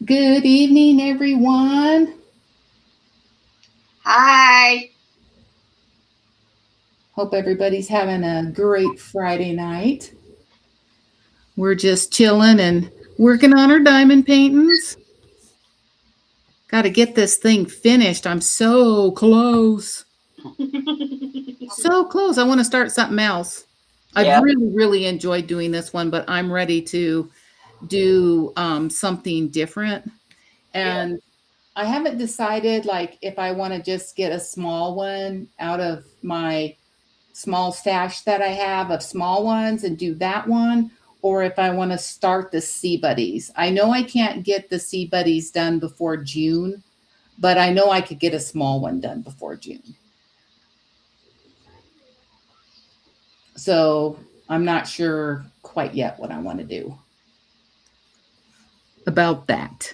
Good evening, everyone. Hi. Hope everybody's having a great Friday night. We're just chilling and working on our diamond paintings. Got to get this thing finished. I'm so close. So close. I want to start something else. I've Yeah. really enjoyed doing this one, but I'm ready to do something different. Yeah. And I haven't decided like if I want to just get a small one out of my small stash that I have of small ones and do that one, or if I want to start the Sea Buddies. I know I can't get the Sea Buddies done before June, but I know I could get a small one done before June. So I'm not sure quite yet what I want to do about that.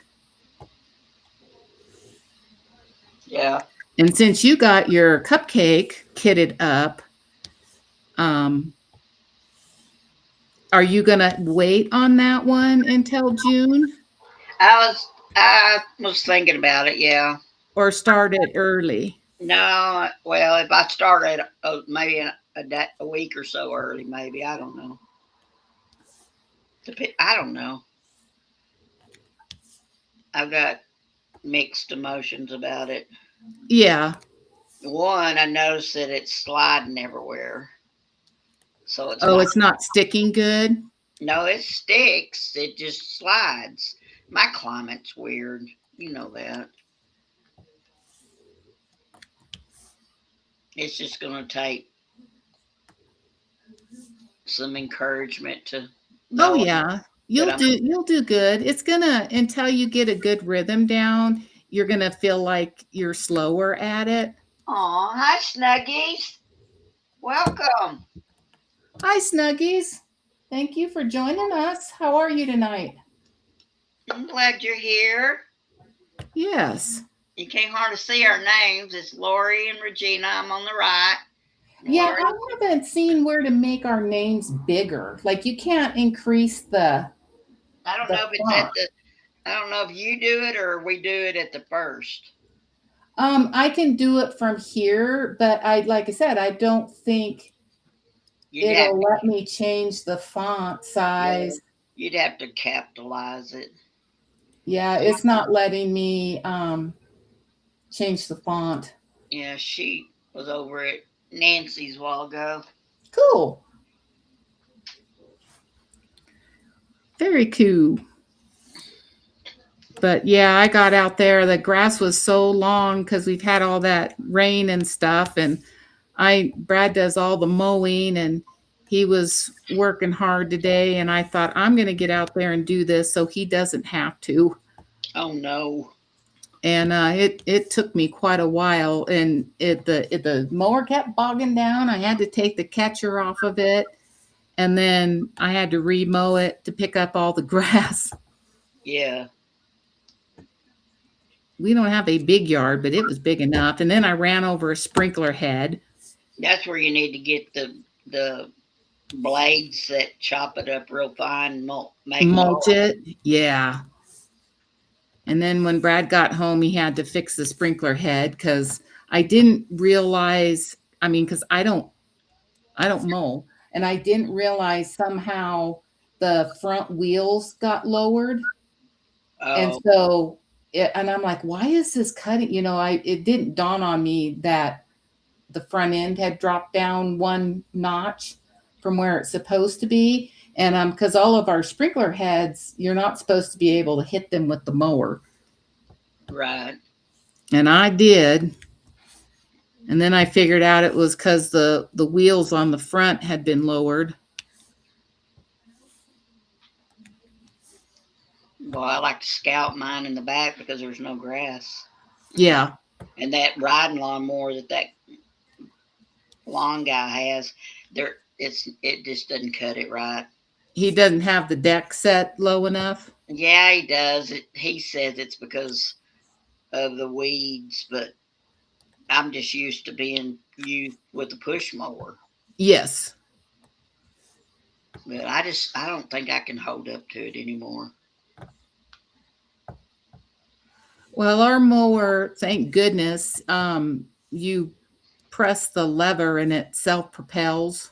Yeah. And since you got your cupcake kitted up, um, are you going to wait on that one until June I was thinking about it, yeah. or start it early? No, well, if I started maybe a week or so early, maybe I don't know. I don't know. I've got mixed emotions about it. Yeah. One, I noticed that it's sliding everywhere, so it's Oh, not. it's not sticking good? No, it sticks. It just slides. My climate's weird. You know that. It's just gonna take some encouragement to Oh know yeah. that You'll do good. It's gonna until you get a good rhythm down, you're gonna feel like you're slower at it. Aw, hi Snuggies. Welcome. Hi Snuggies. Thank you for joining us. How are you tonight? I'm glad you're here. Yes. You can't hardly see our names. It's Lori and Regina. I'm on the right. Yeah, Lori, I haven't seen where to make our names bigger. Like you can't increase I don't the know if it's at font. the, I don't know if you do it or we do it at the first. I can do it from here, but I like I said, I don't think You'd have it'll to, let me change the font yeah, size. you'd have to capitalize it. Yeah, it's not letting me change the font. Yeah, she was over at Nancy's a while ago. Cool. Very cool. But yeah, I got out there. The grass was so long because we've had all that rain and stuff. And Brad does all the mowing and he was working hard today. And I thought, I'm going to get out there and do this so he doesn't have to. Oh no. And it took me quite a while. And the mower kept bogging down. I had to take the catcher off of it. And then I had to remow it to pick up all the grass. Yeah, We don't have a big yard, but it was big enough. And then I ran over a sprinkler head, that's where you need to get the blades that chop it up real fine and make mulch mulch. it. Yeah. And then when Brad got home, he had to fix the sprinkler head because I didn't realize. I mean, because I don't mow, and I didn't realize somehow the front wheels got lowered, and Oh, so and I'm like, why is this cutting? It didn't dawn on me that the front end had dropped down one notch from where it's supposed to be. And because all of our sprinkler heads, you're not supposed to be able to hit them with the mower. right. And I did. And then I figured out it was because the wheels on the front had been lowered. Well, I like to scout mine in the back because there's no grass. Yeah. And that riding lawnmower that lawn guy has, it just doesn't cut it right. He doesn't have the deck set low enough. Yeah, he does. He says it's because of the weeds, but I'm just used to being used with a push mower. Yes. But I don't think I can hold up to it anymore. Well, our mower, thank goodness, you press the lever and it self propels.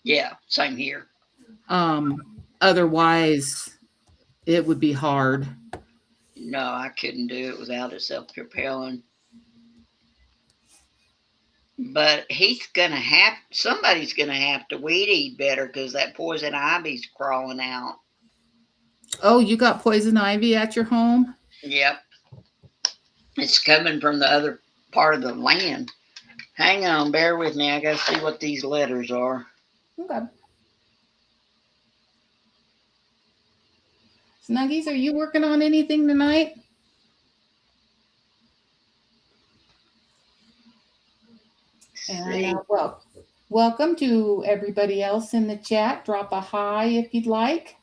Yeah, same here. Otherwise, it would be hard. No, I couldn't do it without it self propelling. But somebody's gonna have to weed eat better because that poison ivy's crawling out. Oh, you got poison ivy at your home? Yep, it's coming from the other part of the land. Hang on, bear with me. I gotta see what these letters are. Okay. Snuggies, are you working on anything tonight? And See, welcome to everybody else in the chat. Drop a hi if you'd like.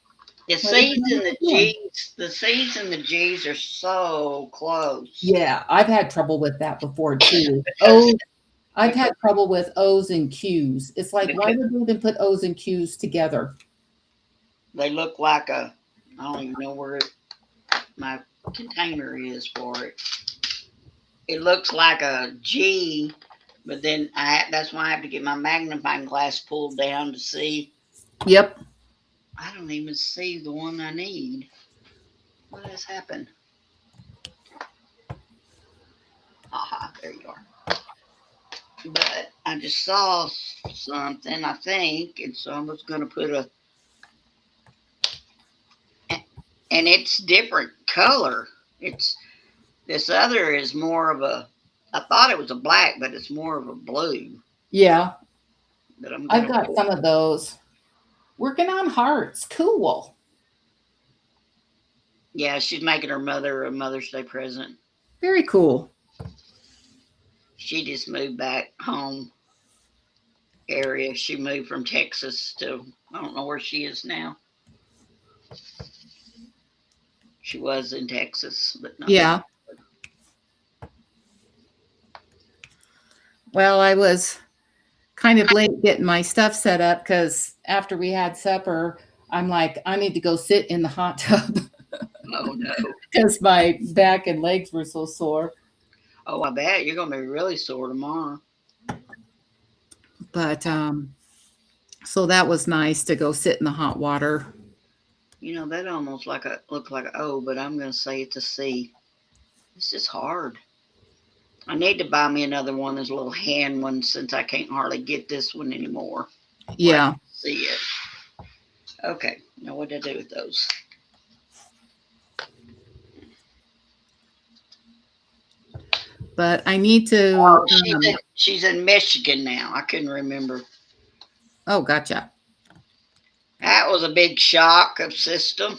the Let us C's know and what the you're doing. C's and the G's are so close. Yeah, I've had trouble with that before too. Because I've had trouble with O's and Q's. It's like, why because would we even put O's and Q's together? they look like I don't even know where my container is for it. It looks like a G, but then that's why I have to get my magnifying glass pulled down to see. Yep. I don't even see the one I need. What has happened? Aha, there you are. But I just saw something, I think, and so I was going to put and it's different color. It's This other is more of a, I thought it was a black, but it's more of a blue. Yeah, But I'm I've gonna got some of those. Working on hearts. Cool. Yeah, she's making her mother a Mother's Day present. Very cool. She just moved back home area. She moved from Texas to, I don't know where she is now. She was in Texas, but not Yeah. anymore. Well, I was kind of late getting my stuff set up because after we had supper, I'm like, I need to go sit in the hot tub Oh no. because my back and legs were so sore. Oh, I bet you're gonna be really sore tomorrow. But so that was nice to go sit in the hot water. You know, that almost look like a O, but I'm gonna say it's a C. This is hard. I need to buy me another one, this little hand one, since I can't hardly get this one anymore. Where I Yeah. can see it. Okay, now what did I do with those? But I need to. Oh, she's in Michigan now. I couldn't remember. Oh, gotcha. That was a big shock of system.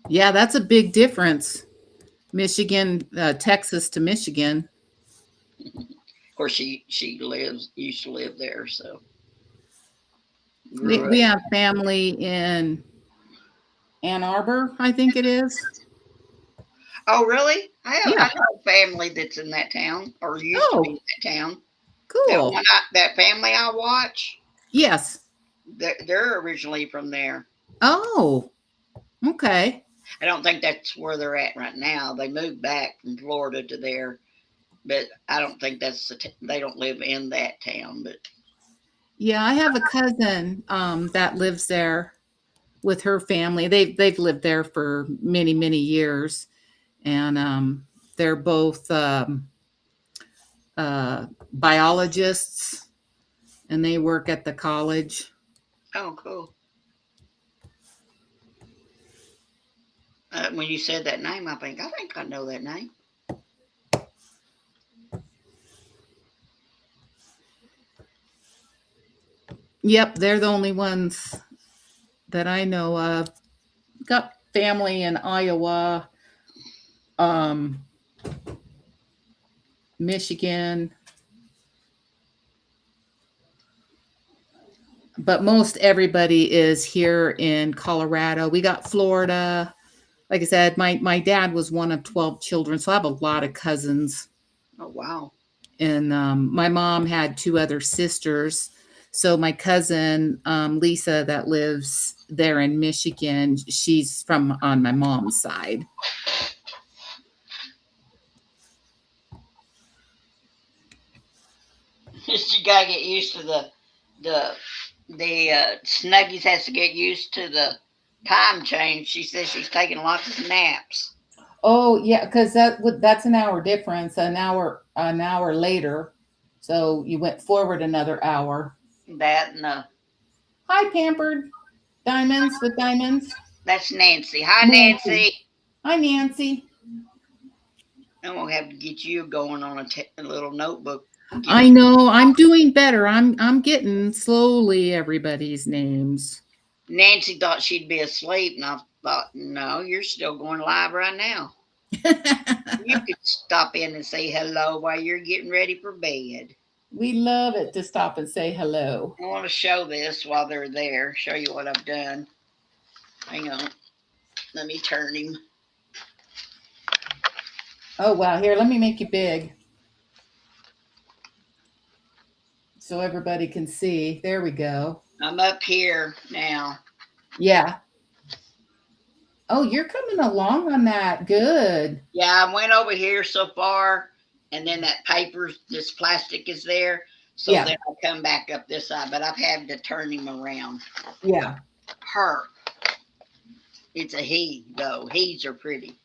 Yeah, that's a big difference. Michigan, Texas to Michigan. Of course, she used to live there, so We, grew up. we have family in Ann Arbor, I think it is. Oh, really? Yeah. I know a family that's in that town, or used to be in Oh, that town. cool. That family I watch, Yes. they're originally from there. Oh, okay. I don't think that's where they're at right now. They moved back from Florida to there, but I don't think they don't live in that town. But Yeah, I have a cousin that lives there with her family. They've lived there for many, many years, and they're both biologists, and they work at the college. oh, cool. When you said that name, I think I know that name. Yep, they're the only ones that I know of. Got family in Iowa, um, Michigan, but most everybody is here in Colorado. We got Florida. Like I said, my dad was one of 12 children, so I have a lot of cousins. Oh, wow. And my mom had two other sisters. So my cousin Lisa, that lives there in Michigan, she's from on my mom's side. You gotta get used to the Snuggies has to get used to the time change. She says she's taking lots of naps. Oh yeah, because that's an hour difference, an hour later. So you went forward another hour. That and Hi, pampered diamonds with diamonds. that's Nancy. Hi, Nancy. Nancy. Hi, Nancy. I'm gonna have to get you going on a little notebook. Get I know I'm doing better. I'm getting slowly everybody's names. Nancy thought she'd be asleep, and I thought, no, you're still going live right now. You could stop in and say hello while you're getting ready for bed. We love it to stop and say hello. I want to show this while they're there. Show you what I've done. Hang on. Let me turn him. Oh wow, here, let me make you big so everybody can see. There we go. I'm up here now. Yeah. Oh, you're coming along on that. Good. Yeah, I went over here so far, and then that paper, this plastic is there. So Yeah. then I come back up this side, but I've had to turn him around. Yeah. Her. It's a he, though. He's are pretty.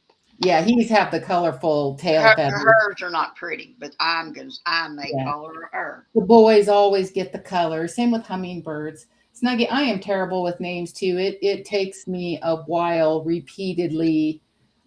Yeah, he's have the colorful tail feathers. Hers are not pretty, but I may Yeah. color her. The boys always get the color. Same with hummingbirds. Snuggie, I am terrible with names too. It takes me a while repeatedly.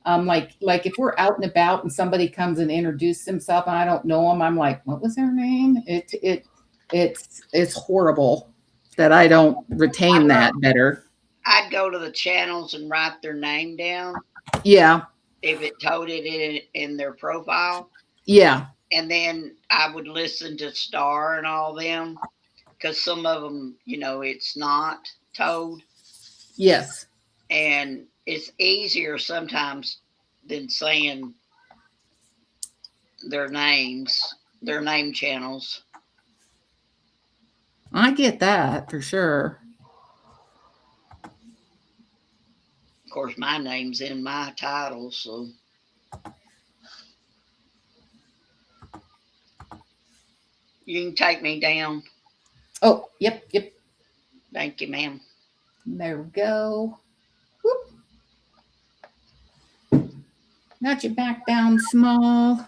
Like if we're out and about and somebody comes and introduces himself and I don't know him, I'm like, what was their name? It's horrible that I don't retain that better. I'd go to the channels and write their name down Yeah. if it told it in their profile. Yeah. And then I would listen to Star and all them because some of them, it's not told. Yes. And it's easier sometimes than saying their names, their name channels. I get that for sure. Of course, my name's in my title, so. You can take me down. Oh, yep. Thank you, ma'am. There we go. Whoop. Got your back down small.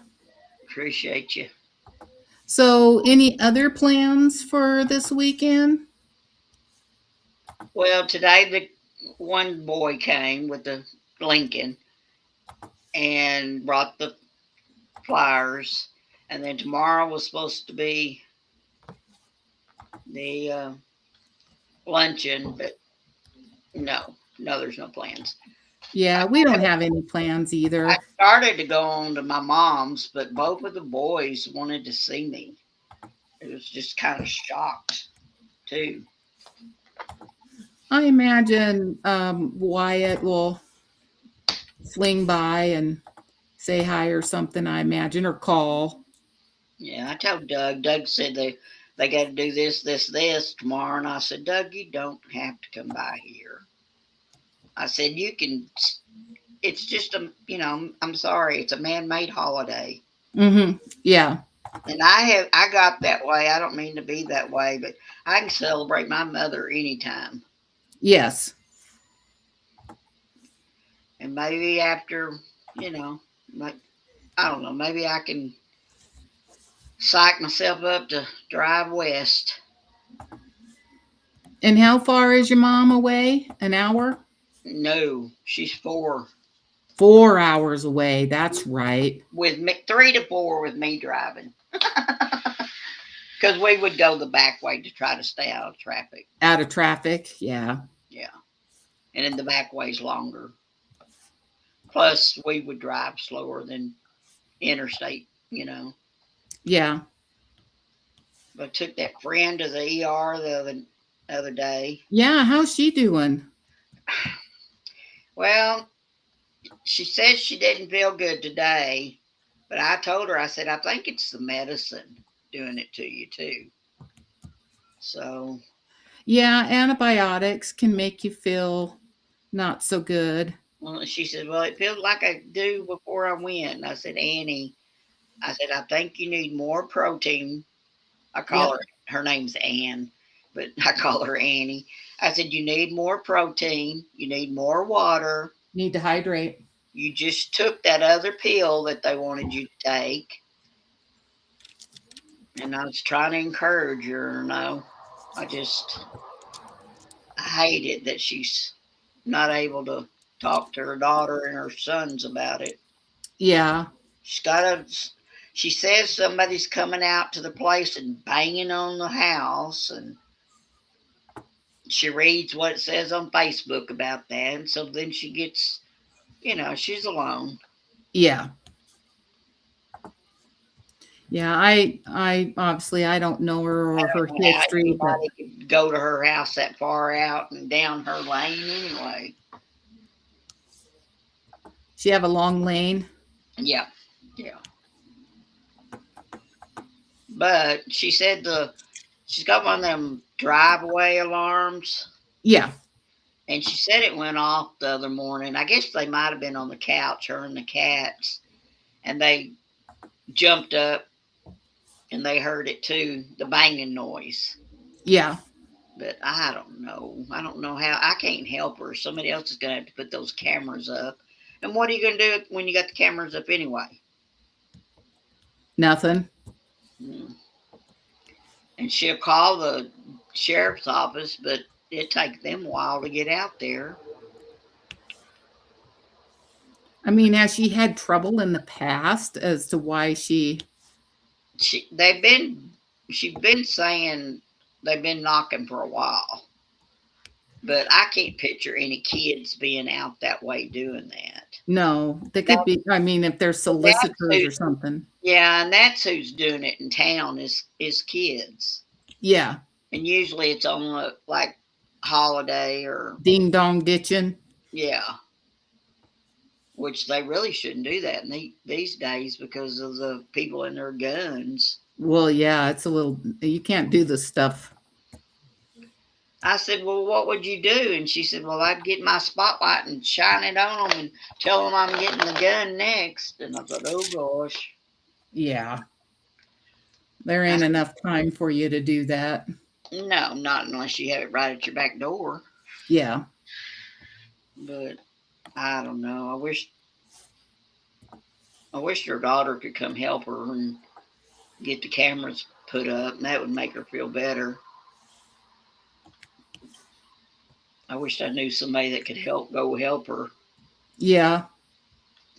Appreciate you. So, any other plans for this weekend? Well, today the one boy came with the Lincoln and brought the flyers, and then tomorrow was supposed to be the luncheon, but no, there's no plans. Yeah, we don't have any plans I either. started to go on to my mom's, but both of the boys wanted to see me. It was just kind of shocked too. I imagine Wyatt will swing by and say hi or something, I imagine, or call. Yeah, I told Doug. Doug said they got to do this tomorrow, and I said, Doug, you don't have to come by here. I said you can. It's just I'm sorry, it's a man-made holiday. Mm-hmm. Yeah. And I got that way. I don't mean to be that way, but I can celebrate my mother anytime. Yes. And maybe after, like I don't know, maybe I can psych myself up to drive west. And how far is your mom away? An hour? No, she's 4. 4 hours away. That's right. With me, 3 to 4 with me driving. Because we would go the back way to try to stay out of traffic. Out of traffic. Yeah. Yeah. And then the back way's longer. Plus, we would drive slower than interstate, Yeah. But I took that friend to the ER the other day. Yeah. How's she doing? Well, she says she didn't feel good today, but I told her, I said, I think it's the medicine doing it to you too. So. Yeah, antibiotics can make you feel not so good. Well, she said, well, it feels like I do before I went. And I said, Annie, I said, I think you need more protein. I call Yep. her name's Ann, but I call her Annie. I said, you need more protein, you need more water. Need to hydrate. You just took that other pill that they wanted you to take. And I was trying to encourage her, I just I hate it that she's not able to talk to her daughter and her sons about it. Yeah. She's got to. She says somebody's coming out to the place and banging on the house, and she reads what it says on Facebook about that, and so then she gets, she's alone. Yeah. Yeah. I obviously I don't know her or her How history, but anybody could go to her house that far out and down her lane anyway. she have a long lane. Yeah, yeah. But she said she's got one of them driveway alarms, Yeah. and she said it went off the other morning. I guess they might have been on the couch, her and the cats, and they jumped up and they heard it too, the banging noise. Yeah. But I don't know. I don't know how. I can't help her. Somebody else is going to have to put those cameras up. And what are you going to do when you got the cameras up anyway? Nothing. Mm. And she'll call the sheriff's office, but it takes them a while to get out there. I mean, has she had trouble in the past as to why she? They've been she's been saying they've been knocking for a while, but I can't picture any kids being out that way doing that. No, they could That, be. I mean, if they're that's solicitors who, or something. yeah, and that's who's doing it in town is kids, Yeah. and usually it's on a like holiday or Ding dong ditching. yeah, which they really shouldn't do that in these days because of the people and their guns. Well, yeah, it's a little. You can't do this stuff. I said, well, what would you do? And she said, well, I'd get my spotlight and shine it on them and tell them I'm getting the gun next. And I thought, oh gosh. Yeah, there I ain't said, enough time for you to do that. no, not unless you have it right at your back door. Yeah. But I don't know. I wish her daughter could come help her and get the cameras put up, and that would make her feel better. I wish I knew somebody that could go help her. Yeah.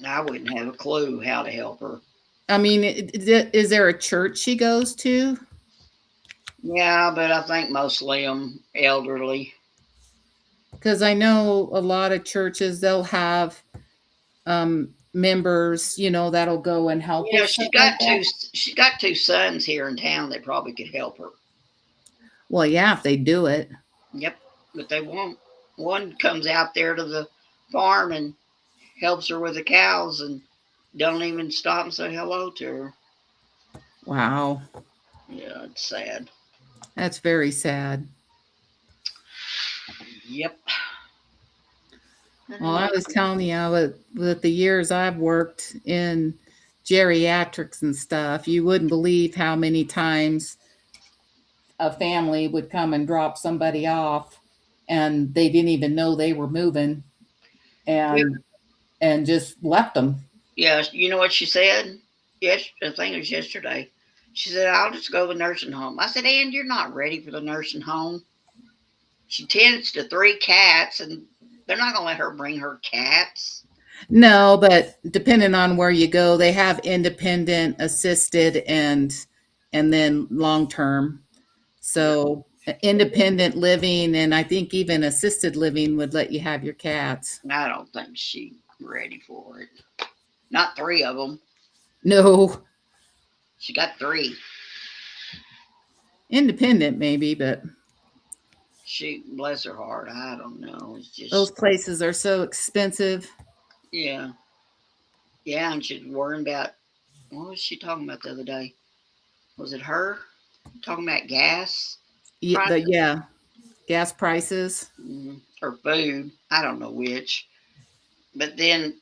I wouldn't have a clue how to help her. I mean, is there a church she goes to? Yeah, but I think mostly them elderly. Because I know a lot of churches, they'll have members, that'll go and help You know, with stuff like that. she's got two sons here in town that probably could help her. Well, yeah, if they do it. Yep, but they won't. One comes out there to the farm and helps her with the cows and don't even stop and say hello to her. Wow. Yeah, it's sad. That's very sad. Yep. Well, I was telling you with the years I've worked in geriatrics and stuff, you wouldn't believe how many times a family would come and drop somebody off and they didn't even know they were moving and just left them. Yeah, you know what she said? Yes, I think it was yesterday. She said, I'll just go to the nursing home. I said, Ann, you're not ready for the nursing home. She tends to 3 cats, and they're not going to let her bring her cats. No, but depending on where you go, they have independent, assisted, and then long term. So independent living and I think even assisted living would let you have your cats. I don't think she's ready for it. Not 3 of them. No, She got 3. independent maybe, but She, bless her heart, I don't know. It's those just, places are so expensive. yeah. Yeah, and she's worrying about, what was she talking about the other day? Was it her? Talking about gas Yeah, prices? yeah, gas prices. Or food. I don't know which. But then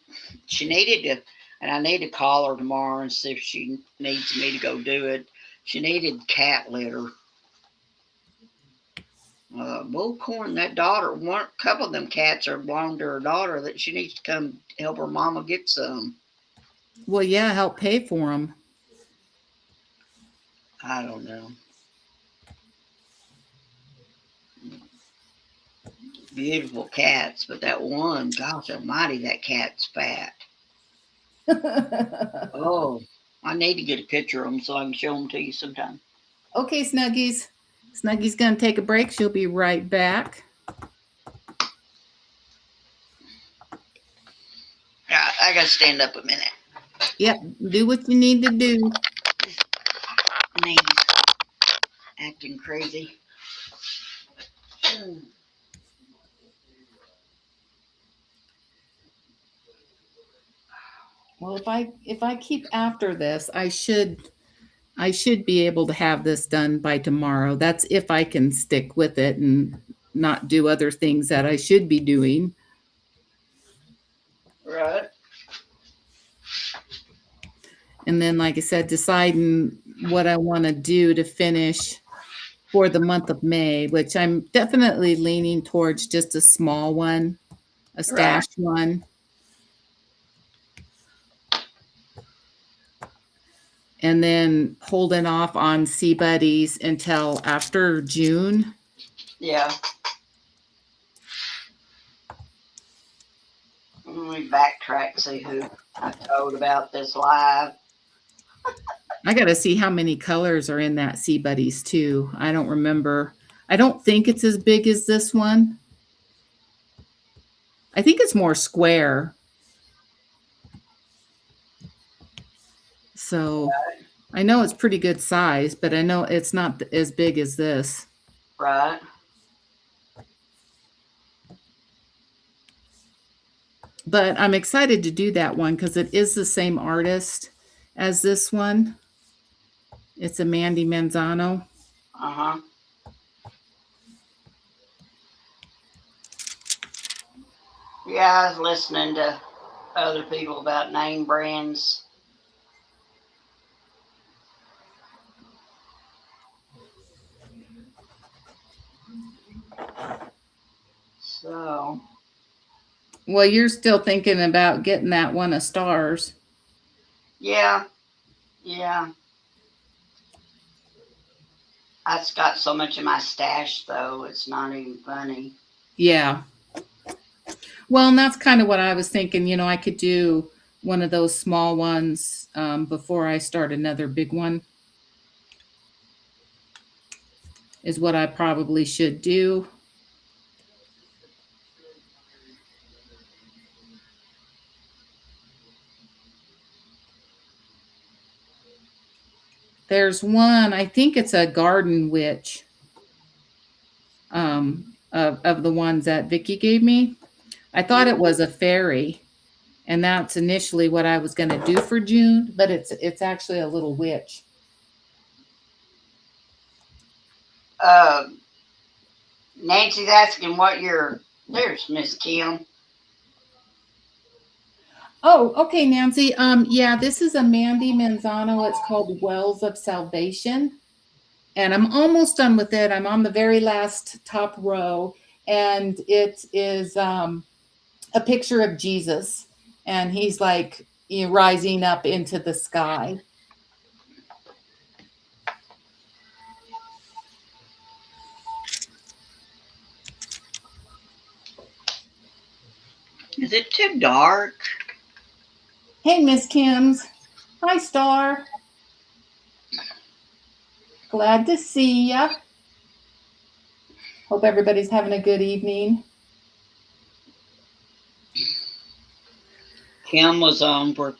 she needed to, and I need to call her tomorrow and see if she needs me to go do it. She needed cat litter. Bullcorn, that daughter, one couple of them cats are belong to her daughter that she needs to come help her mama get some. Well, yeah, help pay for them. I don't know. Beautiful cats, but that one, gosh almighty, that cat's fat. Oh, I need to get a picture of them so I can show them to you sometime. Okay, Snuggies. Snuggie's going to take a break. She'll be right back. I gotta stand up a minute. Yep, do what you need to do. Knees acting crazy. Well, if I keep after this, I should be able to have this done by tomorrow. That's if I can stick with it and not do other things that I should be doing. Right. And then, like I said, deciding what I want to do to finish for the month of May, which I'm definitely leaning towards just a small one, a stash one. And then holding off on Sea Buddies until after June. Yeah. Let me backtrack, see who I told about this live. I got to see how many colors are in that Sea Buddies too. I don't remember. I don't think it's as big as this one. I think it's more square. So I know it's pretty good size, but I know it's not as big as this. Right. But I'm excited to do that one because it is the same artist as this one. It's a Mandy Manzano. Uh-huh. Yeah, I was listening to other people about name brands. So. Well, you're still thinking about getting that one of stars. Yeah. Yeah. I've got so much in my stash, though, it's not even funny. Yeah. Well, and that's kind of what I was thinking. You know, I could do one of those small ones before I start another big one, is what I probably should do. There's one, I think it's a garden witch of the ones that Vicky gave me. I thought it was a fairy, and that's initially what I was going to do for June, but it's actually a little witch. Nancy's asking what there's Miss Kim. Oh, okay, Nancy. Yeah, this is a Mandy Manzano. It's called Wells of Salvation. And I'm almost done with it. I'm on the very last top row, and it is a picture of Jesus, and he's like rising up into the sky. Is it too dark? Hey, Miss Kim's. Hi, Star. Glad to see ya. Hope everybody's having a good evening. Kim was on for,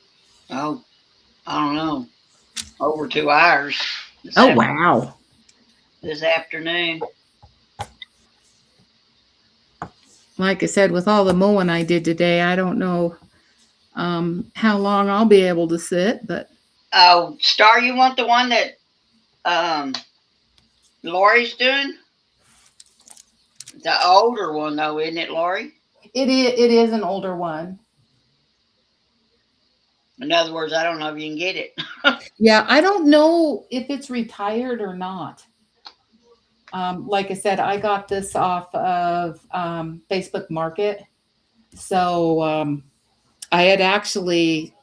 I don't know, over 2 hours. Wow. This afternoon. Like I said, with all the mowing I did today, I don't know how long I'll be able to sit, but. Oh, Star, you want the one that Lori's doing? The older one, though, isn't it, Lori? It is an older one. In other words, I don't know if you can get it. Yeah, I don't know if it's retired or not. Like I said, I got this off of Facebook Market. So I had actually,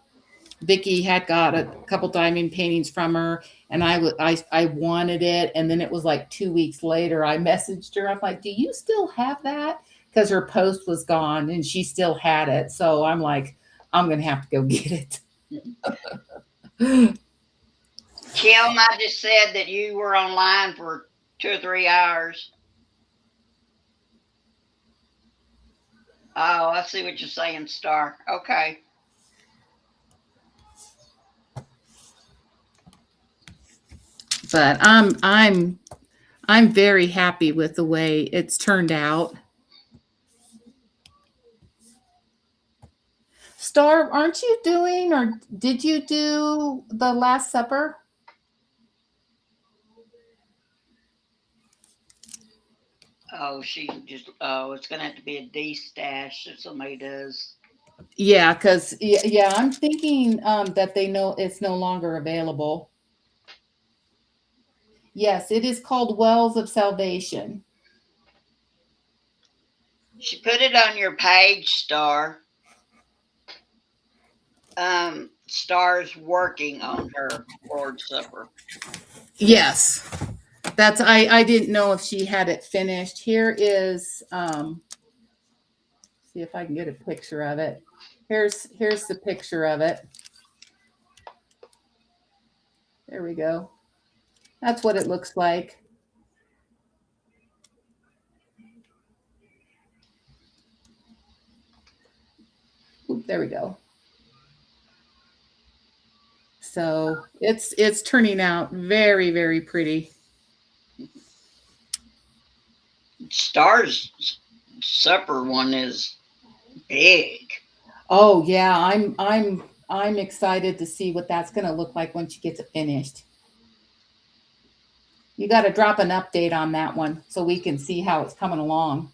Vicky had got a couple diamond paintings from her, and I wanted it. And then it was like 2 weeks later, I messaged her. I'm like, "Do you still have that?" Because her post was gone, and she still had it. So I'm like, I'm gonna have to go get it. Kim, I just said that you were online for 2 or 3 hours. Oh, I see what you're saying, Star. Okay. But I'm very happy with the way it's turned out. Star, aren't you doing, or did you do the Last Supper? Oh, she just, oh, it's going to have to be a D stash if somebody does. Yeah, because yeah, I'm thinking that they know it's no longer available. Yes, it is called Wells of Salvation. She put it on your page, Star. Star's working on her Lord's Supper. Yes, that's I didn't know if she had it finished. Here is see if I can get a picture of it. Here's the picture of it. There we go. That's what it looks like. Oop, there we go. So it's turning out very, very pretty. Star's supper one is big. Oh yeah, I'm excited to see what that's going to look like when she gets it finished. You got to drop an update on that one so we can see how it's coming along.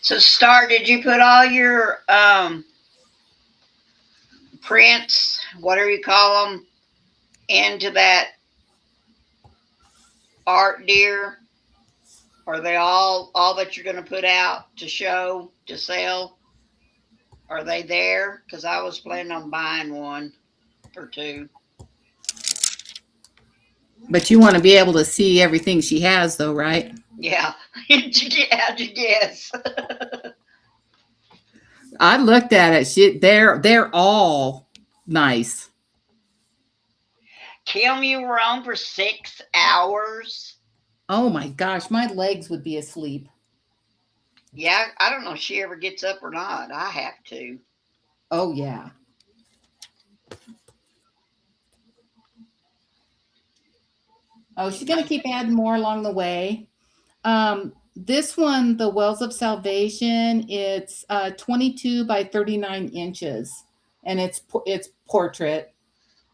So, Star, did you put all your prints, whatever you call them, into that art deer? Are they all that you're going to put out to show to sell? Are they there? Because I was planning on buying one or two. But you want to be able to see everything she has, though, right? Yeah. How'd you guess? I looked at it. They're all nice. Kim, you were on for 6 hours. Oh my gosh, my legs would be asleep. Yeah, I don't know if she ever gets up or not. I have to. Oh yeah. Oh, she's gonna keep adding more along the way. This one, the Wells of Salvation, it's 22 by 39 inches, and it's portrait.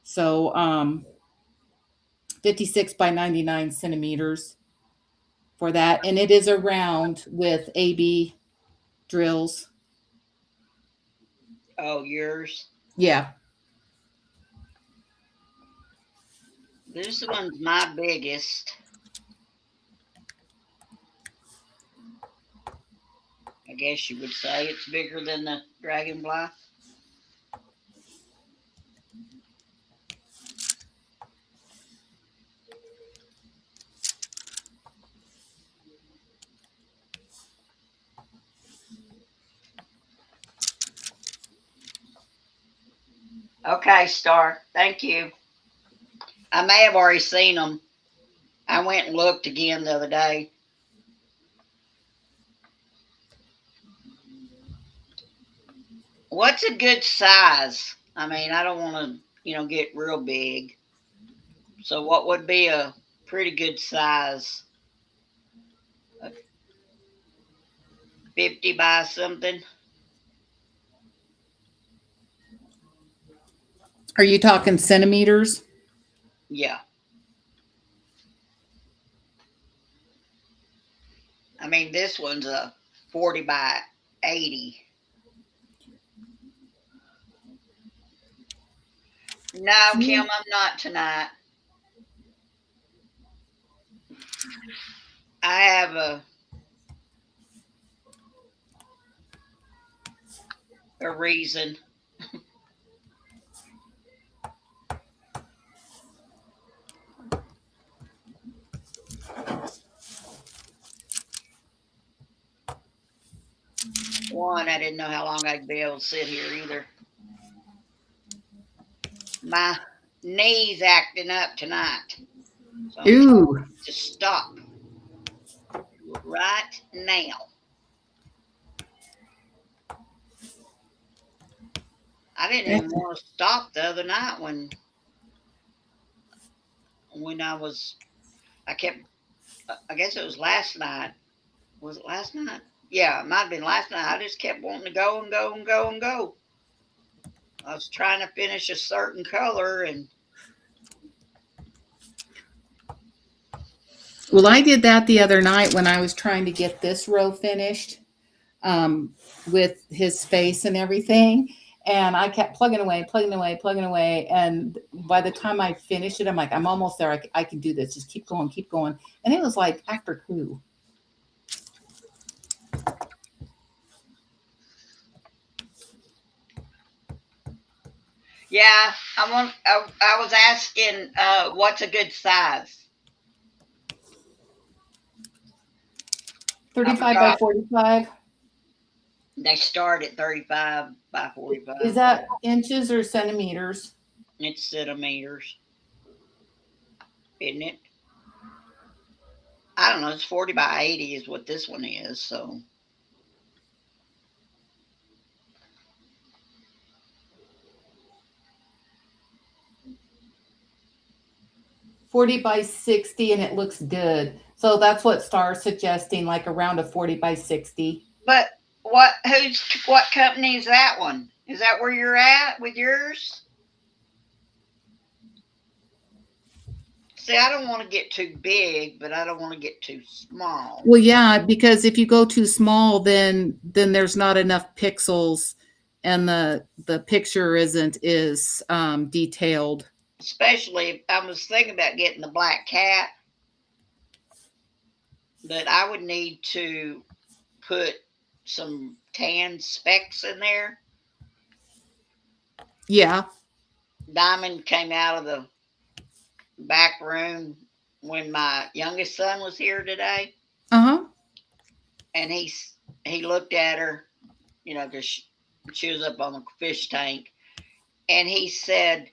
So 56 by 99 centimeters for that, and it is a round with AB drills. Oh, yours. Yeah. This one's my biggest. I guess you would say it's bigger than the dragonfly. Okay, Star. Thank you. I may have already seen them. I went and looked again the other day. What's a good size? I mean, I don't want to, get real big. So, what would be a pretty good size? A 50 by something? Are you talking centimeters? Yeah. I mean, this one's a 40 by 80. No, Kim, I'm not tonight. I have a reason. One, I didn't know how long I'd be able to sit here either. My knee's acting up tonight. So I'm Ooh. trying to stop right now. I didn't even want to stop the other night when I kept, I guess it was last night. Was it last night? Yeah, it might have been last night. I just kept wanting to go and go and go and go. I was trying to finish a certain color and Well, I did that the other night when I was trying to get this row finished, with his face and everything. And I kept plugging away, plugging away, plugging away. And by the time I finished it, I'm like, I'm almost there. I can do this. Just keep going, keep going. And it was like after two. yeah, I was asking what's a good size. 35 by 45. They start at 35 by 45. Is that inches or centimeters? It's centimeters, isn't it? I don't know. It's 40 by 80 is what this one is. So 40 by 60, and it looks good. So that's what Star's suggesting, like around a 40 by 60. but what company is that one? Is that where you're at with yours? See, I don't want to get too big, but I don't want to get too small. Well, yeah, because if you go too small, then there's not enough pixels, and the picture isn't is detailed. Especially, I was thinking about getting the black cat, but I would need to put some tan specks in there. Yeah. Diamond came out of the back room when my youngest son was here today, Uh-huh. and he looked at her, because she was up on the fish tank, and he said,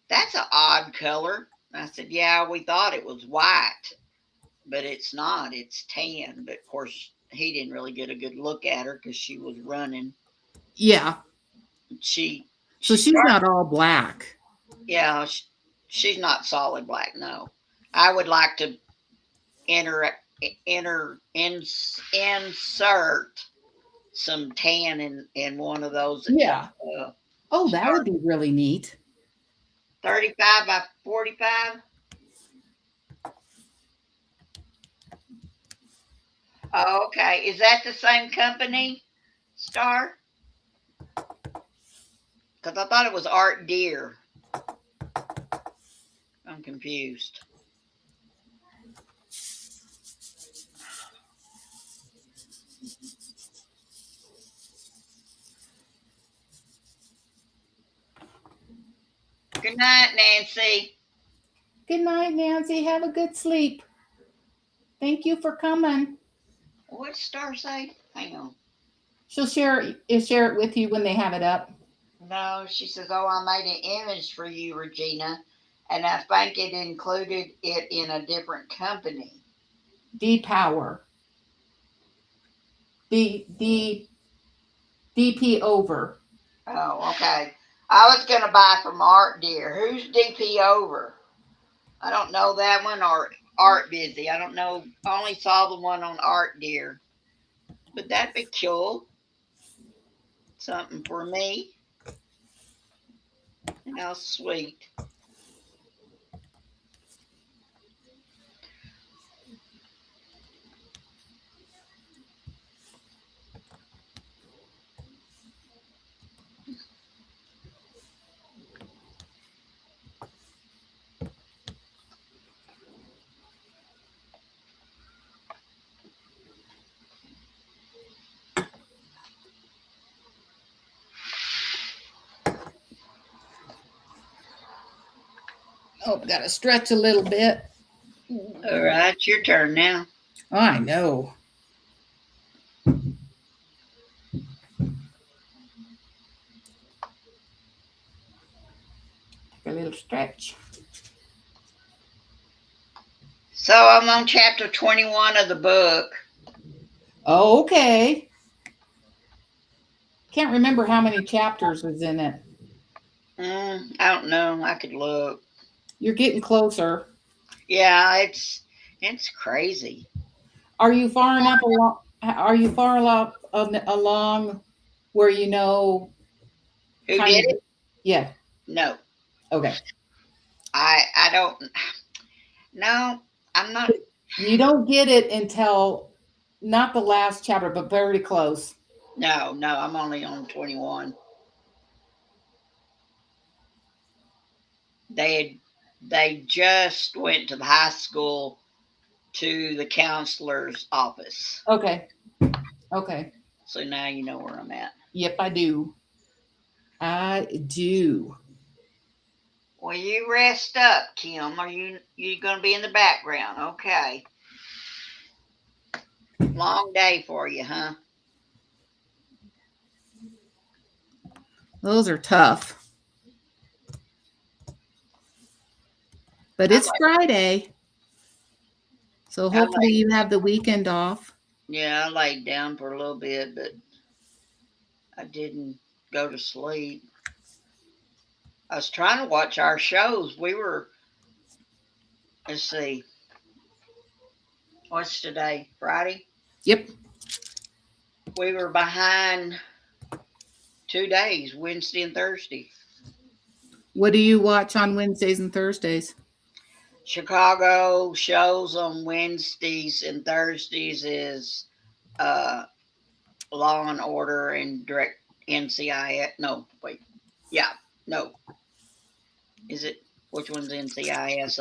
"That's an odd color." I said, "Yeah, we thought it was white, but it's not. It's tan." But of course, he didn't really get a good look at her because she was running. Yeah. She So she she's started, not all black. yeah, she's not solid black. No, I would like to enter insert some tan in one of those Yeah. uh, Oh, that would start be really neat. 35 by 45. Oh, okay, is that the same company, Star? Because I thought it was Art Deer. I'm confused. Good night, Nancy. Good night, Nancy. Have a good sleep. Thank you for coming. What did Star say? Hang on. She'll share it with you when they have it up. No, she says, "Oh, I made an image for you, Regina, and I think it included it in a different company." D power. D DP over. Oh, okay. I was going to buy from Art Deer. Who's DP Over? I don't know that one, or Art Busy. I don't know. I only saw the one on Art Deer. But that'd be cool. Something for me. How sweet. Oh, got to stretch a little bit. All right, it's your turn now. Oh, I know. Take a little stretch. So I'm on chapter 21 of the book. Okay. Can't remember how many chapters was in it. I don't know. I could look. You're getting closer. Yeah, it's crazy. Are you far enough along? Are you far enough along where you know Who kind did of? it? Yeah. No, Okay. I don't. No, I'm not. You don't get it until not the last chapter, but very close. No, I'm only on 21. They just went to the high school to the counselor's office. Okay. Okay. So now you know where I'm at. Yep, I do. I do. Well, you rest up, Kim. Are you going to be in the background? Okay. Long day for you, huh? Those are tough. But it's Friday. So hopefully you have the weekend off. Yeah, I laid down for a little bit, but I didn't go to sleep. I was trying to watch our shows. Let's see, what's today? Friday? Yep. We were behind 2 days, Wednesday and Thursday. What do you watch on Wednesdays and Thursdays? Chicago shows on Wednesdays and Thursdays is Law and Order and Direct NCIS. No, wait. Yeah, no. Is it? Which one's NCIS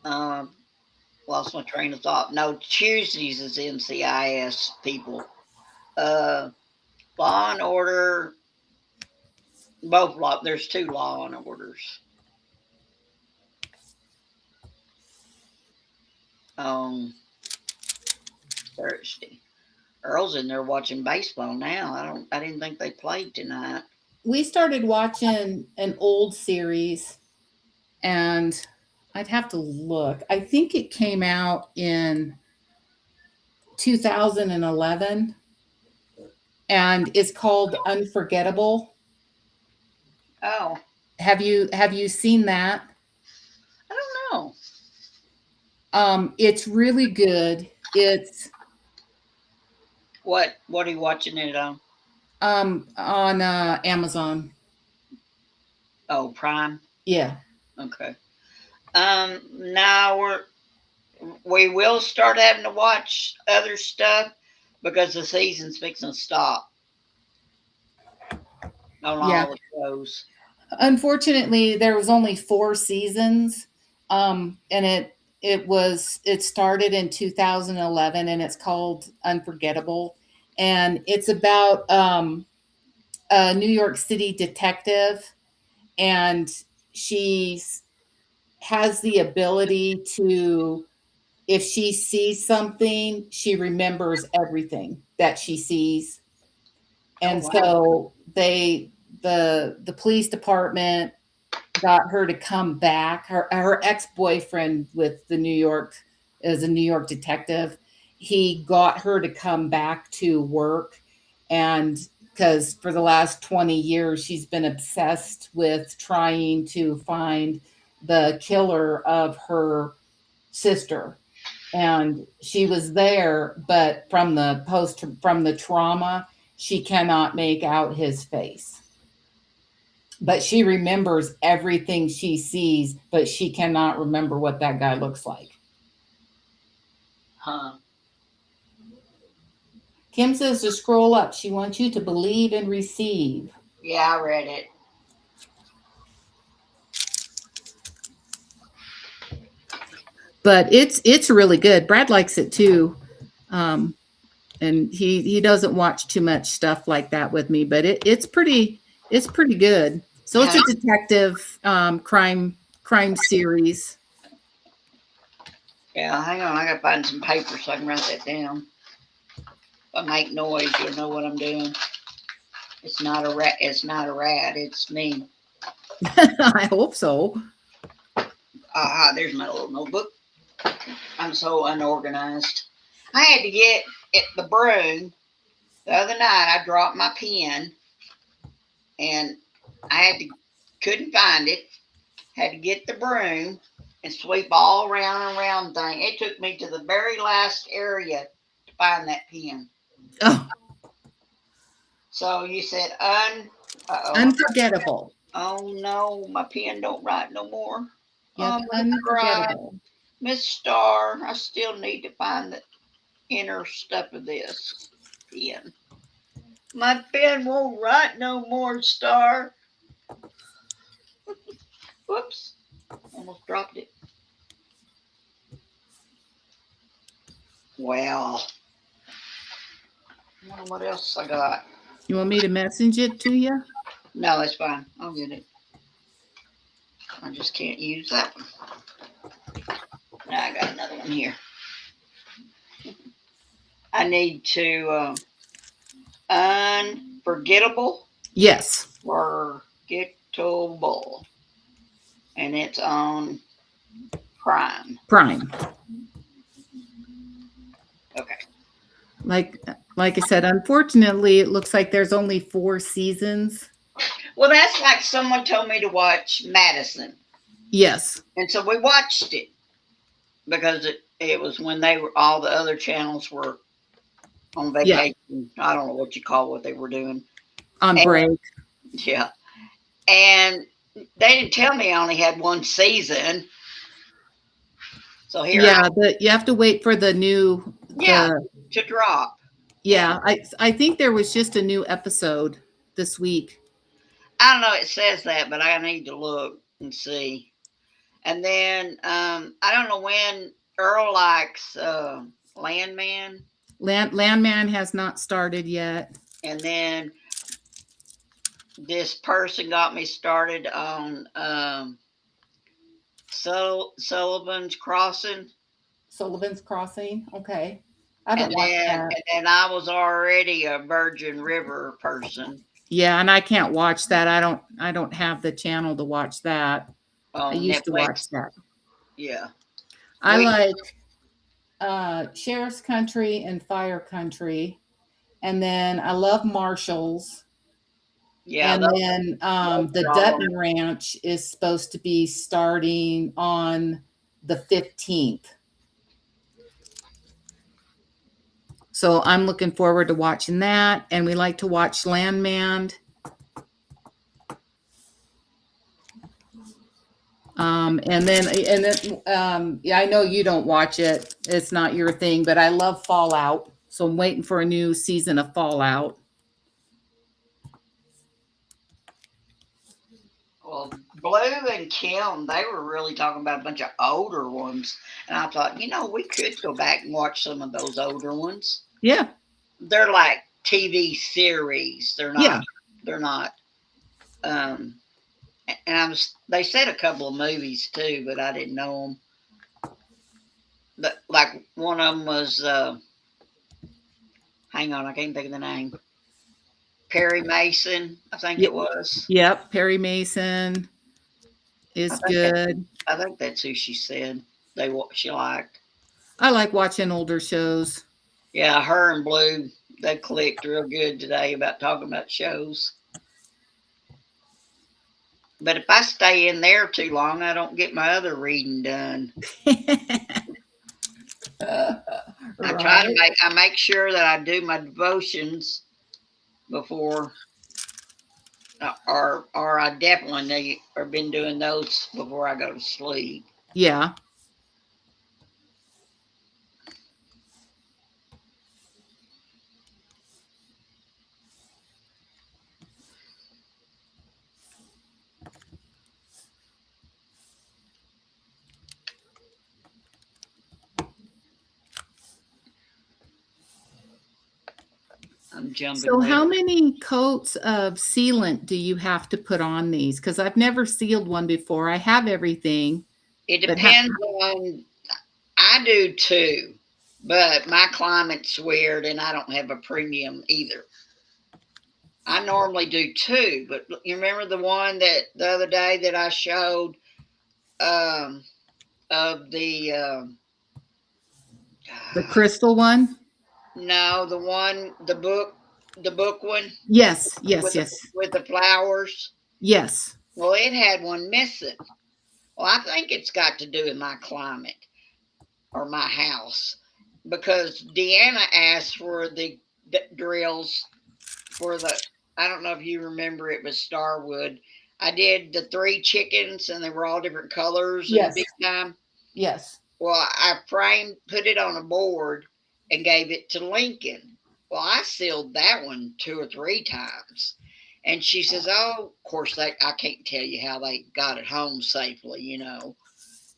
on? Lost my train of thought. No, Tuesdays is NCIS people. Law and Order. Both law. There's two Law and Orders. Thursday. Earl's in there watching baseball now. I didn't think they played tonight. We started watching an old series, and I'd have to look. I think it came out in 2011, and it's called Unforgettable. Oh, Have you seen that? I don't know. It's really good. It's What are you watching it on? on Amazon. Oh, Prime. Yeah. Okay. Now we will start having to watch other stuff because the season's fixing to stop on all the shows. Unfortunately, there was only 4 seasons, and it started in 2011, and it's called Unforgettable, and it's about a New York City detective, and she has the ability to, if she sees something, she remembers everything that she sees. And wow. so the police department got her to come back. Her ex-boyfriend with the New York is a New York detective. He got her to come back to work, and because for the last 20 years she's been obsessed with trying to find the killer of her sister. And she was there, but from the trauma, she cannot make out his face. but she remembers everything she sees, but she cannot remember what that guy looks like. Huh. Kim says to scroll up. She wants you to believe and receive. Yeah, I read it. But it's really good. Brad likes it too. And he doesn't watch too much stuff like that with me, but it's pretty good. So it's a detective crime series. Yeah, hang on. I gotta find some paper so I can write that down. If I make noise, you'll know what I'm doing. It's not a rat. It's not a rat. It's me. I hope so. There's my little notebook. I'm so unorganized. I had to get the broom the other night. I dropped my pen, and couldn't find it. Had to get the broom and sweep all around and around thing. It took me to the very last area to find that pen. Oh, So you said unforgettable. Oh no, my pen don't write no more. Yep, I'm gonna cry. unforgettable. Miss Star, I still need to find the inner stuff of this pen. My pen won't write no more, Star. Whoops. Almost dropped it. Well, I wonder what else I got. You want me to message it to you? No, it's fine. I'll get it. I just can't use that one. Now I got another one here. I need to unforgettable. Yes. Forgettable. And it's on Prime. Prime. Okay. Like I said, unfortunately, it looks like there's only 4 seasons. Well, that's like someone told me to watch Madison. Yes. And so we watched it because it was when all the other channels were on vacation. Yeah. I don't know what you call what they were doing. On break. Yeah. And they didn't tell me I only had 1 season. So here but you have to wait for the new to drop. Yeah, I think there was just a new episode this week. I don't know, it says that, but I need to look and see. And then I don't know when Earl likes Landman. Landman has not started yet. And then this person got me started on Sullivan's Crossing. Sullivan's Crossing, okay. I haven't watched that. And I was already a Virgin River person. Yeah, and I can't watch that. I don't have the channel to watch that. I used Netflix. To watch that. Yeah. I like Sheriff's Country and Fire Country. And then I love Marshall's. Yeah. And then the Dutton Ranch is supposed to be starting on the 15th. So I'm looking forward to watching that. And we like to watch Landman. And then yeah, I know you don't watch it. It's not your thing, but I love Fallout. So I'm waiting for a new season of Fallout. Well, Blue and Kim, they were really talking about a bunch of older ones. And I thought, we could go back and watch some of those older ones. Yeah. They're like TV series. They're not. Yeah. They're not. And they said a couple of movies too, but I didn't know them. But like one of them was, hang on, I can't think of the name. Perry Mason, I think it was. Yep, Perry Mason is good. I think that's who she said she liked. I like watching older shows. Yeah, her and Blue, they clicked real good today about talking about shows. But if I stay in there too long, I don't get my other reading done. I make sure that I do my devotions before or I definitely need or been doing those before I go to sleep. Yeah. I'm jumping So way. how many coats of sealant do you have to put on these? Because I've never sealed one before. I have everything, It but depends on. I do too, but my climate's weird, and I don't have a premium either. I normally do two, but you remember the one that the other day that I showed um, of the the crystal one? no, the one the book one Yes, yes, with the yes, flowers. yes. Well, it had one missing. Well, I think it's got to do with my climate or my house because Deanna asked for the drills for the. I don't know if you remember it was Starwood. I did the three chickens and they were all different colors and Yes, big time. yes. Well, I framed, put it on a board, and gave it to Lincoln. Well, I sealed that one two or three times. And she says, "Oh, of course, I can't tell you how they got it home safely, you know."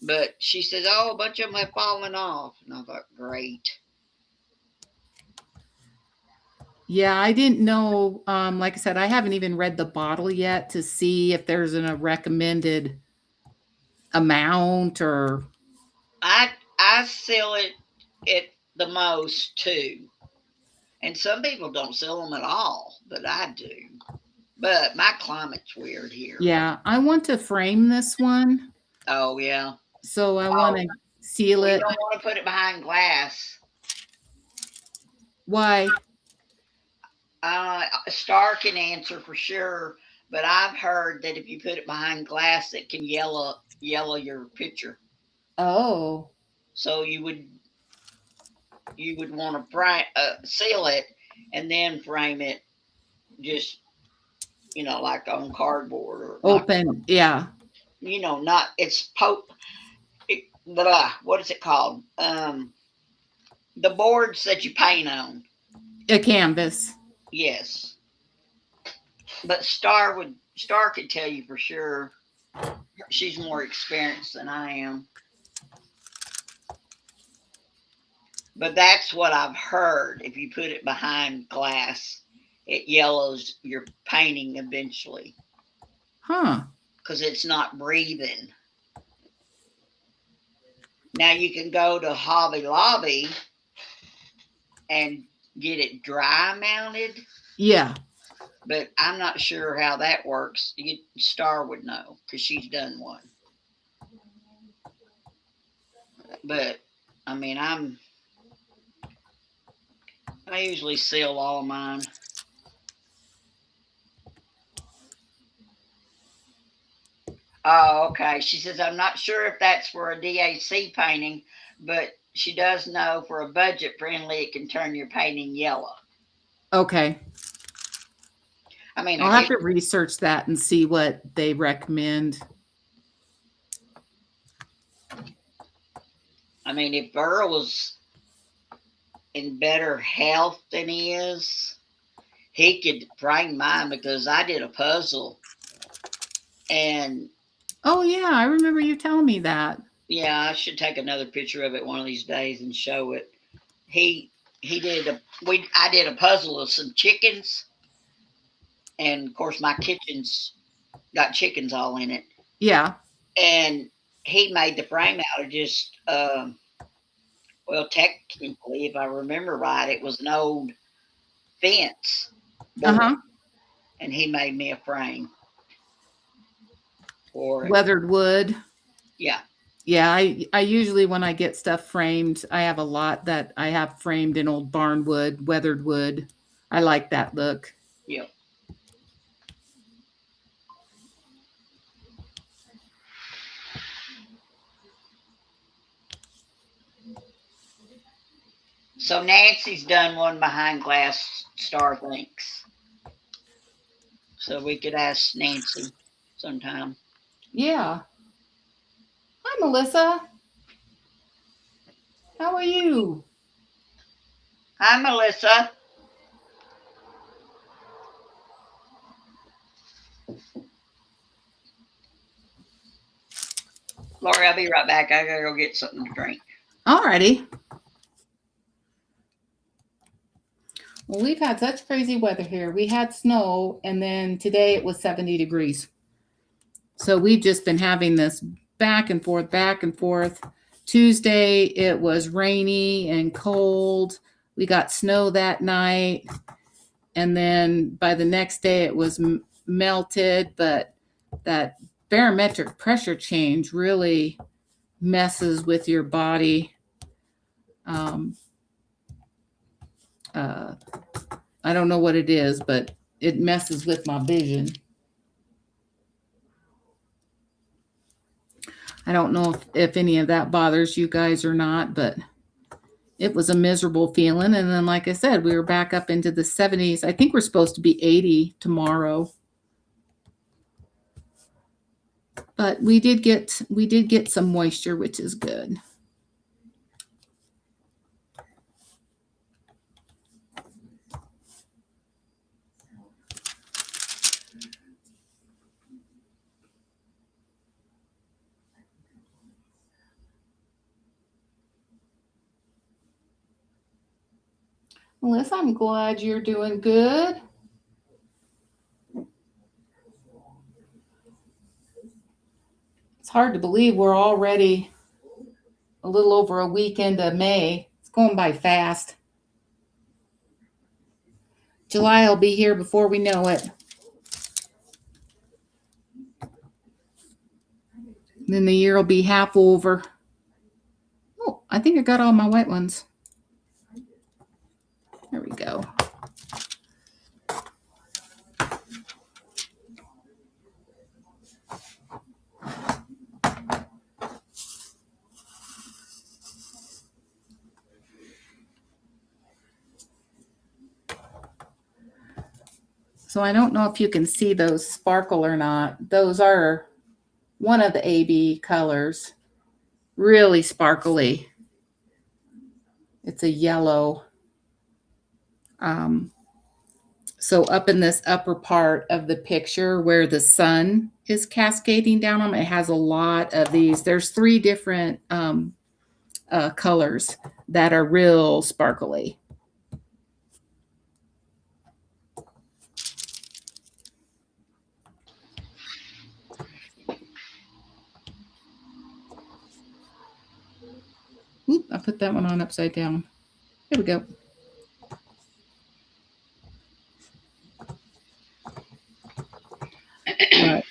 But she says, "Oh, a bunch of them have fallen off." And I thought, great. Yeah, I didn't know, like I said, I haven't even read the bottle yet to see if there's a recommended amount or I seal it the most too. And some people don't sell them at all, but I do. But my climate's weird here. yeah, I want to frame this one, Oh yeah. so I Oh, wanna seal well, you it. don't want to put it behind glass. Why? Star can answer for sure, but I've heard that if you put it behind glass, it can yellow your picture. Oh, So you would want to seal it and then frame it just like on cardboard or not. open, yeah, Not it's blah, what is it called? The boards that you paint on. a canvas. Yes, but Star could tell you for sure. She's more experienced than I am. But that's what I've heard. If you put it behind glass, it yellows your painting eventually Huh. because it's not breathing. Now you can go to Hobby Lobby and get it dry mounted, Yeah. but I'm not sure how that works. Star would know because she's done one. But I mean, I usually seal all of mine. Oh, okay. She says, I'm not sure if that's for a DAC painting, but she does know for a budget friendly, it can turn your painting yellow. Okay. I mean, I'll have to research that and see what they recommend. if Burl was in better health than he is, he could frame mine because I did a puzzle. And Oh, yeah, I remember you telling me that. yeah, I should take another picture of it one of these days and show it. He he did I did a puzzle of some chickens, and of course my kitchen's got chickens all in it. Yeah. And he made the frame out of just well, technically, if I remember right, it was an old fence board, Uh-huh. and he made me a frame for it. Weathered wood. Yeah, Yeah, I usually when I get stuff framed, I have a lot that I have framed in old barn wood, weathered wood. I like that look. yeah. So Nancy's done one behind glass, Star thinks. so we could ask Nancy sometime. Yeah. Hi, Melissa. How are you? Hi, Melissa. Lori, I'll be right back. I gotta go get something to drink. Alrighty. Well, we've had such crazy weather here. We had snow, and then today it was 70 degrees. So we've just been having this back and forth, back and forth. Tuesday, it was rainy and cold. We got snow that night. And then by the next day, it was melted. But that barometric pressure change really messes with your body. I don't know what it is, but it messes with my vision. I don't know if any of that bothers you guys or not, but it was a miserable feeling. And then, like I said, we were back up into the 70s. I think we're supposed to be 80 tomorrow. But we did get some moisture, which is good. Melissa, I'm glad you're doing good. It's hard to believe we're already a little over a week into May. It's going by fast. July will be here before we know it. Then the year will be half over. Oh, I think I got all my white ones. There we go. So I don't know if you can see those sparkle or not. Those are one of the AB colors. Really sparkly. It's a yellow. So up in this upper part of the picture where the sun is cascading down on it has a lot of these. There's 3 different colors that are real sparkly. Oop, I put that one on upside down. There we go. But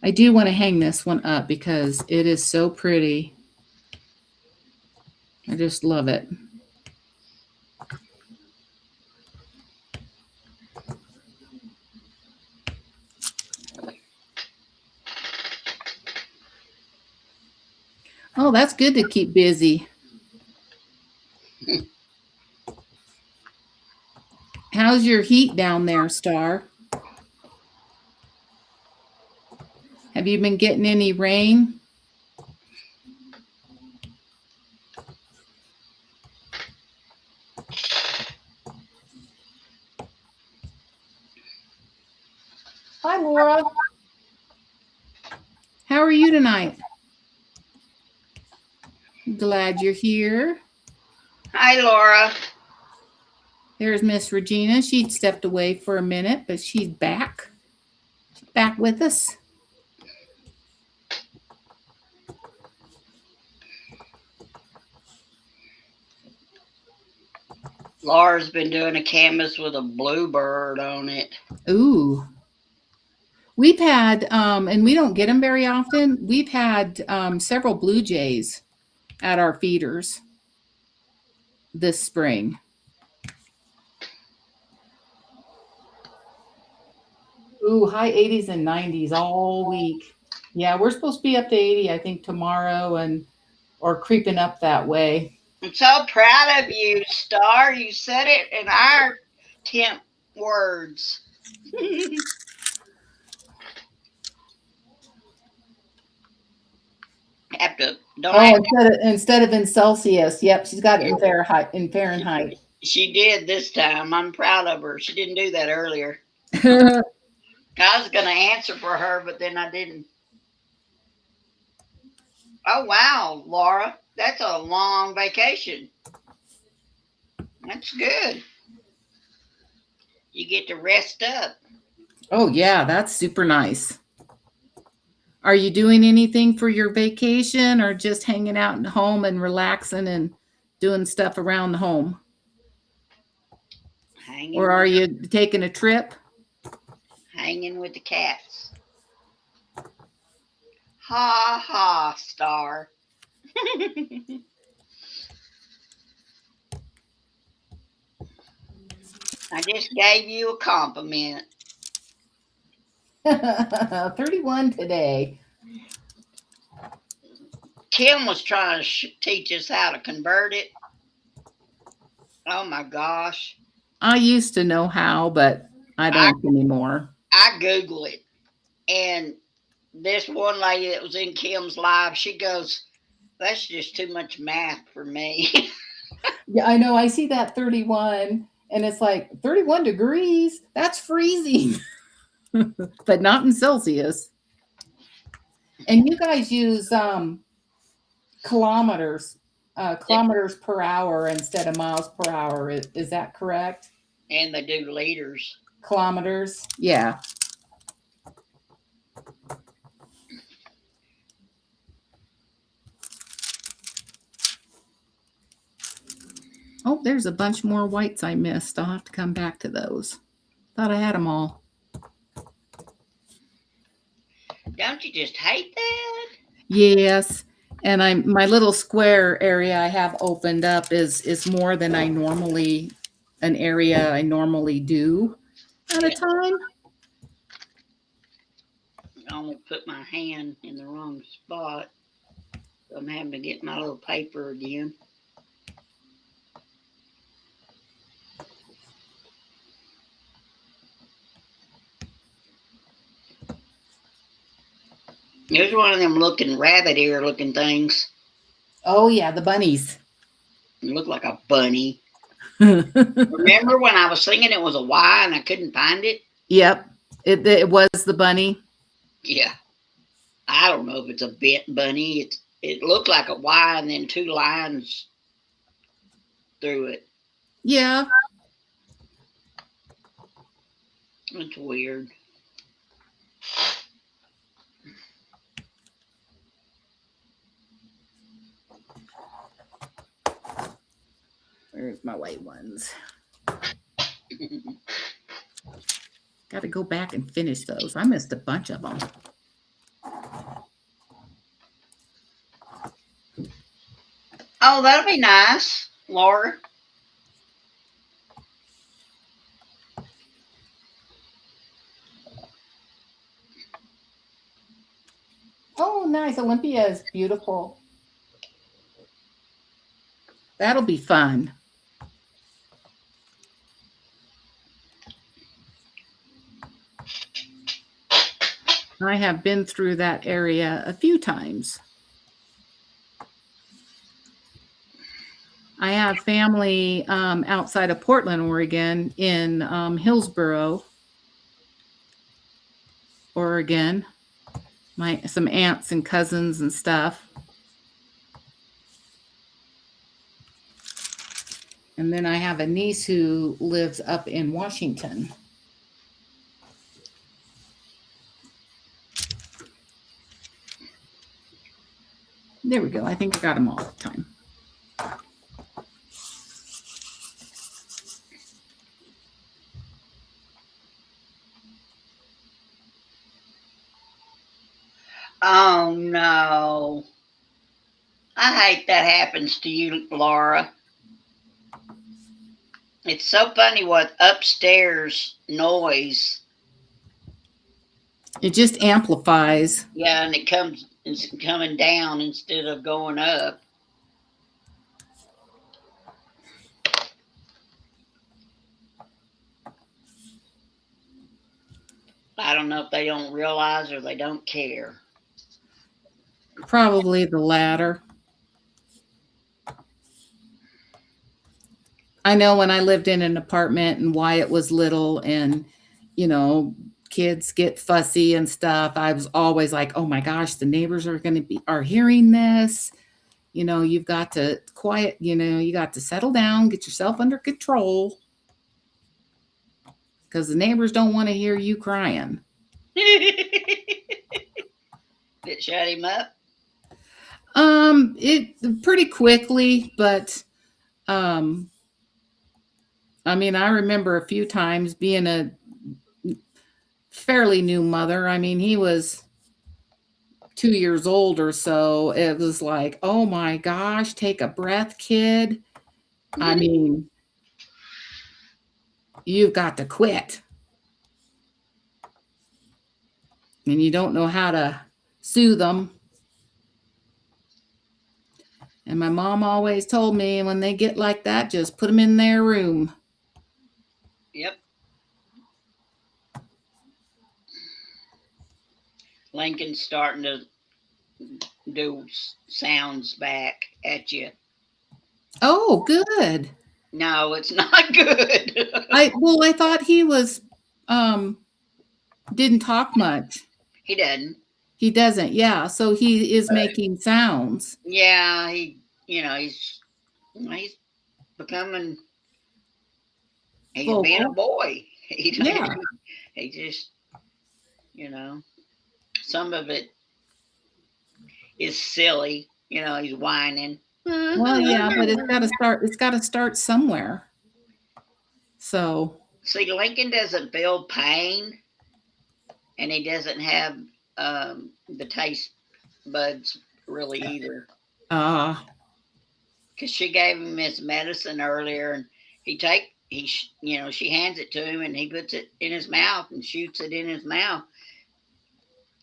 I do want to hang this one up because it is so pretty. I just love it. Oh, that's good to keep busy. How's your heat down there, Star? Have you been getting any rain? Hi, Laura. How are you tonight? Glad you're here. Hi, Laura. There's Miss Regina. She'd stepped away for a minute, but she's back. She's back with us. Laura's been doing a canvas with a bluebird on it. Ooh. We've had, and we don't get them very often, we've had several blue jays at our feeders this spring. Ooh, high 80s and 90s all week. Yeah, we're supposed to be up to 80, I think, tomorrow or creeping up that way. I'm so proud of you, Star. You said it in our temp words. have to. Don't I Oh, have instead of in Celsius. Yep, she's got it in Fahrenheit. In Fahrenheit. She did this time. I'm proud of her. She didn't do that earlier. I was going to answer for her, but then I didn't. Oh, wow, Laura. That's a long vacation. That's good. You get to rest up. Oh, yeah, that's super nice. Are you doing anything for your vacation or just hanging out at home and relaxing and doing stuff around the home? Or are you taking a trip? Hanging with the cats. Ha ha, Star. I just gave you a compliment. 31 today. Kim was trying to teach us how to convert it. Oh my gosh. I used to know how, but I don't anymore. I Google it. And this one lady that was in Kim's live, she goes, that's just too much math for me. Yeah, I know. I see that 31 and it's like 31 degrees. That's freezing, but not in Celsius. And you guys use kilometers, kilometers per hour instead of miles per hour. Is that correct? And they do liters. Kilometers. Yeah. Oh, there's a bunch more whites I missed. I'll have to come back to those. Thought I had them all. Don't you just hate that? Yes. And my little square area I have opened up is more than an area I normally do at a time. I'm gonna put my hand in the wrong spot. I'm having to get my little paper again. There's one of them looking rabbit ear looking things. Oh yeah, the bunnies. It looked like a bunny. Remember when I was thinking it was a Y and I couldn't find it? Yep. It was the bunny. Yeah. I don't know if it's a bit bunny. It looked like a Y and then two lines through it. Yeah. It's weird. Where's my white ones? Got to go back and finish those. I missed a bunch of them. Oh, that'll be nice, Laura. Oh, nice. Olympia is beautiful. That'll be fun. I have been through that area a few times. I have family outside of Portland, Oregon, in Hillsboro, Oregon. Some aunts and cousins and stuff. And then I have a niece who lives up in Washington. There we go. I think I got them all the time. Oh no. I hate that happens to you, Laura. It's so funny what upstairs noise. It just amplifies. Yeah, and it's coming down instead of going up. I don't know if they don't realize or they don't care. Probably the latter. I know when I lived in an apartment and Wyatt was little and, you know, kids get fussy and stuff, I was always like, "Oh my gosh, the neighbors are going to be are hearing this. You know, you've got to quiet, you know, you got to settle down, get yourself under control because the neighbors don't want to hear you crying." It shut him up. It pretty quickly, but um I mean, I remember a few times being a fairly new mother. I mean, he was 2 years old or so. It was like, oh my gosh, take a breath, kid. I mean, you've got to quit. And you don't know how to soothe them. And my mom always told me when they get like that, just put them in their room. Yep. Lincoln's starting to do sounds back at you. Oh, good. No, it's not good. I thought he was um didn't talk much. He doesn't. He doesn't. Yeah, so he is But making sounds. yeah, he's becoming he's being a Vocal. boy. Yeah. He just you know some of it is silly. He's whining. Well, yeah, but it's got to start somewhere. So, See, Lincoln doesn't feel pain, and he doesn't have the taste buds really either. uh Because she gave him his medicine earlier, and she hands it to him, and he puts it in his mouth and shoots it in his mouth.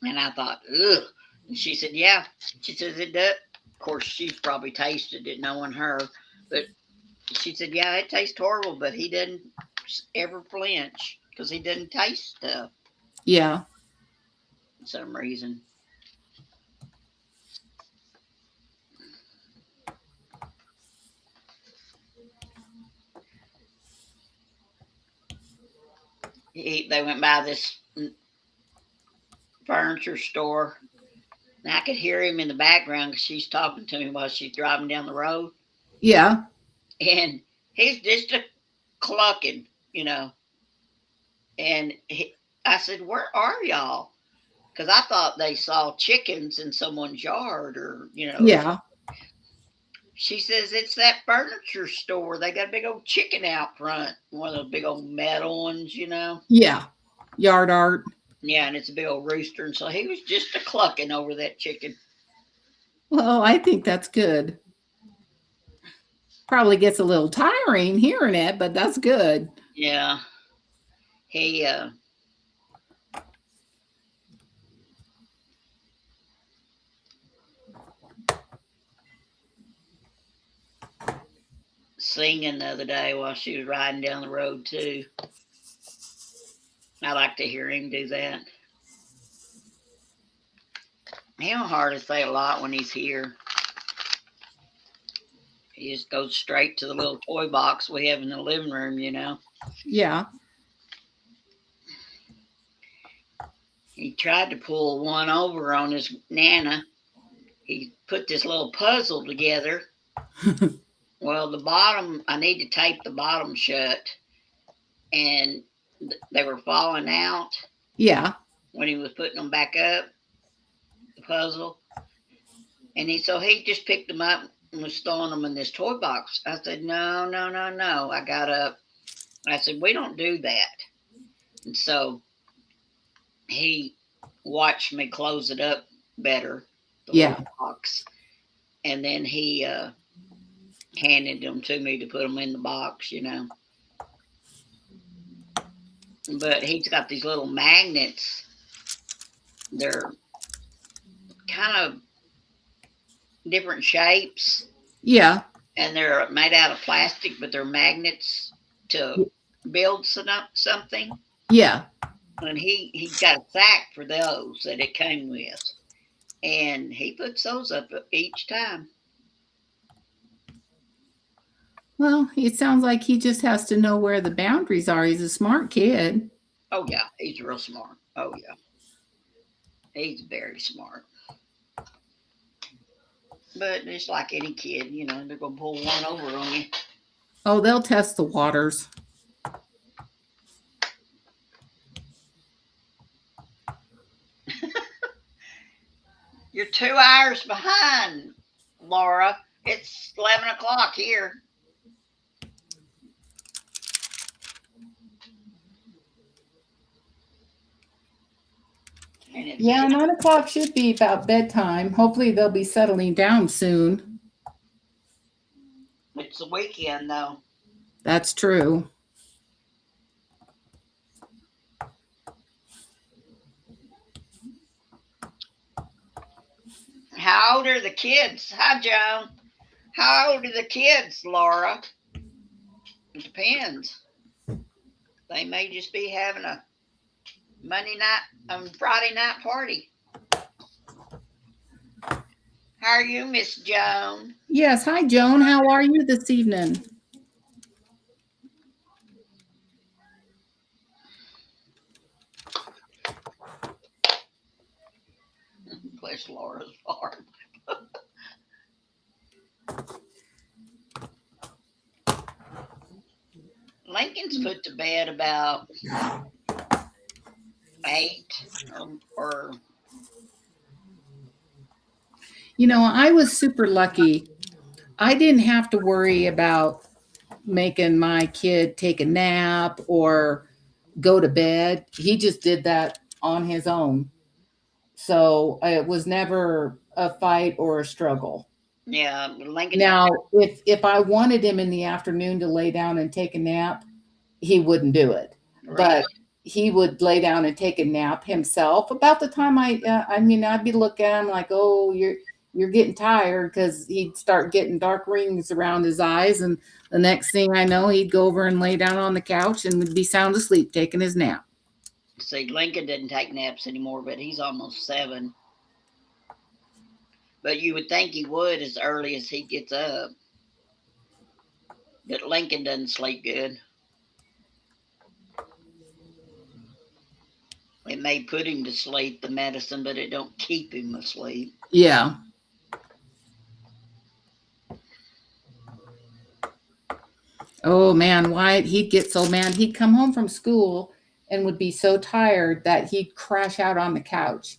And I thought, ugh. And she said, yeah. She says it does. Of course, she's probably tasted it, knowing her, but she said, yeah, it tastes horrible, but he didn't ever flinch because he didn't taste stuff yeah. for some reason. They went by this furniture store, and I could hear him in the background because she's talking to him while she's driving down the road. Yeah. And he's just a clucking, you know. And I said, where are y'all? Because I thought they saw chickens in someone's yard or. Yeah. She says, it's that furniture store. They got a big old chicken out front, one of those big old metal ones. Yeah. Yard art. Yeah, and it's a big old rooster. And so he was just a clucking over that chicken. Well, I think that's good. Probably gets a little tiring hearing it, but that's good. Yeah. He, singing the other day while she was riding down the road, too. I like to hear him do that. He don't hardly say a lot when he's here. He just goes straight to the little toy box we have in the living room. Yeah. He tried to pull one over on his Nana. He put this little puzzle together. Well, the bottom, I need to tape the bottom shut, and they were falling out Yeah. when he was putting them back up, the puzzle. And he just picked them up and was throwing them in this toy box. I said, no, no, no, no. I got up. I said, we don't do that. And so he watched me close it up better, the Yeah. little box. And then he handed them to me to put them in the box. But he's got these little magnets. They're kind of different shapes, Yeah. and they're made out of plastic, but they're magnets to build something. Yeah. And he got a sack for those that it came with. and he puts those up each time. Well, it sounds like he just has to know where the boundaries are. He's a smart kid. Oh yeah, he's real smart. Oh yeah, he's very smart. But it's like any kid, you know, they're gonna pull one over on you. Oh, they'll test the waters. You're 2 hours behind, Laura. It's 11 o'clock here. And it's Yeah, 9 o'clock should be about bedtime. Hopefully, they'll be settling down soon. it's the weekend though. That's true. How old are the kids? Hi, Joan. How old are the kids, Laura? It depends. They may just be having a Monday night, Friday night party. How are you, Miss Joan? Yes. Hi, Joan. How are you this evening? Bless Laura's farm. Lincoln's put to bed about 8 or You know, I was super lucky. I didn't have to worry about making my kid take a nap or go to bed. He just did that on his own. So it was never a fight or a struggle. yeah, Lincoln don't. Now, if I wanted him in the afternoon to lay down and take a nap, he wouldn't do it. Right. But he would lay down and take a nap himself. About the time I mean, I'd be looking at him like, "Oh, you're getting tired," because he'd start getting dark rings around his eyes, and the next thing I know, he'd go over and lay down on the couch and would be sound asleep taking his nap. See, Lincoln didn't take naps anymore, but he's almost 7. But you would think he would as early as he gets up. But Lincoln doesn't sleep good. It may put him to sleep, the medicine, but it don't keep him asleep. Yeah. Oh man, Wyatt, he'd get so mad. He'd come home from school and would be so tired that he'd crash out on the couch.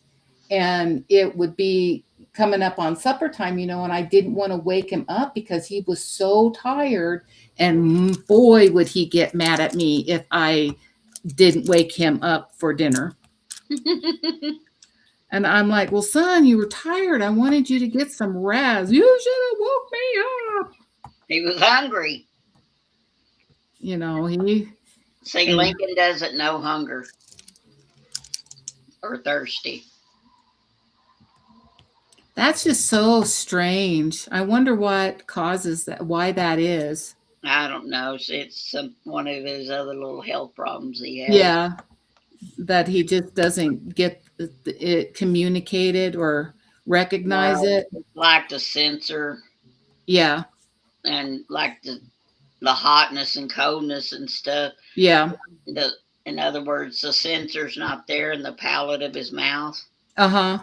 And it would be coming up on supper time, and I didn't want to wake him up because he was so tired. And boy, would he get mad at me if I didn't wake him up for dinner. And I'm like, well, son, you were tired. I wanted you to get some rest. You should have woke me up. He was hungry. He See, and Lincoln doesn't know hunger or thirsty. that's just so strange. I wonder what causes that, why that is. I don't know. It's one of his other little health problems he has. Yeah, that he just doesn't get it communicated or recognize No, it. like the sensor Yeah, and like the hotness and coldness and stuff. yeah. The In other words, the sensor's not there in the palate of his mouth. Uh-huh.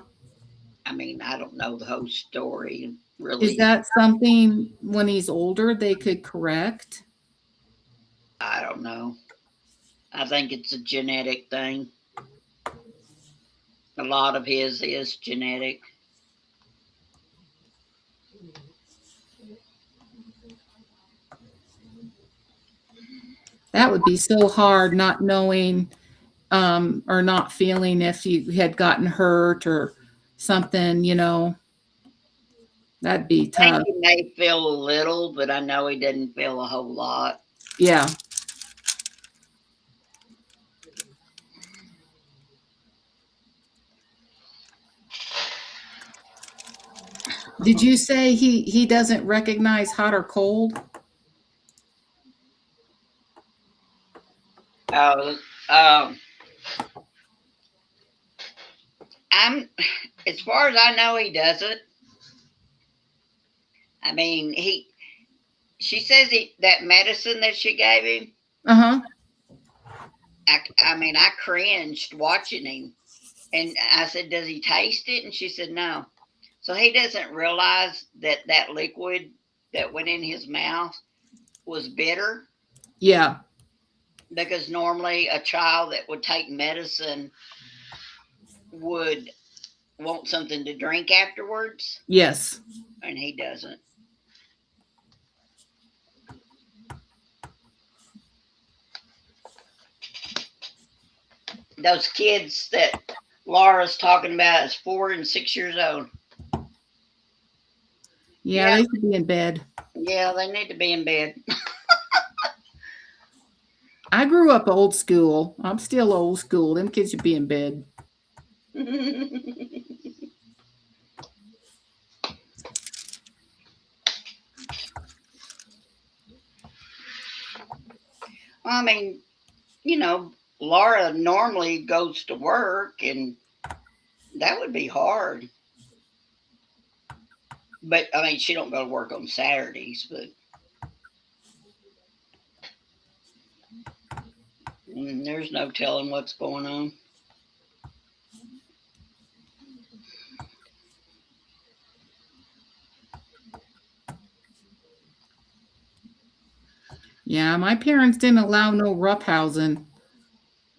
I mean, I don't know the whole story Is really. that something when he's older they could correct? I don't know. I think it's a genetic thing. A lot of his is genetic. That would be so hard not knowing or not feeling if you had gotten hurt or something. That'd be I think tough. he may feel a little, but I know he didn't feel a whole lot. Yeah. Did you say he doesn't recognize hot or cold? Oh, um, I'm As far as I know, he doesn't. I mean, she says that medicine that she gave him. Uh-huh. I mean, I cringed watching him, and I said, "Does he taste it?" And she said, "No." So he doesn't realize that that liquid that went in his mouth was bitter, Yeah. because normally a child that would take medicine would want something to drink afterwards, Yes. and he doesn't. Those kids that Laura's talking about is 4 and 6 years old. Yeah, Yeah, they should be in bed. yeah, they need to be in bed. I grew up old school. I'm still old school. Them kids should be in bed. I mean, Laura normally goes to work, and that would be hard. But I mean, she don't go to work on Saturdays, but there's no telling what's going on. Yeah, my parents didn't allow no roughhousing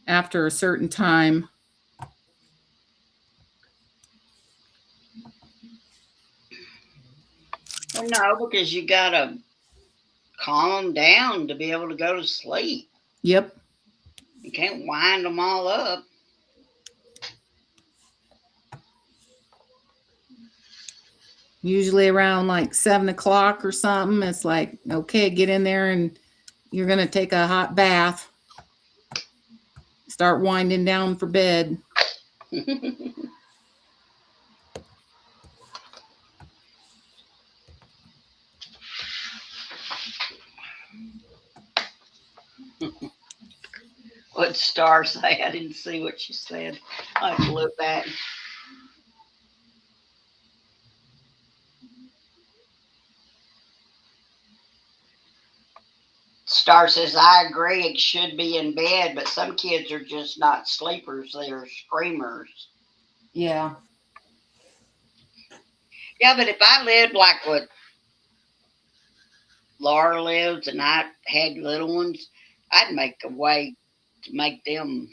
after a certain time. Well, no, because you gotta calm them down to be able to go to sleep. Yep. You can't wind them all up. Usually around like 7 o'clock or something. It's like, okay, get in there and you're gonna take a hot bath. Start winding down for bed. What Star say? I didn't see what she said. I have to look back. Star says, I agree, it should be in bed, but some kids are just not sleepers, they are screamers. Yeah. Yeah, but if I lived like what Laura lives and I had little ones, I'd make a way to make them,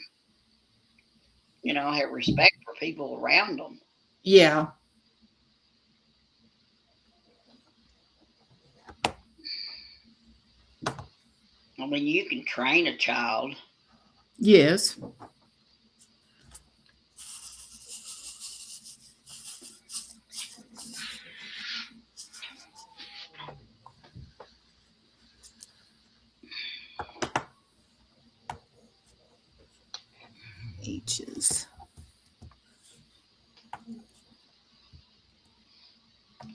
have respect for people around them. Yeah. I mean, you can train a child. Yes. H's.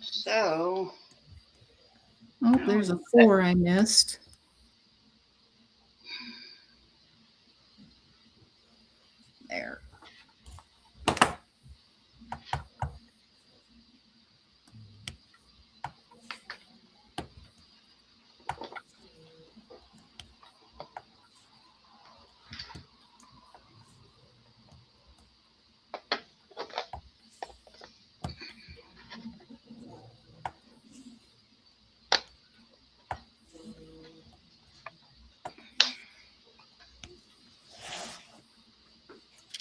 So, Oh, there's a 4 I missed. There.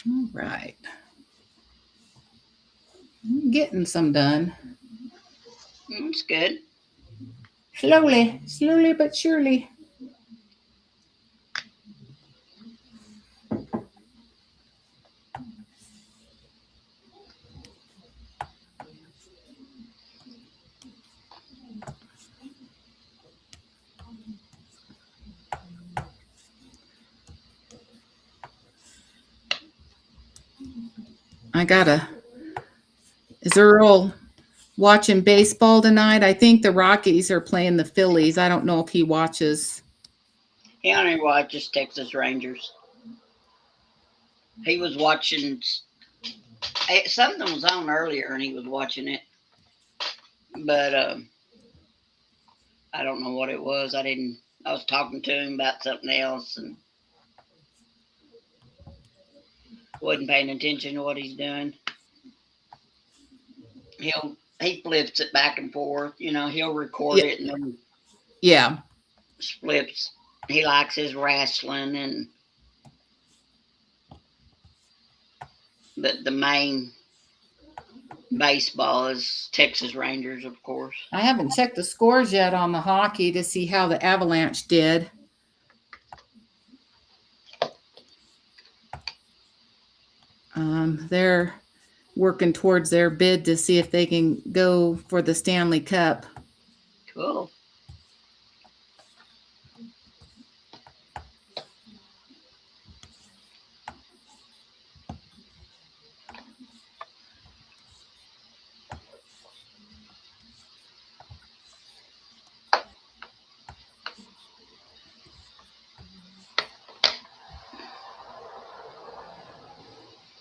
All right. I'm getting some done. it's good. Slowly but surely. Is Earl watching baseball tonight? I think the Rockies are playing the Phillies. I don't know if he watches. He only watches Texas Rangers. He was watching Something was on earlier and he was watching it, but I don't know what it was. I didn't. I was talking to him about something else and wasn't paying attention to what he's doing. He flips it back and forth. He'll record Yeah. it and then Yeah. flips. He likes his wrestling but the main baseball is Texas Rangers, of course. I haven't checked the scores yet on the hockey to see how the Avalanche did. They're working towards their bid to see if they can go for the Stanley Cup. Cool.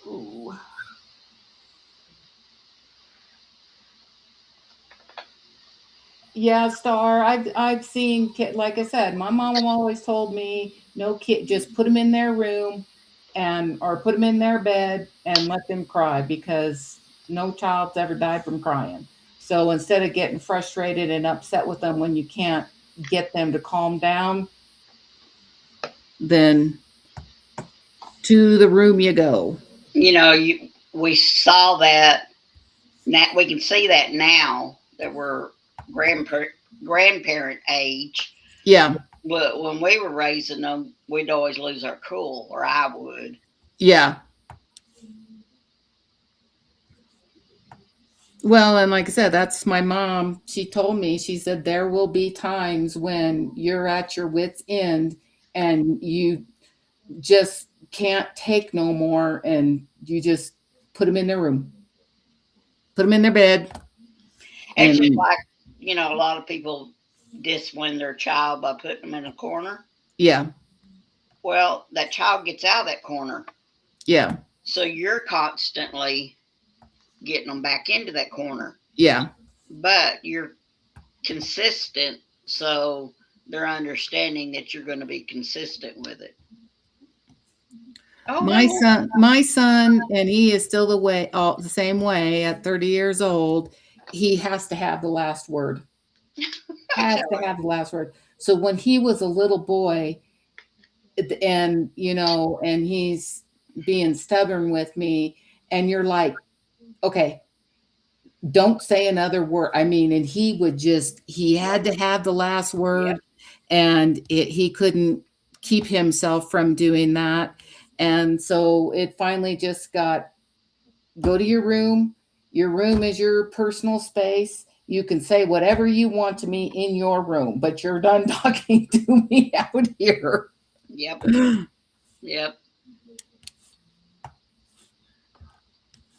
Ooh. Yeah, Star. I've seen like I said, my mom always told me no kid, just put them in their room and or put them in their bed and let them cry because no child's ever died from crying. So instead of getting frustrated and upset with them when you can't get them to calm down, then to the room you go. We saw that. Now we can see that now that we're grandparent age. Yeah. But when we were raising them, we'd always lose our cool, or I would. Yeah. Well, and like I said, that's my mom. She told me, she said, there will be times when you're at your wit's end and you just can't take no more and you just put them in their room, put them in their bed. It's just And like, a lot of people discipline their child by putting them in a corner. yeah, Well, that child gets out of that corner. yeah, So you're constantly getting them back into that corner. yeah. But you're consistent. So they're understanding that you're going to be consistent with it. Oh, My son, and he is still the same way at 30 years old. He has to have the last word. Has to have the last word. So when he was a little boy, and and he's being stubborn with me, and you're like, okay, don't say another word. I mean, and he had to have the last yep. word, and he couldn't keep himself from doing that. And so it finally just got, go to your room. Your room is your personal space. You can say whatever you want to me in your room, but you're done talking to me out here. Yep. Yep.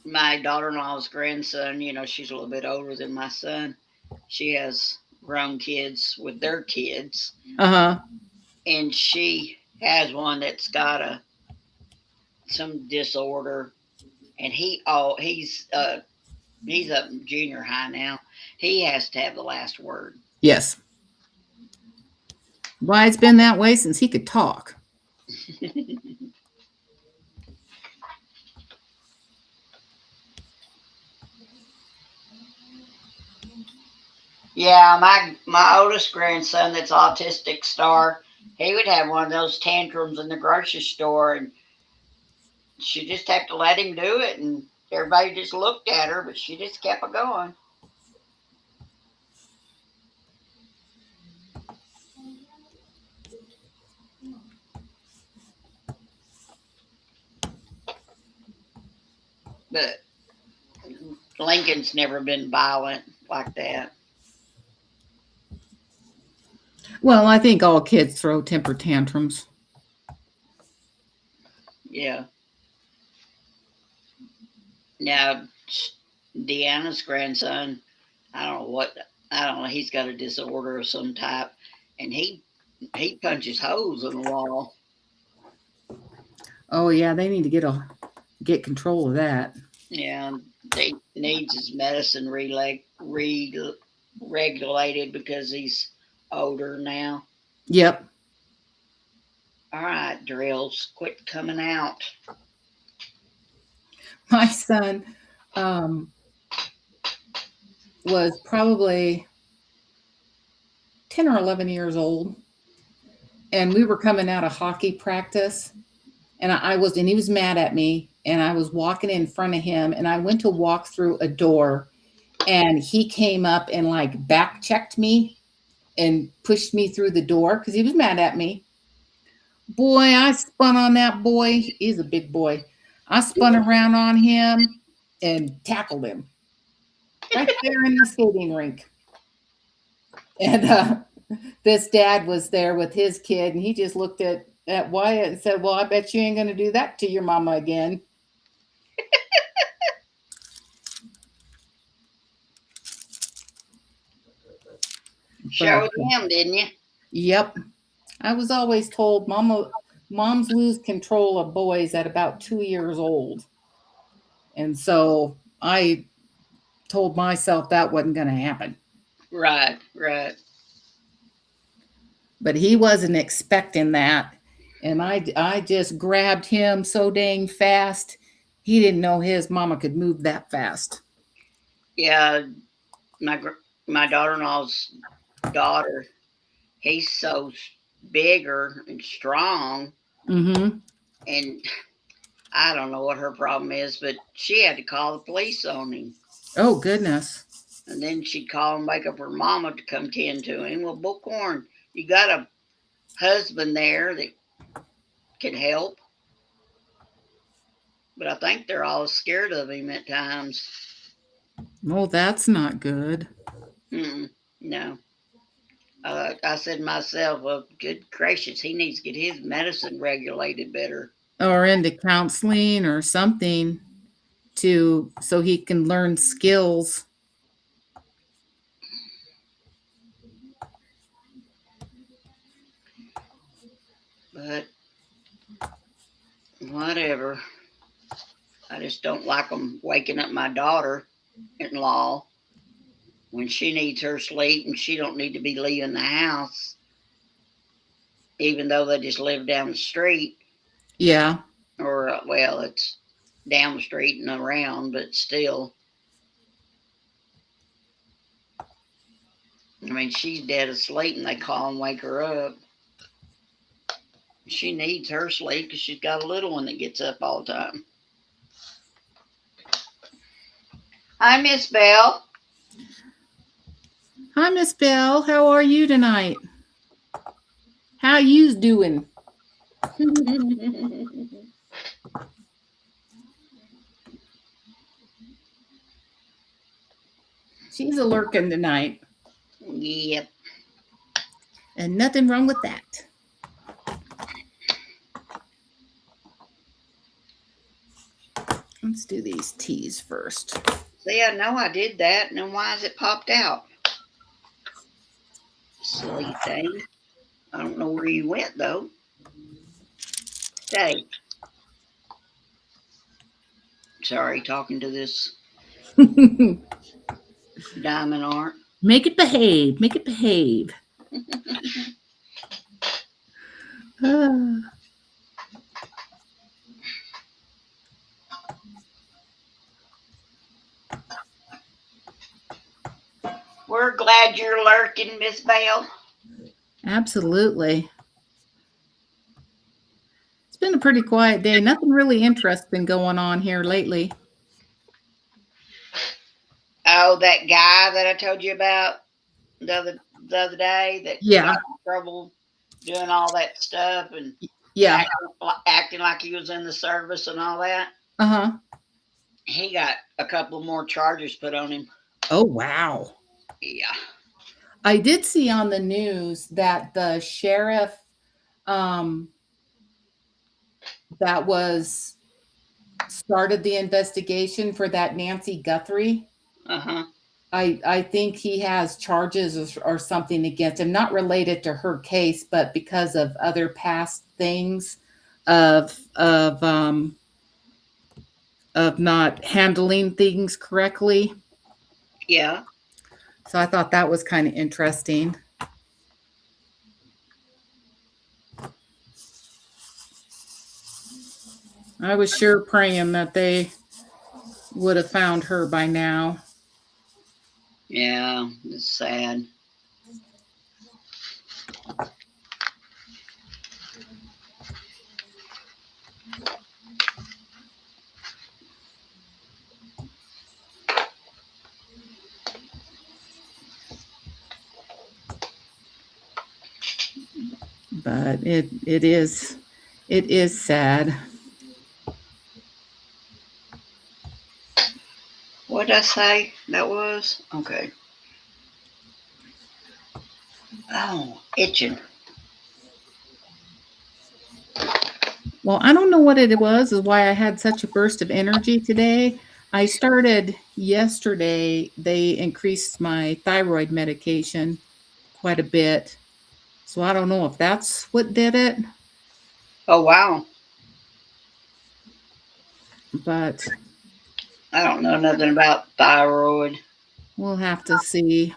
My daughter-in-law's grandson, she's a little bit older than my son. She has grown kids with their kids. Uh-huh. And she has one that's got some disorder, and he's up in junior high now. He has to have the last word. Yes. Why, it's been that way since he could talk. Yeah, my oldest grandson that's autistic, Star, he would have one of those tantrums in the grocery store, and she just have to let him do it, and everybody just looked at her, but she just kept it going. But Lincoln's never been violent like that. Well, I think all kids throw temper tantrums. Yeah. Now, Deanna's grandson, I don't know what, I don't know. He's got a disorder of some type, and he punches holes in the wall. Oh yeah, they need to get control of that. Yeah, they needs his medicine regulated because he's older now. Yep. All right, drills, quit coming out. My son um, was probably 10 or 11 years old, and we were coming out of hockey practice, and and he was mad at me, and I was walking in front of him, and I went to walk through a door, and he came up and like back checked me and pushed me through the door because he was mad at me. Boy, I spun on that boy. He's a big boy. I spun around on him and tackled him right there in the skating rink. And this dad was there with his kid, and he just looked at Wyatt and said, "Well, I bet you ain't going to do that to your mama again." But Showed him, didn't you? yep, I was always told moms lose control of boys at about 2 years old, and so I told myself that wasn't going to happen. Right, right. But he wasn't expecting that, and I just grabbed him so dang fast. He didn't know his mama could move that fast. Yeah, my my daughter-in-law's daughter. He's so bigger and strong, Mm-hmm. and I don't know what her problem is, but she had to call the police on him. Oh goodness. And then she'd call and wake up her mama to come tend to him. Well, Bullcorn, you got a husband there that can help, but I think they're all scared of him at times. Oh, that's not good. No. I said to myself, well, good gracious, he needs to get his medicine regulated better. Or into counseling or something to so he can learn skills. But whatever. I just don't like them waking up my daughter-in-law when she needs her sleep and she don't need to be leaving the house, even though they just live down the street. Yeah. Or, well, it's down the street and around, but still. I mean, she's dead asleep and they call and wake her up. She needs her sleep because she's got a little one that gets up all the time. Hi, Miss Bell. Hi, Miss Bell. How are you tonight? How you's doing? She's a lurking tonight. Yep. And nothing wrong with that. Let's do these teas first. See, I know I did that, and then why has it popped out? Silly thing. I don't know where you went, though. Hey. Sorry, talking to this diamond art. Make it behave. Make it behave. We're glad you're lurking, Miss Bell. Absolutely. It's been a pretty quiet day. Nothing really interesting going on here lately. Oh, that guy that I told you about the other day that Yeah. got in trouble doing all that stuff and Yeah. acting like he was in the service and all that. Uh-huh. He got a couple more charges put on him. Oh, wow. Yeah. I did see on the news that the sheriff that was started the investigation for that Nancy Guthrie. Uh-huh. I think he has charges or something against him, not related to her case, but because of other past things of of not handling things correctly. Yeah. So I thought that was kind of interesting. I was sure praying that they would have found her by now. Yeah. It's sad. But it is sad. What did I say that was? Okay. Oh, itching. Well, I don't know what it was, is why I had such a burst of energy today. I started yesterday, they increased my thyroid medication quite a bit. So I don't know if that's what did it, Oh, wow. but I don't know nothing about thyroid. we'll have to see.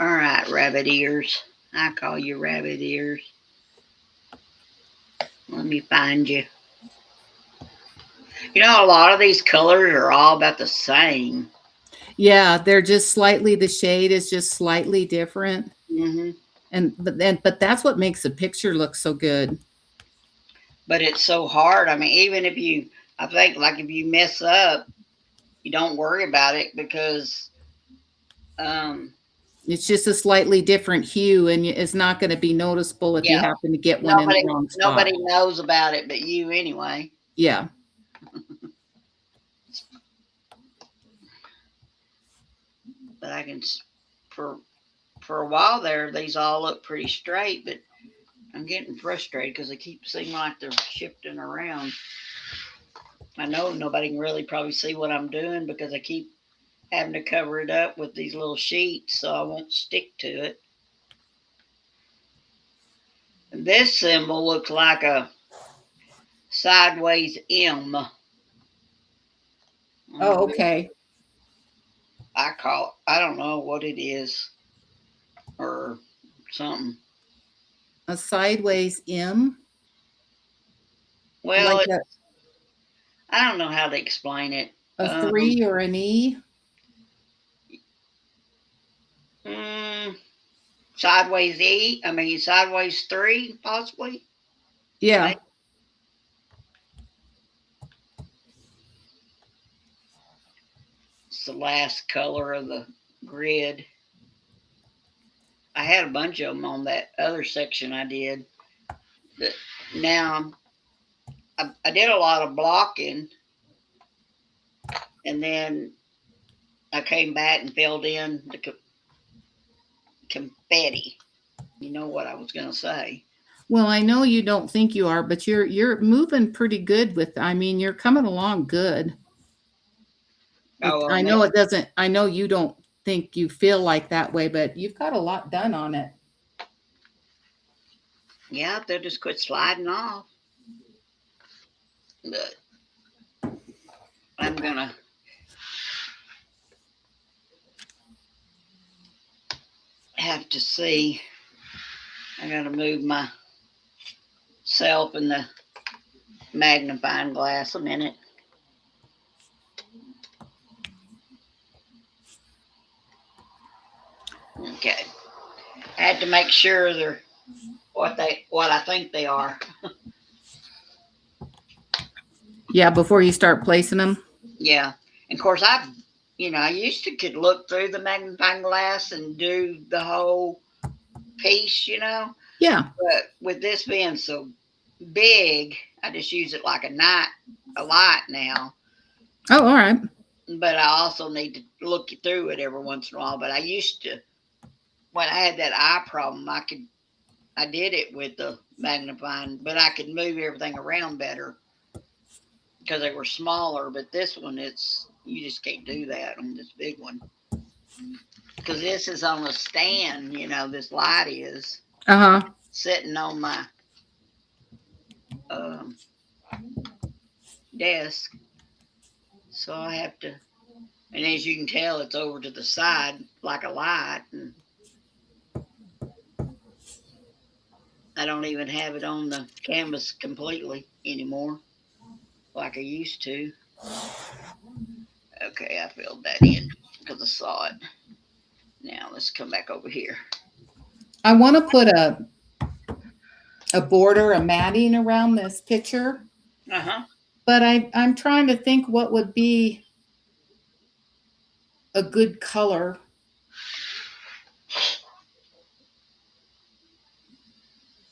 All right, rabbit ears. I call you rabbit ears. Let me find you. You know, a lot of these colors are all about the same. Yeah, they're just slightly, the shade is just slightly different. Hmm. But that's what makes the picture look so good. But it's so hard. I mean, even if you, I think, like if you mess up, you don't worry about it because, um, It's just a slightly different hue, and it's not going to be noticeable if you yeah, happen to get one in the nobody wrong spot. nobody knows about it but you anyway. Yeah. But I can, for for a while there, these all look pretty straight, but I'm getting frustrated because they keep seeming like they're shifting around. I know nobody can really probably see what I'm doing because I keep having to cover it up with these little sheets so I won't stick to it. And this symbol looks like a sideways M. Oh, okay. I don't know what it is or something. A sideways M, Well, like it, I don't know how to explain it. a three or an E. Mm, sideways E. I mean, sideways 3, possibly. Yeah. Maybe. It's the last color of the grid. I had a bunch of them on that other section I did. But now I did a lot of blocking, and then I came back and filled in the confetti. You know what I was going to say. Well, I know you don't think you are, but you're moving pretty good with, I mean, you're coming along good. Oh, I on know this. it doesn't, I know you don't think you feel like that way, but you've got a lot done on it. Yeah, they'll just quit sliding off. But I'm going to have to see. I got to move myself in the magnifying glass a minute. Okay. I had to make sure they're what I think they are. Yeah, before you start placing them. Yeah. And of course I used to could look through the magnifying glass and do the whole piece. Yeah. But with this being so big, I just use it like a light now. Oh, all right. But I also need to look through it every once in a while. But I used to, when I had that eye problem, I did it with the magnifying, but I could move everything around better because they were smaller. But this one, you just can't do that on this big one because this is on a stand. This light is Uh-huh. sitting on my um, desk. So I have to, and as you can tell, it's over to the side like a light, and I don't even have it on the canvas completely anymore like I used to. Okay, I filled that in because I saw it. Now let's come back over here. I want to put a border, a matting around this picture, Uh huh. but I'm trying to think what would be a good color.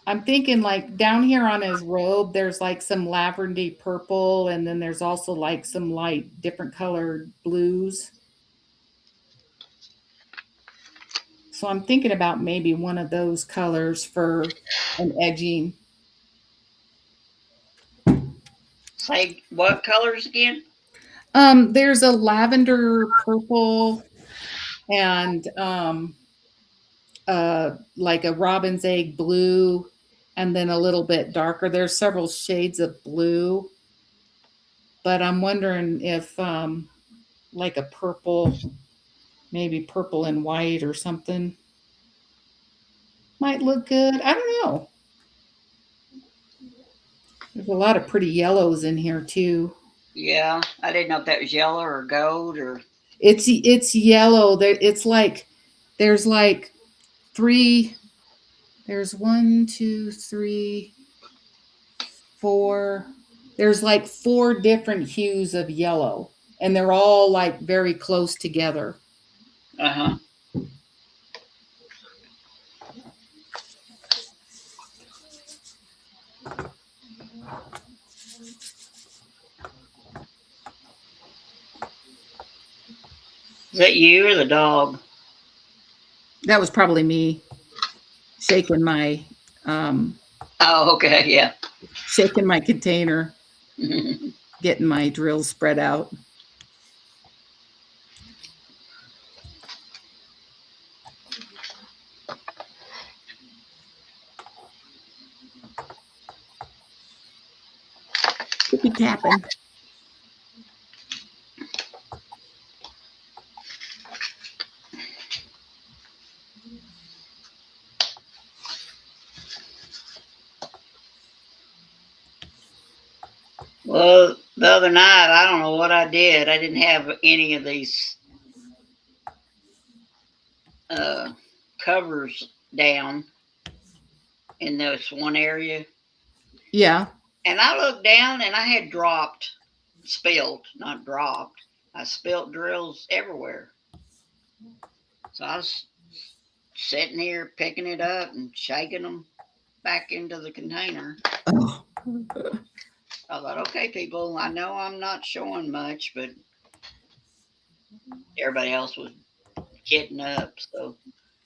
I'm thinking like down here on his robe, there's like some lavender purple, and then there's also like some light, different colored blues. So I'm thinking about maybe one of those colors for an edging. Say what colors again? There's a lavender purple and like a robin's egg blue, and then a little bit darker. There's several shades of blue, but I'm wondering if like a purple, maybe purple and white or something might look good. I don't know. There's a lot of pretty yellows in here too. Yeah, I didn't know if that was yellow or gold or. It's yellow. There it's like there's like three. There's one, two, three, four. There's like four different hues of yellow, and they're all like very close together. Uh huh. Is that you or the dog? That was probably me shaking my um, Oh, okay, yeah. shaking my container, getting my drills spread out. Tippy tapping. Well, the other night, I don't know what I did. I didn't have any of these uh, covers down in this one area. Yeah. And I looked down and I had dropped, spilled, not dropped. I spilt drills everywhere. So I was sitting here picking it up and shaking them back into the container. Oh. I thought, okay, people, I know I'm not showing much, but everybody else was getting up, so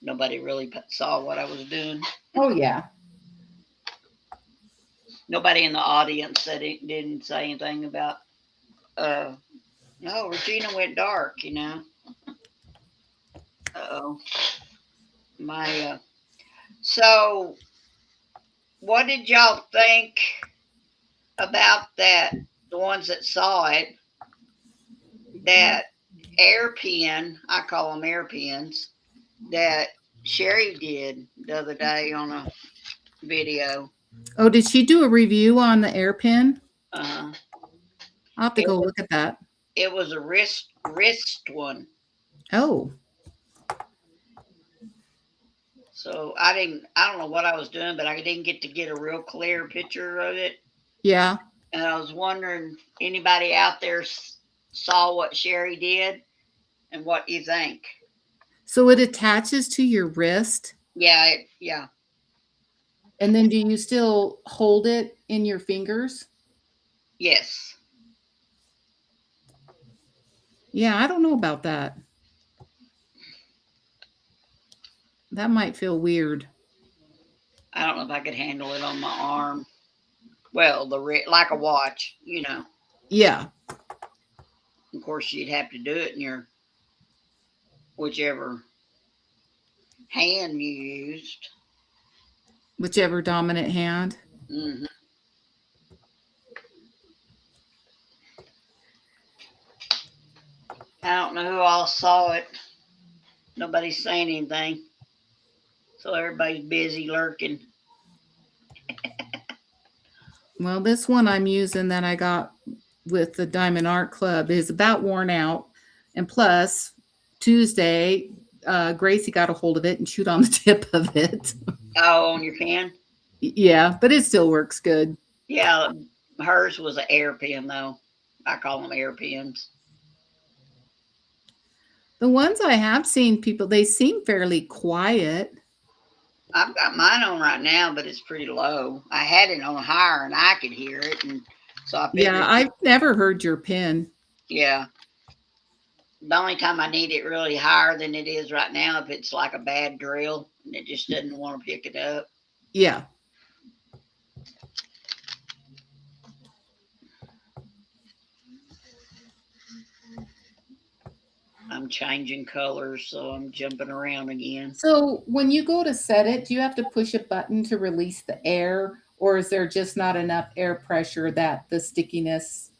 nobody really saw what I was doing. Oh yeah. Nobody in the audience said it, didn't say anything about, no, Regina went dark, you know. Oh, my. So, what did y'all think about that? The ones that saw it, that air pen, I call them air pens, that Sherry did the other day on a video. Oh, did she do a review on the airpin? Uh, I'll have to it go was look at that. it was a wrist one. Oh, So I don't know what I was doing, but I didn't get to get a real clear picture of it. yeah. And I was wondering, anybody out there saw what Sherry did and what you think? So it attaches to your wrist, Yeah, yeah, and then do you still hold it in your fingers? yes. Yeah, I don't know about that. That might feel weird. I don't know if I could handle it on my arm. Well, like a watch, you know. Yeah. Of course, you'd have to do it in your whichever hand you used. Whichever dominant hand. Hmm. I don't know who all saw it. Nobody's saying anything. So everybody's busy lurking. Well, this one I'm using that I got with the Diamond Art Club is about worn out. And plus, Tuesday, Gracie got a hold of it and chewed on the tip of it. Oh, on your pen? Yeah, but it still works good. Yeah, hers was an air pen though. I call them air pens. The ones I have seen people, they seem fairly quiet. I've got mine on right now, but it's pretty low. I had it on higher and I could hear it, and so I Yeah, figured, I've never heard your pin. yeah. The only time I need it really higher than it is right now, if it's like a bad drill and it just doesn't want to pick it up. Yeah. I'm changing colors, so I'm jumping around again. So when you go to set it, do you have to push a button to release the air, or is there just not enough air pressure that the stickiness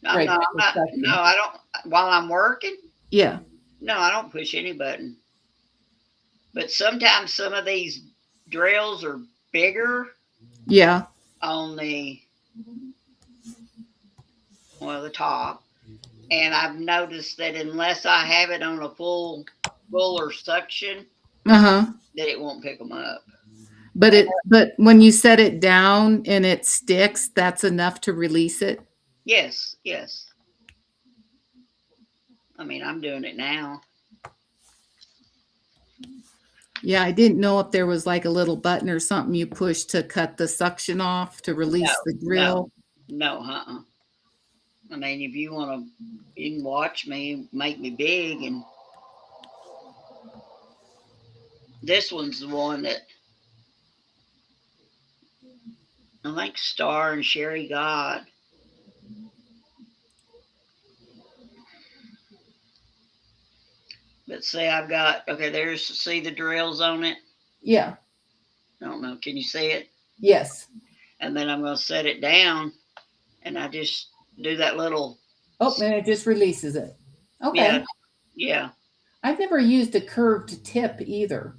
No, breaks no, I'm the not. No, suction? I don't. While I'm working, Yeah. no, I don't push any button. But sometimes some of these drills are bigger Yeah. on the top, and I've noticed that unless I have it on a fuller suction, Uh-huh. that it won't pick them up. But when you set it down and it sticks, that's enough to release it. Yes, yes. I mean, I'm doing it now. Yeah, I didn't know if there was like a little button or something you push to cut the suction off to No, release the no, drill. no, I mean, if you want to, you can watch me make me big, and this one's the one that I think Star and Sherry got. But see, I've got, okay, there's, see the drills on it? Yeah. I don't know, can you see it? Yes. And then I'm going to set it down, and I just do that little, Oh, and it just releases it. Okay. yeah, yeah. I've never used a curved tip either.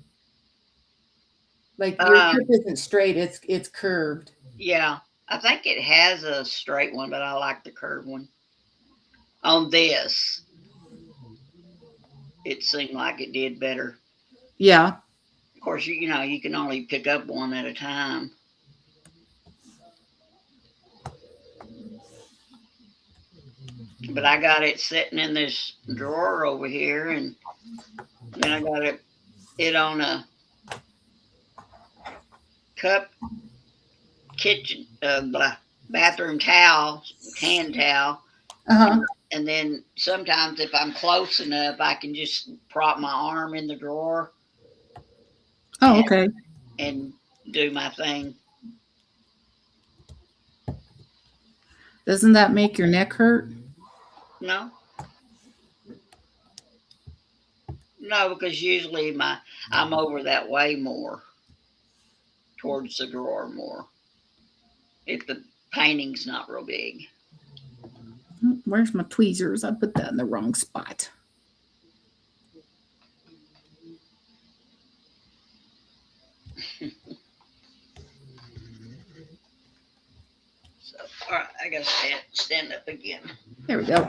Like your Um, tip isn't straight, it's curved. yeah, I think it has a straight one, but I like the curved one. On this, it seemed like it did better. Yeah. Of course, you know, you can only pick up one at a time. But I got it sitting in this drawer over here, and then I got it on a cup kitchen bathroom towel, hand towel, Uh-huh. and then sometimes if I'm close enough, I can just prop my arm in the drawer Oh, and, okay. and do my thing. Doesn't that make your neck hurt? No, no, because usually I'm over that way more towards the drawer more if the painting's not real big. Where's my tweezers? I put that in the wrong spot. So, all right, I gotta stand up again. There we go.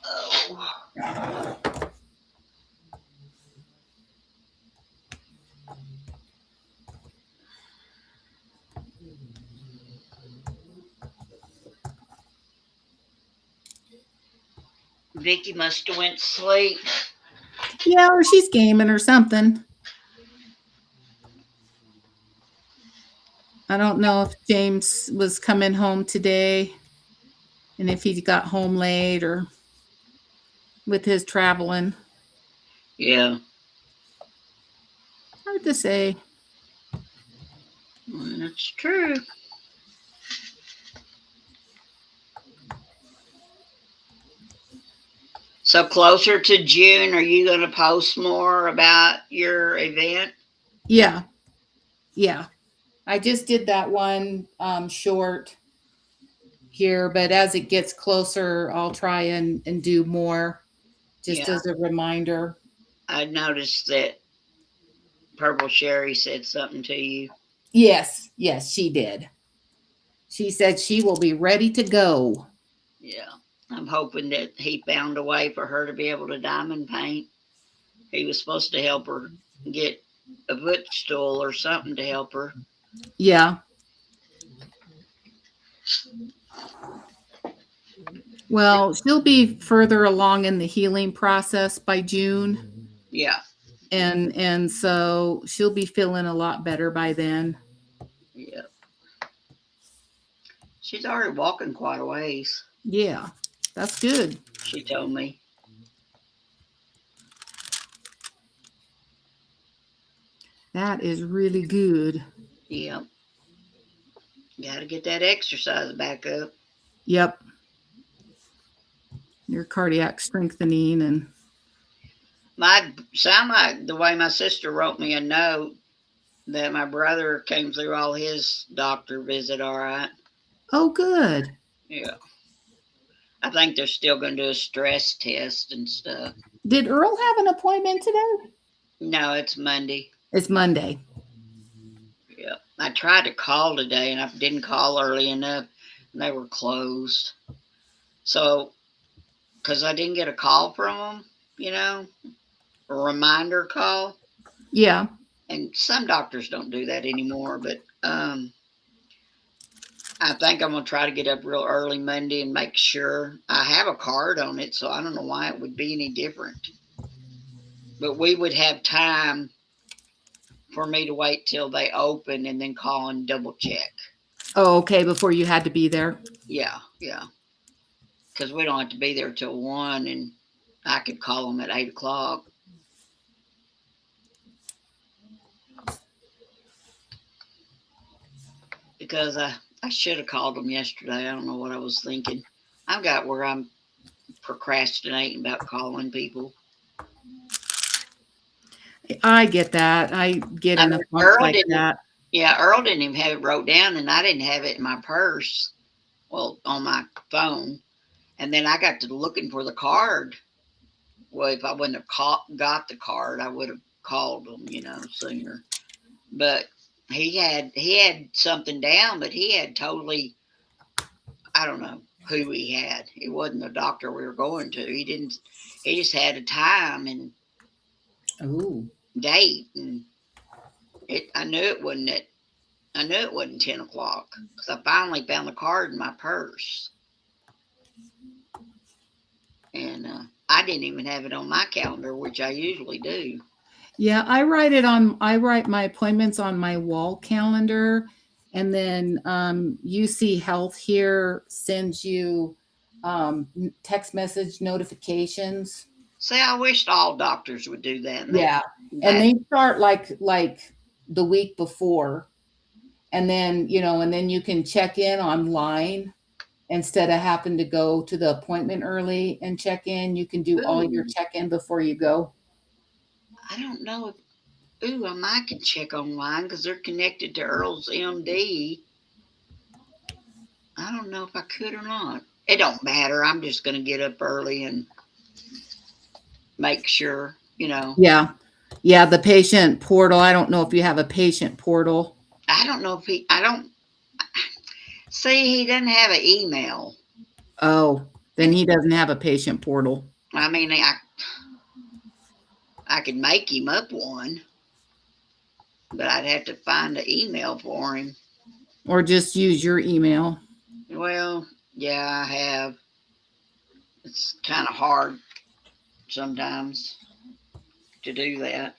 Oh. Vicky must have went to sleep. Yeah, or she's gaming or something. I don't know if James was coming home today and if he got home late or with his traveling. Yeah, Hard to say. that's true. So closer to June, are you going to post more about your event? Yeah. Yeah. I just did that one short here, but as it gets closer, I'll try and do more just Yeah, as a reminder. I noticed that Purple Sherry said something to you. Yes, yes, she did. She said she will be ready to go. Yeah, I'm hoping that he found a way for her to be able to diamond paint. He was supposed to help her get a footstool or something to help her. Yeah. Well, she'll be further along in the healing process by June, Yeah, and so she'll be feeling a lot better by then. yeah. She's already walking quite a ways, Yeah. That's good. she told me. That is really good. Yeah, got to get that exercise back up. Yep. Your cardiac strengthening and My sound like the way my sister wrote me a note that my brother came through all his doctor visit all right. oh good. Yeah. I think they're still going to do a stress test and stuff. Did Earl have an appointment today? No, it's Monday. It's Monday. Yeah. I tried to call today and I didn't call early enough and they were closed. So, because I didn't get a call from them, a reminder call. Yeah. And some doctors don't do that anymore, but I think I'm going to try to get up real early Monday and make sure I have a card on it. So I don't know why it would be any different. But we would have time for me to wait till they open and then call and double check. Oh, okay, before you had to be there. Yeah, yeah. Because we don't have to be there till 1 and I could call them at 8 o'clock. Because I should have called them yesterday. I don't know what I was thinking. I've got where I'm procrastinating about calling people. I get that. I get I in a mean, funk like that. Yeah, Earl didn't even have it wrote down, and I didn't have it in my purse. Well, on my phone, and then I got to looking for the card. Well, if I wouldn't have got the card, I would have called them, sooner. But he had something down, but he had totally, I don't know who he had. It wasn't the doctor we were going to. He didn't. He just had a time and Oh. date, and I knew it wasn't at. I knew it wasn't 10 o'clock because I finally found the card in my purse, and I didn't even have it on my calendar, which I usually do. Yeah, I write my appointments on my wall calendar, and then UC Health here sends you text message notifications. See, I wished all doctors would do that. And Yeah. And they start like the week before. And then, and then you can check in online instead of having to go to the appointment early and check in. You can do all your Ooh, check in before you go. I don't know if. Ooh, I might can check online because they're connected to Earl's MD. I don't know if I could or not. It don't matter. I'm just going to get up early and make sure. Yeah. Yeah, the patient portal. I don't know if you have a patient portal. I don't know if I don't see. He doesn't have an email. Oh, then he doesn't have a patient portal. I mean, I could make him up one, but I'd have to find an email for him. Or just use your email. Well, yeah, I have. It's kind of hard sometimes to do that.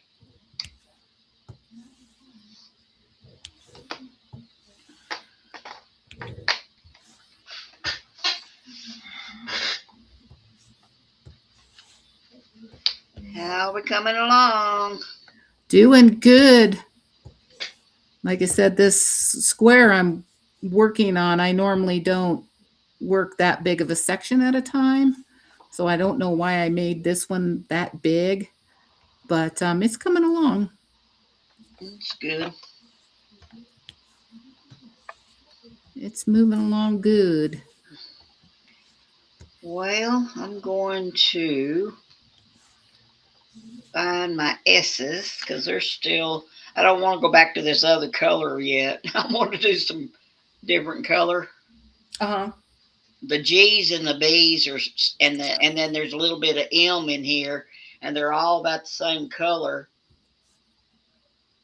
How we coming along? Doing good. Like I said, this square I'm working on, I normally don't work that big of a section at a time. So I don't know why I made this one that big, but it's coming along. It's good. It's moving along good. Well, I'm going to find my S's because they're still. I don't want to go back to this other color yet. I want to do some different color. Uh-huh. The G's and the B's are, and then there's a little bit of M in here, and they're all about the same color.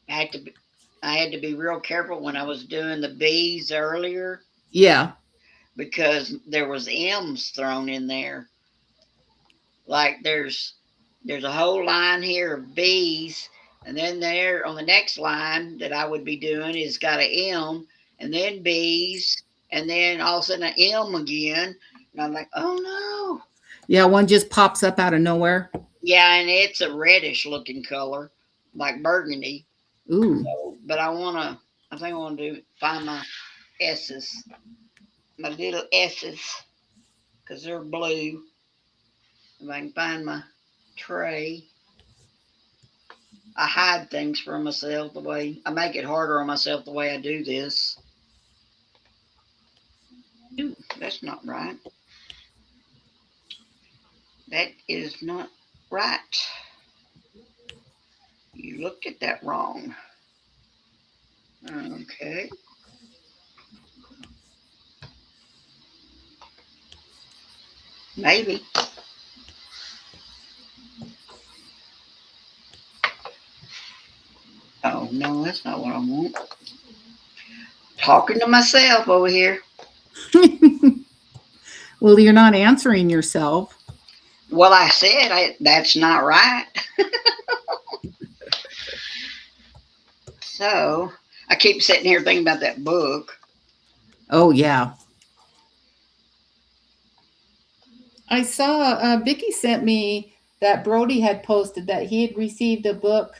I had to be, I had to be real careful when I was doing the B's earlier Yeah. because there was M's thrown in there. Like there's a whole line here of B's, and then there on the next line that I would be doing is got a M, and then B's, and then all of a sudden an M again, and I'm like, oh no. Yeah, one just pops up out of nowhere. Yeah, and it's a reddish looking color, like burgundy. Ooh. So, but I think I want to find my S's, my little S's, because they're blue. If I can find my tray. I hide things from myself the way I make it harder on myself the way I do this. Ooh, that's not right. That is not right. You looked at that wrong. Okay. Maybe. Oh, no, that's not what I want. Talking to myself over here. Well, you're not answering yourself. Well, I said that's not right. So I keep sitting here thinking about that book. Oh, yeah. I saw Vicky sent me that Brody had posted that he had received a book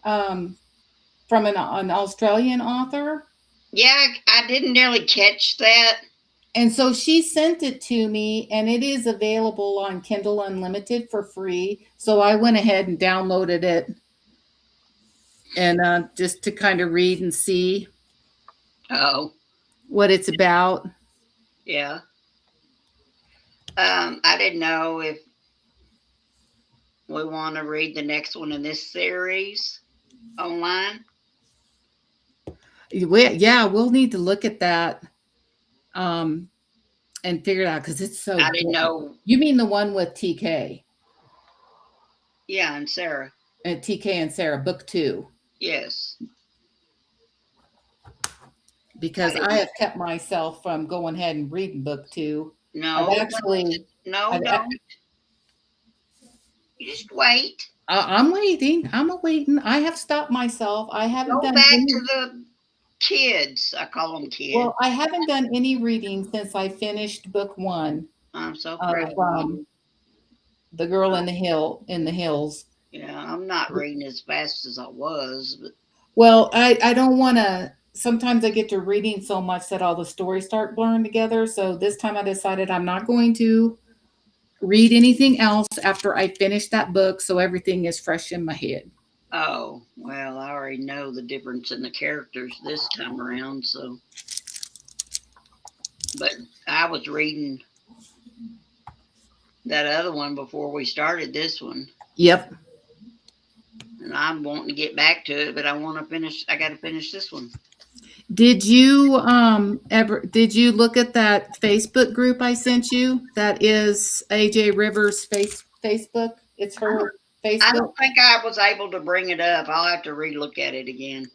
um, from an Australian author. Yeah, I didn't really catch that. And so she sent it to me, and it is available on Kindle Unlimited for free. So I went ahead and downloaded it, and just to kind of read and see Oh, what it's about. yeah. I didn't know if we want to read the next one in this series online. Yeah, we'll need to look at that um, and figure it out because it's so I didn't good. know. You mean the one with TK Yeah, and Sarah. and TK and Sarah, book 2? Yes. I Because I didn't. have kept myself from going ahead and reading book 2. I've No, actually, no, I've, don't. You just wait. I'm waiting. I'm waiting. I have stopped myself. I haven't Go done back to any. the kids. I call them kids. Well, I haven't done any reading since I finished book 1 I'm so proud of of you. The Girl in the Hills. Yeah, I'm not reading as fast as I was, but Well, I don't want to. Sometimes I get to reading so much that all the stories start blurring together. So this time I decided I'm not going to read anything else after I finish that book, so everything is fresh in my head. oh, well, I already know the difference in the characters this time around, so but I was reading that other one before we started this one. Yep. And I'm wanting to get back to it, but I got to finish this one. Did you look at that Facebook group I sent you? That is AJ Rivers Facebook. It's her I Facebook. don't think I was able to bring it up. I'll have to relook at it again.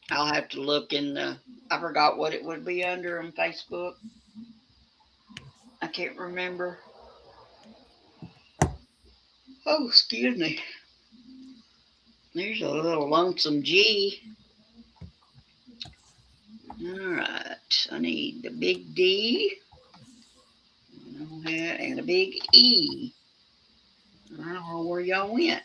I'll have to look in the. I forgot what it would be under on Facebook. I can't remember. Oh, excuse me. There's a little lonesome G. All right. I need the big D and a big E. I don't know where y'all went.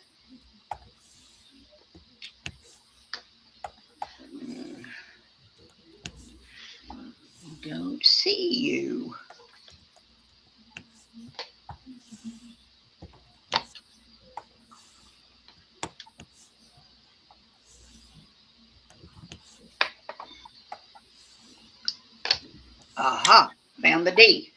Don't see you. Aha, found the D.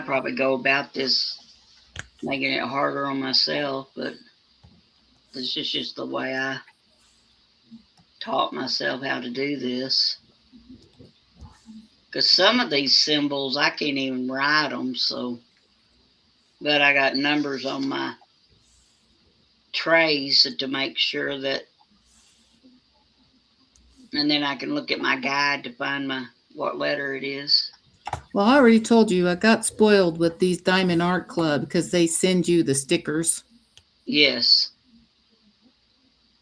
probably go about this making it harder on myself, but this is just the way I taught myself how to do this. Because some of these symbols, I can't even write them, so. But I got numbers on my trays to make sure that, and then I can look at my guide to find what letter it is. Well, I already told you I got spoiled with these Diamond Art Club because they send you the stickers Yes.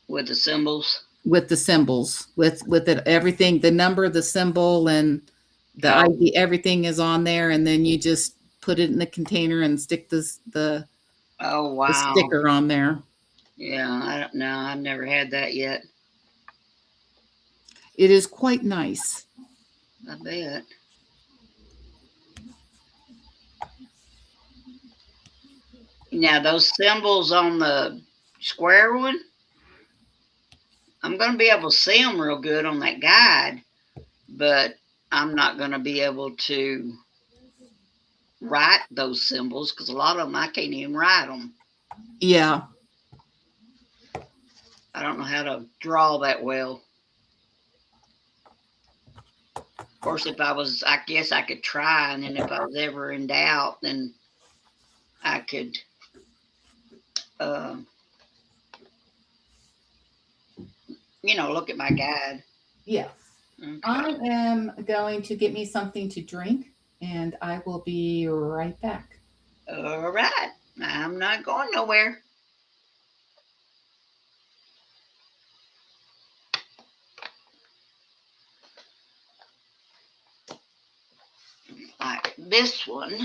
With the symbols. with the symbols, with it, everything, the number, the symbol, and the ID, everything is on there, and then you just put it in the container and stick the Oh, wow. the sticker on there. Yeah, I don't know. I've never had that yet. It is quite nice. I bet. Now, those symbols on the square one, I'm going to be able to see them real good on that guide, but I'm not going to be able to write those symbols because a lot of them I can't even write them. Yeah. I don't know how to draw that well. Of course, I guess I could try, and then if I was ever in doubt, then I could look at my guide. Yeah. Okay. I am going to get me something to drink, and I will be right back. All right. I'm not going nowhere. Like this one,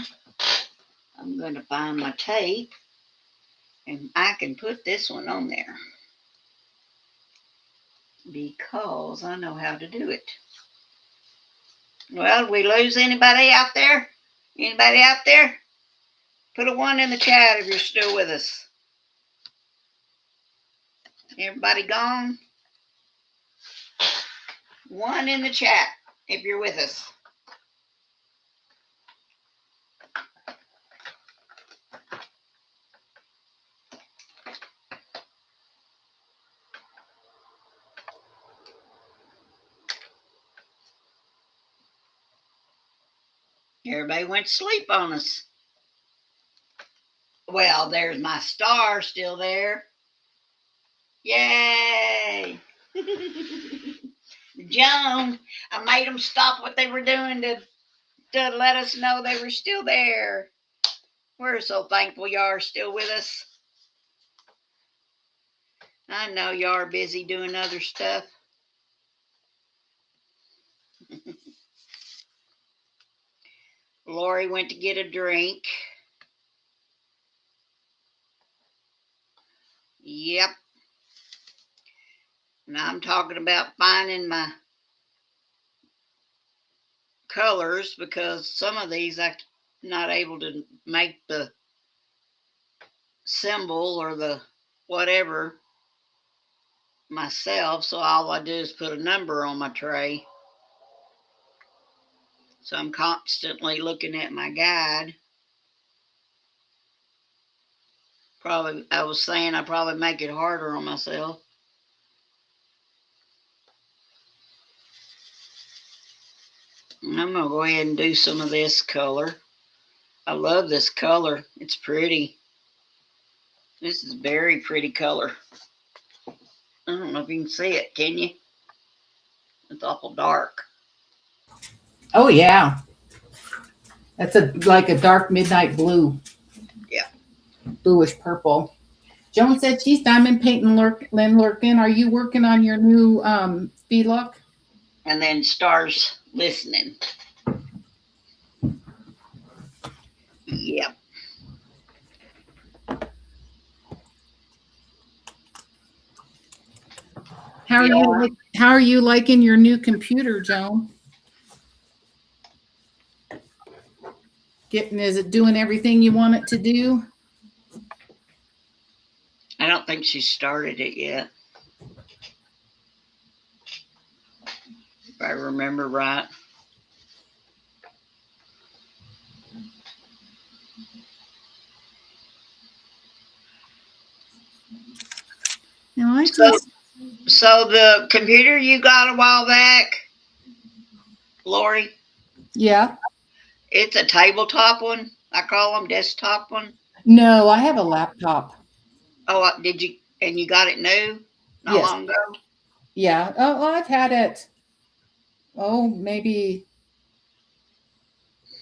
I'm going to find my tape, and I can put this one on there because I know how to do it. Well, did we lose anybody out there? Anybody out there? Put a 1 in the chat if you're still with us. Everybody gone? 1 in the chat if you're with us. Everybody went to sleep on us. Well, there's my star still there. Yay! Joan, I made them stop what they were doing to let us know they were still there. We're so thankful you are still with us. I know you are busy doing other stuff. Lori went to get a drink. Yep. And I'm talking about finding my colors because some of these I'm not able to make the symbol or the whatever myself. So all I do is put a number on my tray. So I'm constantly looking at my guide. Probably, I was saying I probably make it harder on myself. I'm going to go ahead and do some of this color. I love this color. It's pretty. This is very pretty color. I don't know if you can see it. Can you? It's awful dark. Oh yeah. That's like a dark midnight blue. Yeah. Bluish purple. Joan said she's diamond painting Lynn Lurkin. Are you working on your new V-Look? And then stars listening. Yep. How are you liking your new computer, Joan? Is it doing everything you want it to do? I don't think she started it yet. If I remember right. I So, just, so the computer you got a while back, Lori, yeah. it's a tabletop one. I call them desktop one. No, I have a laptop. Oh, did you? And you got it new, not Yes. long ago. Yeah. Oh, well, I've had it, maybe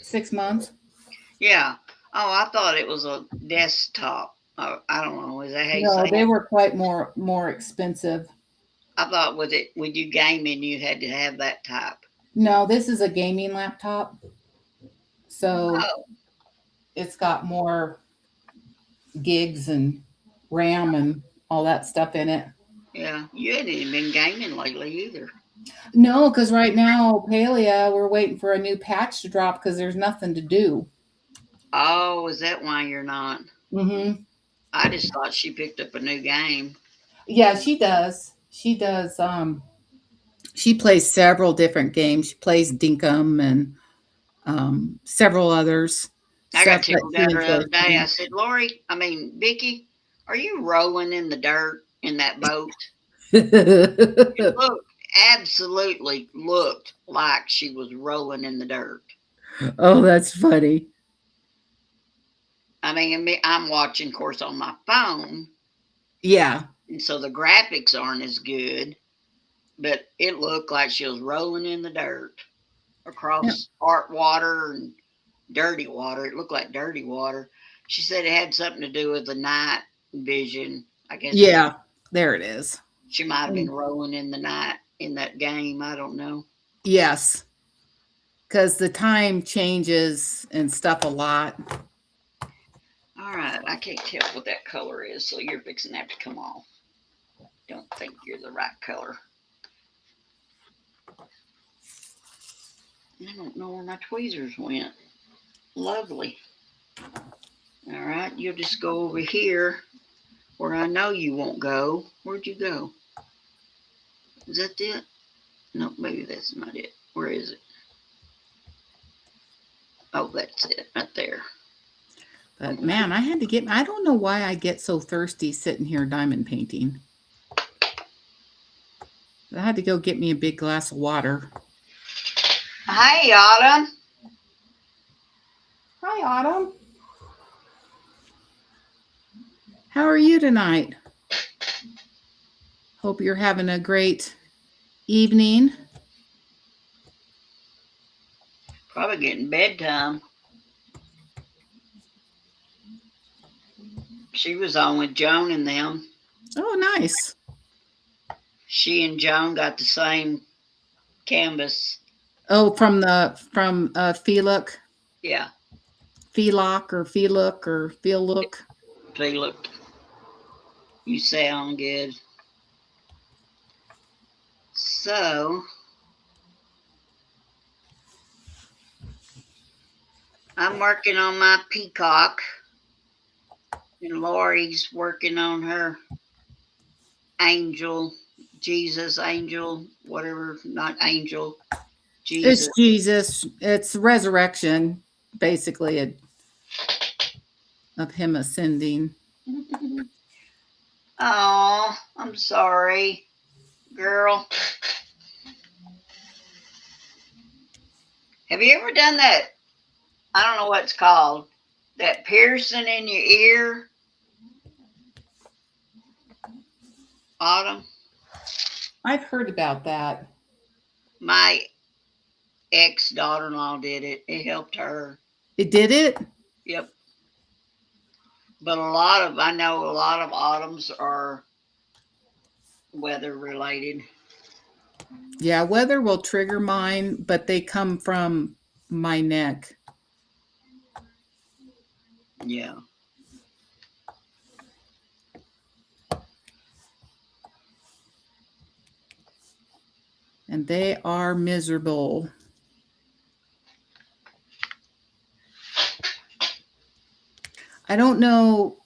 6 months. Yeah. Oh, I thought it was a desktop. I don't know. Is that how you No, say they it? were quite more expensive. I thought with it when you gaming, you had to have that type. No, this is a gaming laptop, so Oh, it's got more gigs and RAM and all that stuff in it. yeah. You hadn't even been gaming lately either. No, because right now, Palia, we're waiting for a new patch to drop because there's nothing to do. Oh, is that why you're not? Hmm. I just thought she picked up a new game. Yeah, she does. She does. She plays several different games. She plays Dinkum and several others, I got stuff that tickled she at her the enjoys other day. I playing. said, Lori, I mean, Vicky, are you rolling in the dirt in that boat? It looked, absolutely looked like she was rolling in the dirt. Oh, that's funny. I mean, I'm watching, of course, on my phone, Yeah. and so the graphics aren't as good, but it looked like she was rolling in the dirt Yeah. across art water and dirty water. It looked like dirty water. She said it had something to do with the night vision. I guess Yeah, there it is. she might have been Mm, rolling in the night in that game. I don't know. yes, because the time changes and stuff a lot. All right, I can't tell what that color is, so you're fixing to have to come off. Don't think you're the right color. I don't know where my tweezers went. Lovely. All right, you'll just go over here where I know you won't go. Where'd you go? Is that it? No, maybe that's not it. Where is it? Oh, that's it right there. But Okay. man, I had to get, I don't know why I get so thirsty sitting here diamond painting. I had to go get me a big glass of water. Hi, Autumn. Hi, Autumn. How are you tonight? Hope you're having a great evening. Probably getting bedtime. She was on with Joan and them. Oh, nice. She and Joan got the same canvas. Oh, from Felook, Yeah, Felock or Felook or Feelook. they looked. You sound good. So I'm working on my peacock, and Lori's working on her angel, Jesus, angel, whatever, not angel, It's Jesus. Jesus. It's resurrection, basically, of him ascending. Oh, I'm sorry, girl. Have you ever done that? I don't know what it's called. That piercing in your ear, Autumn. I've heard about that. My ex daughter in law did it. It helped her. It did it? Yep. But I know a lot of autumns are weather related. Yeah, weather will trigger mine, but they come from my neck. Yeah. And they are miserable. I don't know,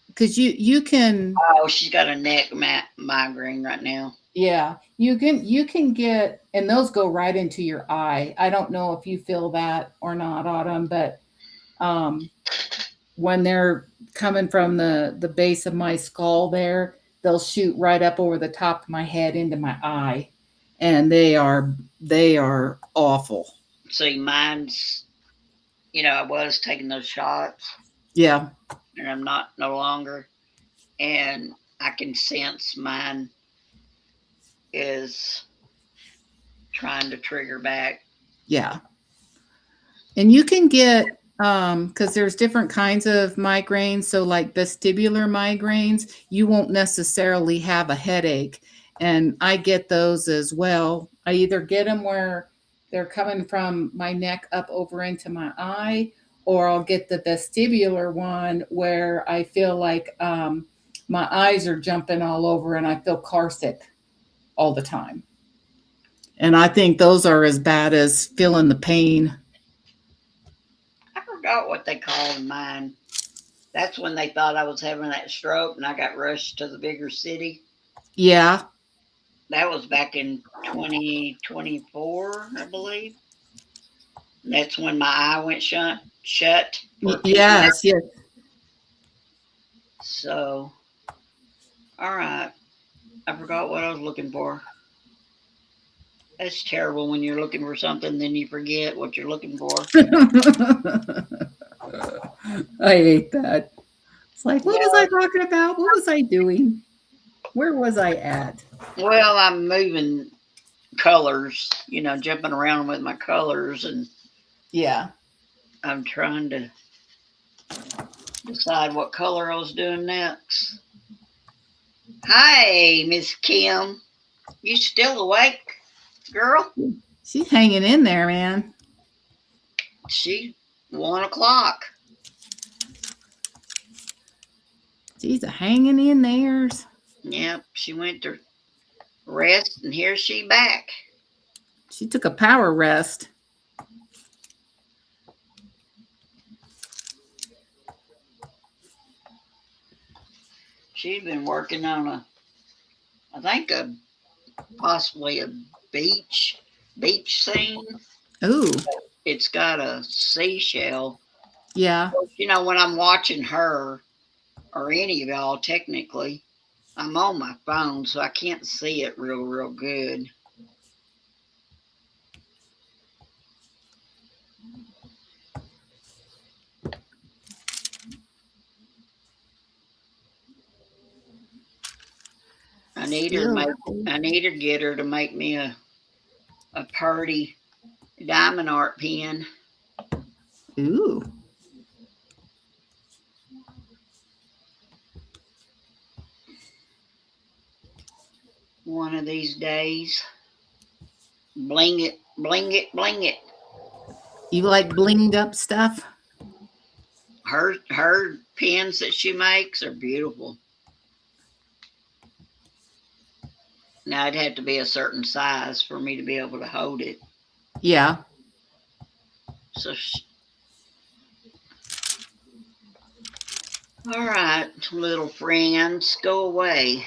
because you can, Oh, she's got a neck migraine right now. yeah, you can get, and those go right into your eye. I don't know if you feel that or not, Autumn, but um when they're coming from the base of my skull there, they'll shoot right up over the top of my head into my eye, and they are awful. See, mine's, I was taking those shots, Yeah, and I'm not no longer. And I can sense mine is trying to trigger back. yeah. And you can get because there's different kinds of migraines. So like vestibular migraines, you won't necessarily have a headache. And I get those as well. I either get them where they're coming from my neck up over into my eye, or I'll get the vestibular one where I feel like my eyes are jumping all over and I feel car sick all the time. And I think those are as bad as feeling the pain. I forgot what they called mine. That's when they thought I was having that stroke and I got rushed to the bigger city. Yeah. That was back in 2024, I believe. That's when my eye went shut for a few Yes, minutes. yes. So, all right. I forgot what I was looking for. That's terrible when you're looking for something, then you forget what you're looking for. I hate that. It's like, what was Yeah. I talking about? What was I doing? Where was I at? Well, I'm moving colors, jumping around with my colors, and Yeah. I'm trying to decide what color I was doing next. Hi, Miss Kim. You still awake, girl? She's hanging in there, man. She 1 o'clock. She's a hanging in there. Yep, she went to rest, and here she back. She took a power rest. She's been working on I think possibly a beach scene. Ooh, It's got a seashell. yeah. When I'm watching her or any of y'all, technically, I'm on my phone, so I can't see it real good. I need her to Still. get her to make me a party diamond art pen. Ooh. One of these days. Bling it, bling it, bling it. You like blinged up stuff? Her pens that she makes are beautiful. Now it'd have to be a certain size for me to be able to hold it. Yeah. So, all right, little friends, go away.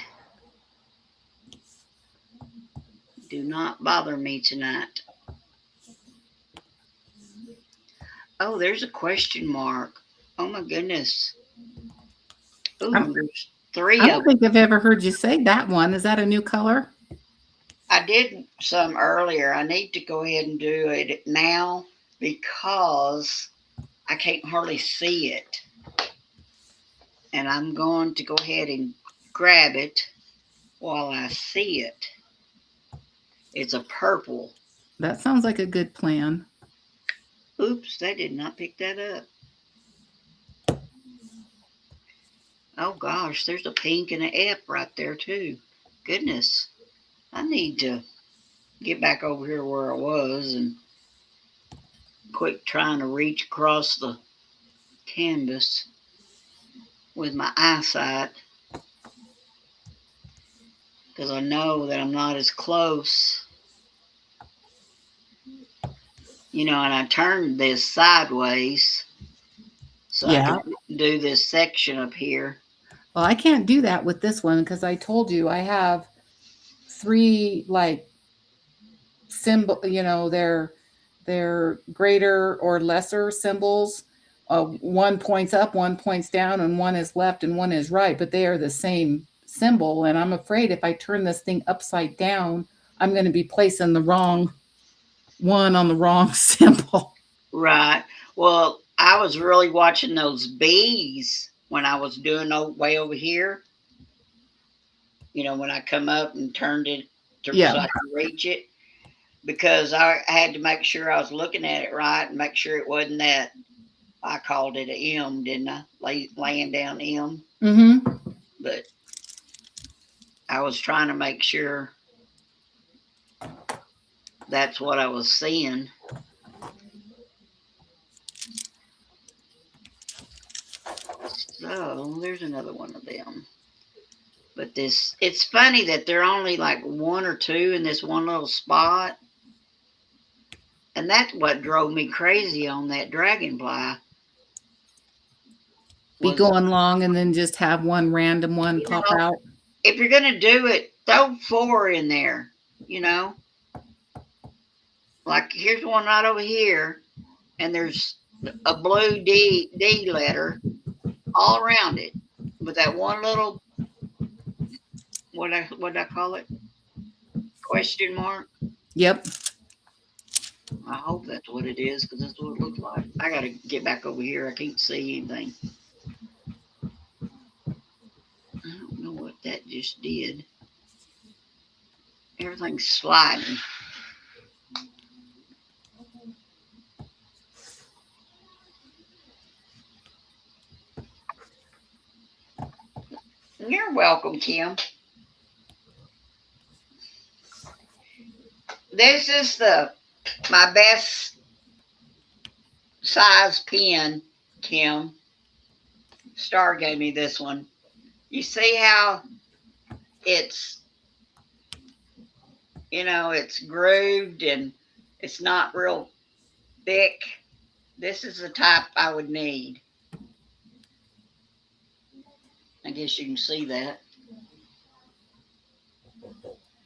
Do not bother me tonight. Oh, there's a question mark. Oh my goodness. Oh, there's three I of don't them. think I've ever heard you say that one. Is that a new color? I did some earlier. I need to go ahead and do it now because I can't hardly see it. And I'm going to go ahead and grab it while I see it. It's a purple. That sounds like a good plan. Oops, they did not pick that up. Oh gosh, there's a pink and an F right there too. Goodness, I need to get back over here where I was and quit trying to reach across the canvas with my eyesight because I know that I'm not as close. And I turned this sideways so Yeah. I can do this section up here. Well, I can't do that with this one because I told you I have three like symbol, they're greater or lesser symbols one points up, one points down, and one is left and one is right, but they are the same symbol. And I'm afraid if I turn this thing upside down, I'm going to be placing the wrong one on the wrong symbol. Right. Well, I was really watching those bees when I was doing way over here. You know, when I come up and turned it so Yeah. I could reach it, because I had to make sure I was looking at it right and make sure it wasn't that. I called it a M, didn't I? Laying down M. Mm-hmm. But I was trying to make sure that's what I was seeing. So there's another one of them. But it's funny that they're only like one or two in this one little spot. And that's what drove me crazy on that dragonfly. Be Was, going long and then just have one random one you pop know, out. if you're going to do it, throw 4 in there, you know? Like here's one right over here, and there's a blue D letter all around it with that one little, what I call it? Question mark. Yep. I hope that's what it is, because that's what it looks like. I got to get back over here. I can't see anything. I don't know what that just did. Everything's sliding. You're welcome, Kim. This is my best size pen, Kim. Star gave me this one. You see how it's, it's grooved and it's not real thick. This is the type I would need. I guess you can see that.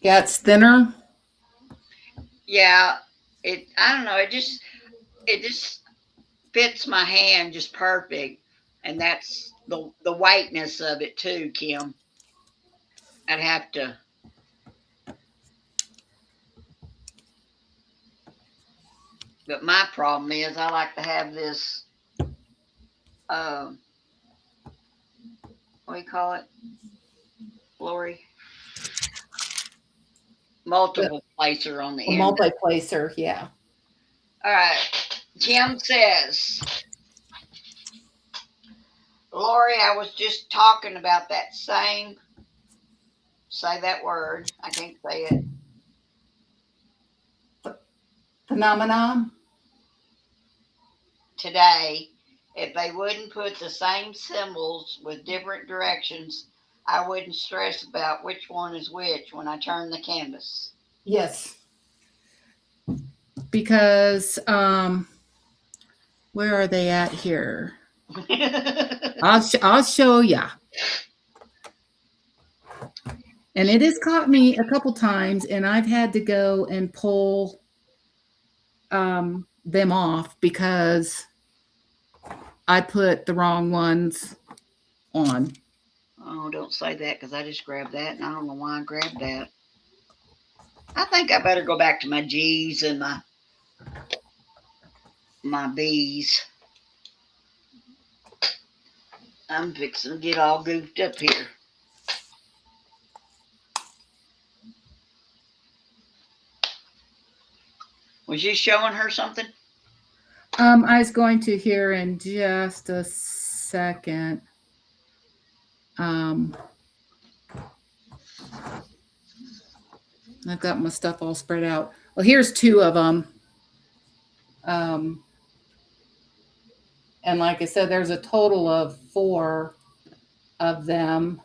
Yeah, it's thinner. Yeah, I don't know, it just fits my hand just perfect. And that's the whiteness of it too, Kim. I'd have to. But my problem is I like to have this, what do you call it, Lori? Multiple placer on the A end. multi-placer, yeah. All right. Kim says, Lori, I was just talking about that same, say that word. I can't say it. Phenomenon. Today, if they wouldn't put the same symbols with different directions, I wouldn't stress about which one is which when I turn the canvas. Yes. Because where are they at here? I'll show ya. And it has caught me a couple times, and I've had to go and pull them off because I put the wrong ones on. Oh, don't say that, because I just grabbed that, and I don't know why I grabbed that. I think I better go back to my G's and my B's. I'm fixing to get all goofed up here. Was you showing her something? I was going to here in just a second. I've got my stuff all spread out. Well, here's 2 of them. And like I said, there's a total of 4 of them.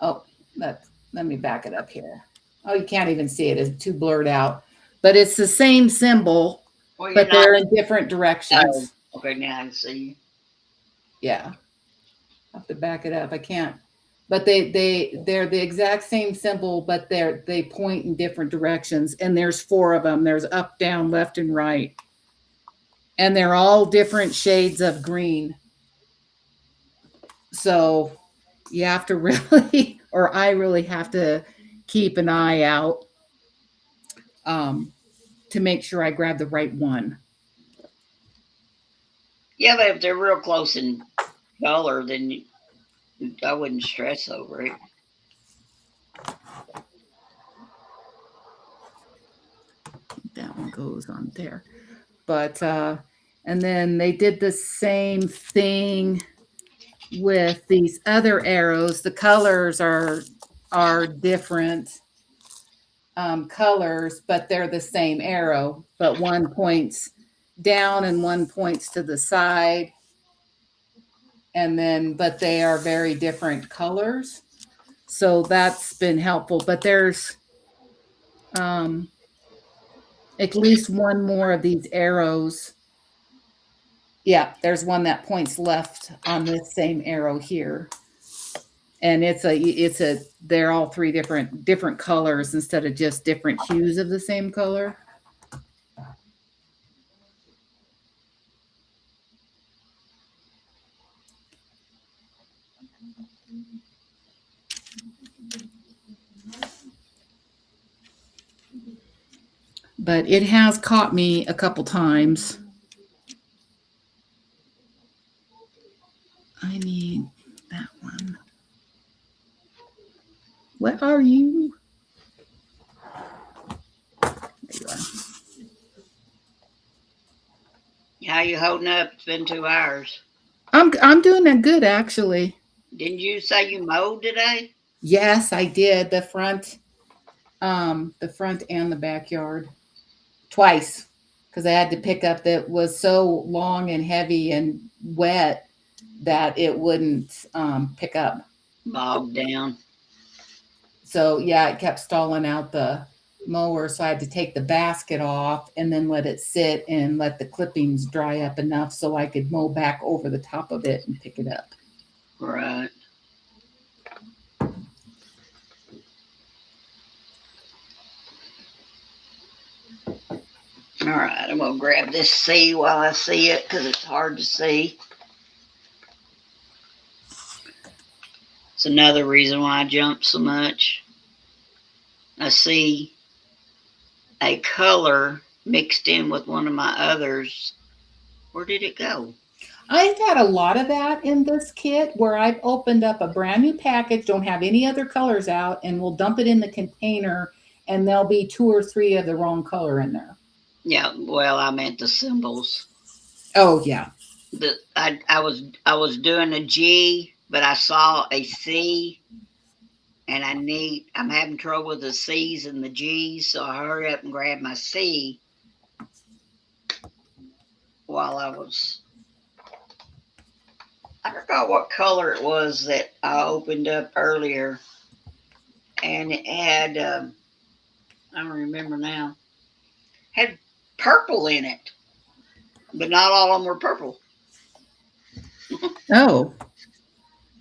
Oh, let me back it up here. Oh, you can't even see it. It's too blurred out. But it's the same symbol, Well, but they're in different directions. Oh, okay, now I can see you. Yeah. I have to back it up. I can't. But they're the exact same symbol, but they point in different directions. And there's 4 of them. There's up, down, left, and right. and they're all different shades of green. So you have to really, or I really have to keep an eye out um, to make sure I grab the right one. Yeah, but if they're real close in color, then I wouldn't stress over it. That one goes on there. But and then they did the same thing with these other arrows. The colors are different colors, but they're the same arrow. But one points down and one points to the side, and then but they are very different colors. So that's been helpful. But there's um, at least one more of these arrows. Yeah, there's one that points left on this same arrow here. And it's a they're all three different colors instead of just different hues of the same color. But it has caught me a couple times. I need that one. What are you? There you are. How you holding up? It's been 2 hours. I'm doing that good actually. Didn't you say you mowed today? Yes, I did the front and the backyard twice because I had to pick up that was so long and heavy and wet that it wouldn't pick up. Bogged down. So yeah, it kept stalling out the mower. So I had to take the basket off and then let it sit and let the clippings dry up enough so I could mow back over the top of it and pick it up. Right. All right, I'm gonna grab this C while I see it because it's hard to see. It's another reason why I jump so much. I see a color mixed in with one of my others. Where did it go? I've had a lot of that in this kit where I've opened up a brand new package, don't have any other colors out, and we'll dump it in the container, and there'll be two or three of the wrong color in there. Yeah, well, I meant the symbols. Oh yeah. I was doing a G, but I saw a C, and I'm having trouble with the C's and the G's, so I hurry up and grab my C while I forgot what color it was that I opened up earlier, and it had I don't remember now, had purple in it, but not all of them were purple. Oh.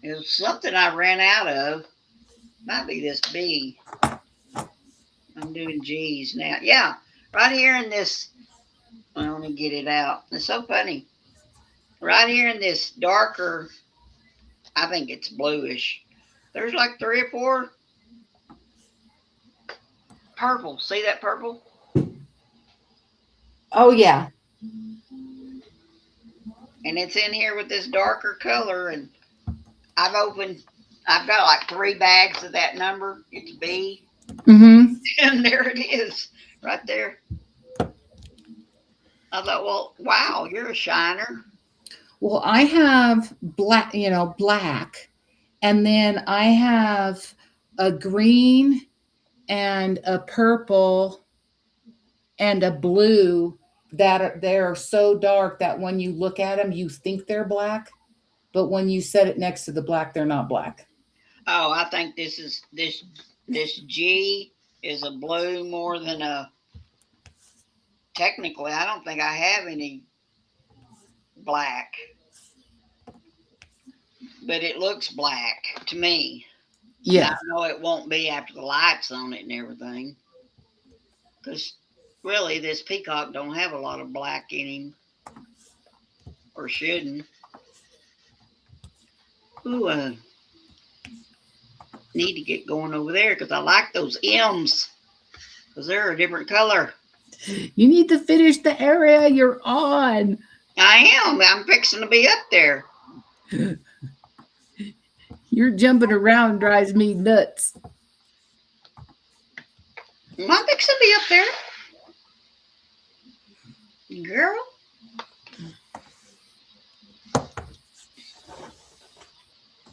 It was something I ran out of. Might be this B. I'm doing G's now. Yeah, right here in this. Well, let me get it out. It's so funny. Right here in this darker, I think it's bluish. There's like 3 or 4 purple. See that purple? Oh yeah. And it's in here with this darker color. And I've opened, I've got like 3 bags of that number. It's B. Mm-hmm. And there it is, right there. I thought, well, wow, you're a shiner. Well, I have black, and then I have a green and a purple and a blue they're so dark that when you look at them, you think they're black, but when you set it next to the black, they're not black. Oh, I think this G is a blue more than a. Technically, I don't think I have any black, but it looks black to me. And I Yeah. know it won't be after the lights on it and everything, because really this peacock don't have a lot of black in him. or shouldn't. Ooh, I need to get going over there because I like those M's because they're a different color. You need to finish the area you're on. I am. I'm fixing to be up there. You're jumping around drives me nuts. I'm fixing to be up there. Girl.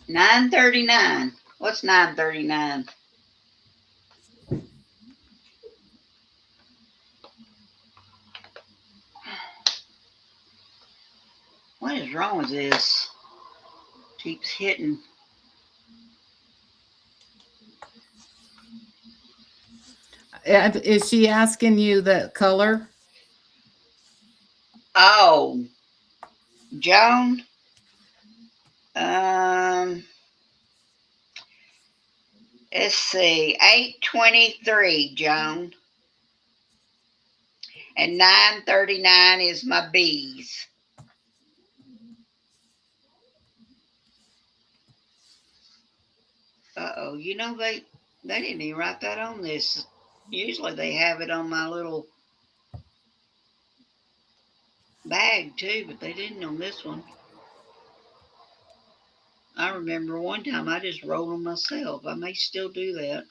$9.39. What's $9.39? What is wrong with this? Keeps hitting. Is she asking you the color? Oh, Joan. Let's see. 8:23, Joan. And 9:39 is my bees. Uh-oh, you know they didn't even write that on this. Usually they have it on my little bag too, but they didn't on this one. I remember one time I just wrote them myself. I may still do that.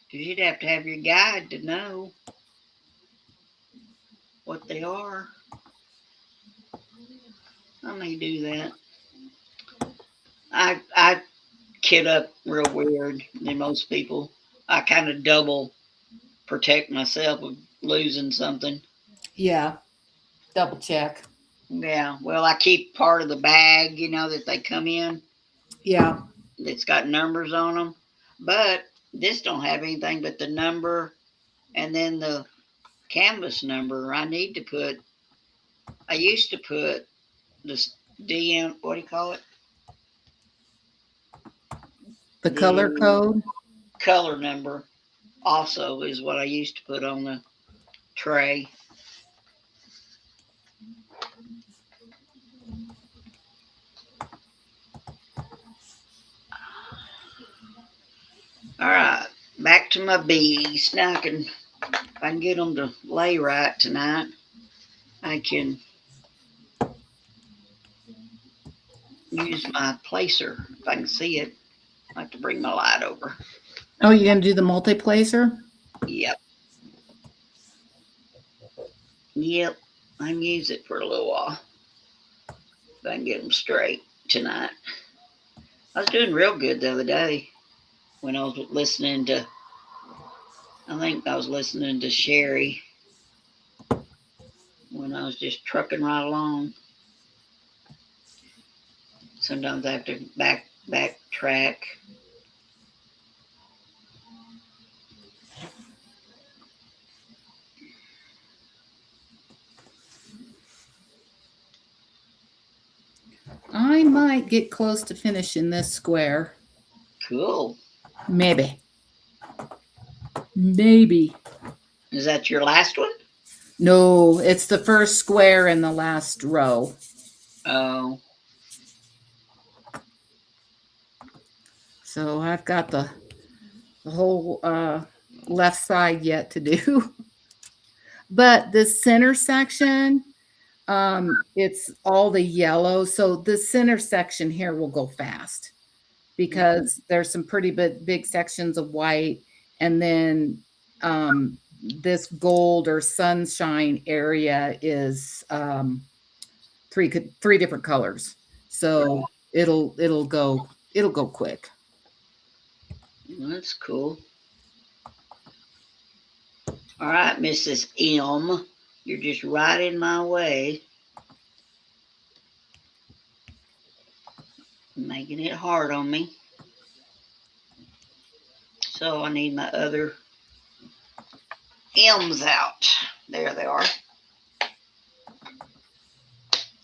Because you'd have to have your guide to know what they are. I may do that. I kid up real weird than most people. I kind of double protect myself of losing something. Yeah. Double check. Yeah, well, I keep part of the bag, that they come in. Yeah. It's got numbers on them, but this don't have anything but the number and then the canvas number. I used to put this DM, what do you call it? The color code? Color number also is what I used to put on the tray. All right, back to my bees. Now if I can get them to lay right tonight, I can use my placer if I can see it. I have to bring my light over. Oh, you're going to do the multi-placer? Yep. Yep. I can use it for a little while. If I can get them straight tonight. I was doing real good the other day when I was listening to, I think I was listening to Sherry when I was just trucking right along. Sometimes I have to backtrack. I might get close to finishing this square. Cool. Maybe. Maybe. Is that your last one? No, it's the first square in the last row. Oh. So I've got the whole left side yet to do. But the center section, it's all the yellow. So the center section here will go fast because there's some pretty big sections of white. And then this gold or sunshine area is three different colors. So it'll go quick. That's cool. All right, Mrs. M. You're just right in my way. Making it hard on me. So I need my other M's out. There they are.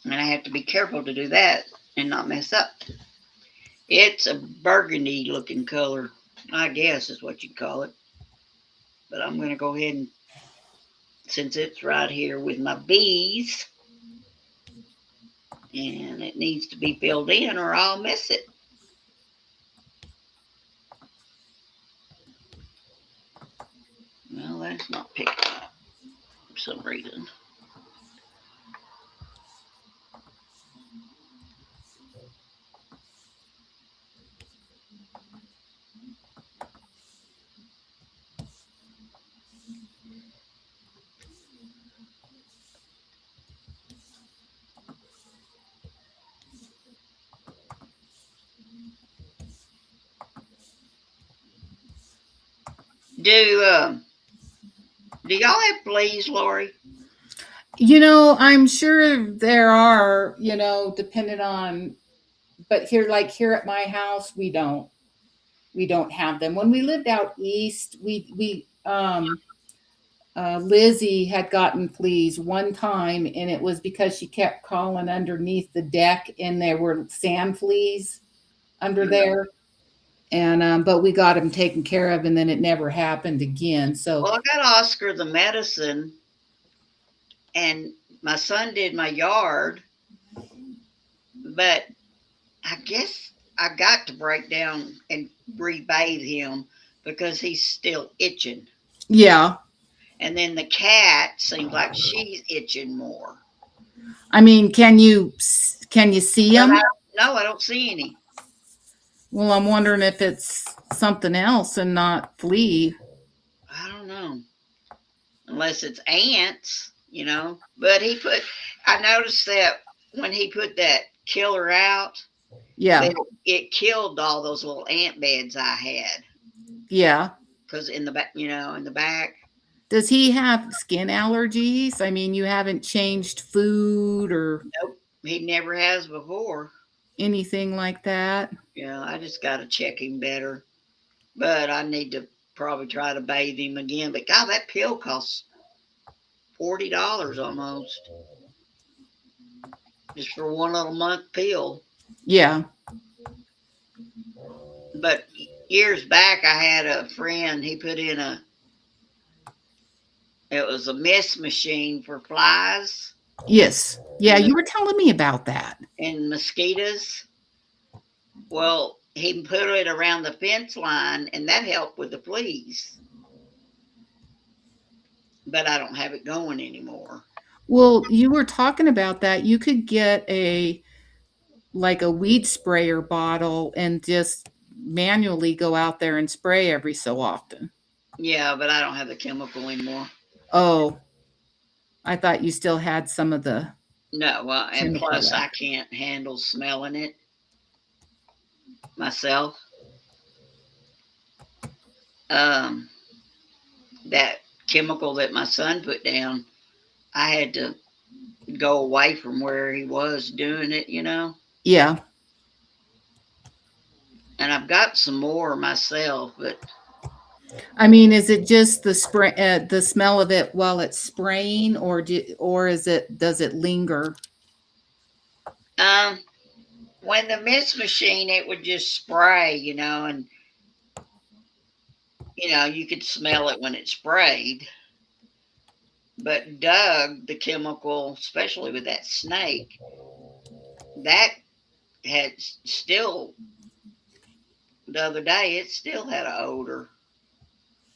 And I have to be careful to do that and not mess up. It's a burgundy looking color, I guess is what you'd call it. But I'm going to go ahead and, since it's right here with my bees, and it needs to be filled in or I'll miss it. Well, that's not picking up for some reason. Do do y'all have fleas, Lori? I'm sure there are, depending on, but here at my house, we don't have them. When we lived out east, Lizzie had gotten fleas one time, and it was because she kept crawling underneath the deck, and there were sand fleas under Yeah. there. And but we got them taken care of, and then it never happened again. So Well, I got Oscar the medicine, and my son did my yard, but I guess I got to break down and re-bathe him because he's still itching. yeah, And then the cat seems like she's itching more. I mean, can you see But them? no, I don't see any. Well, I'm wondering if it's something else and not flea. I don't know. Unless it's ants. But I noticed that when he put that killer out, Yeah, that it killed all those little ant beds I had. yeah. Because in the back, Does he have skin allergies? I mean, you haven't changed food or nope, he never has before. anything like that? I just got to check him better. But I need to probably try to bathe him again. But God, that pill costs $40 almost just for one little month pill. Yeah. But years back, I had a friend. He put in it was a mist machine for flies Yes. Yeah, and you were telling me about that. mosquitoes. Well, he put it around the fence line, and that helped with the fleas. But I don't have it going anymore. Well, you were talking about that. You could get a weed sprayer bottle and just manually go out there and spray every so often. Yeah, but I don't have the chemical anymore. Oh, I thought you still had some of the No, and chemical plus I left. can't handle smelling it myself. Um, that chemical that my son put down, I had to go away from where he was doing it. Yeah. And I've got some more myself, but I mean, is it just the smell of it while it's spraying, or does it linger? um, when the mist machine, it would just spray, and you could smell it when it sprayed. But Doug, the chemical, especially with that snake, that had still the other day, it still had an odor,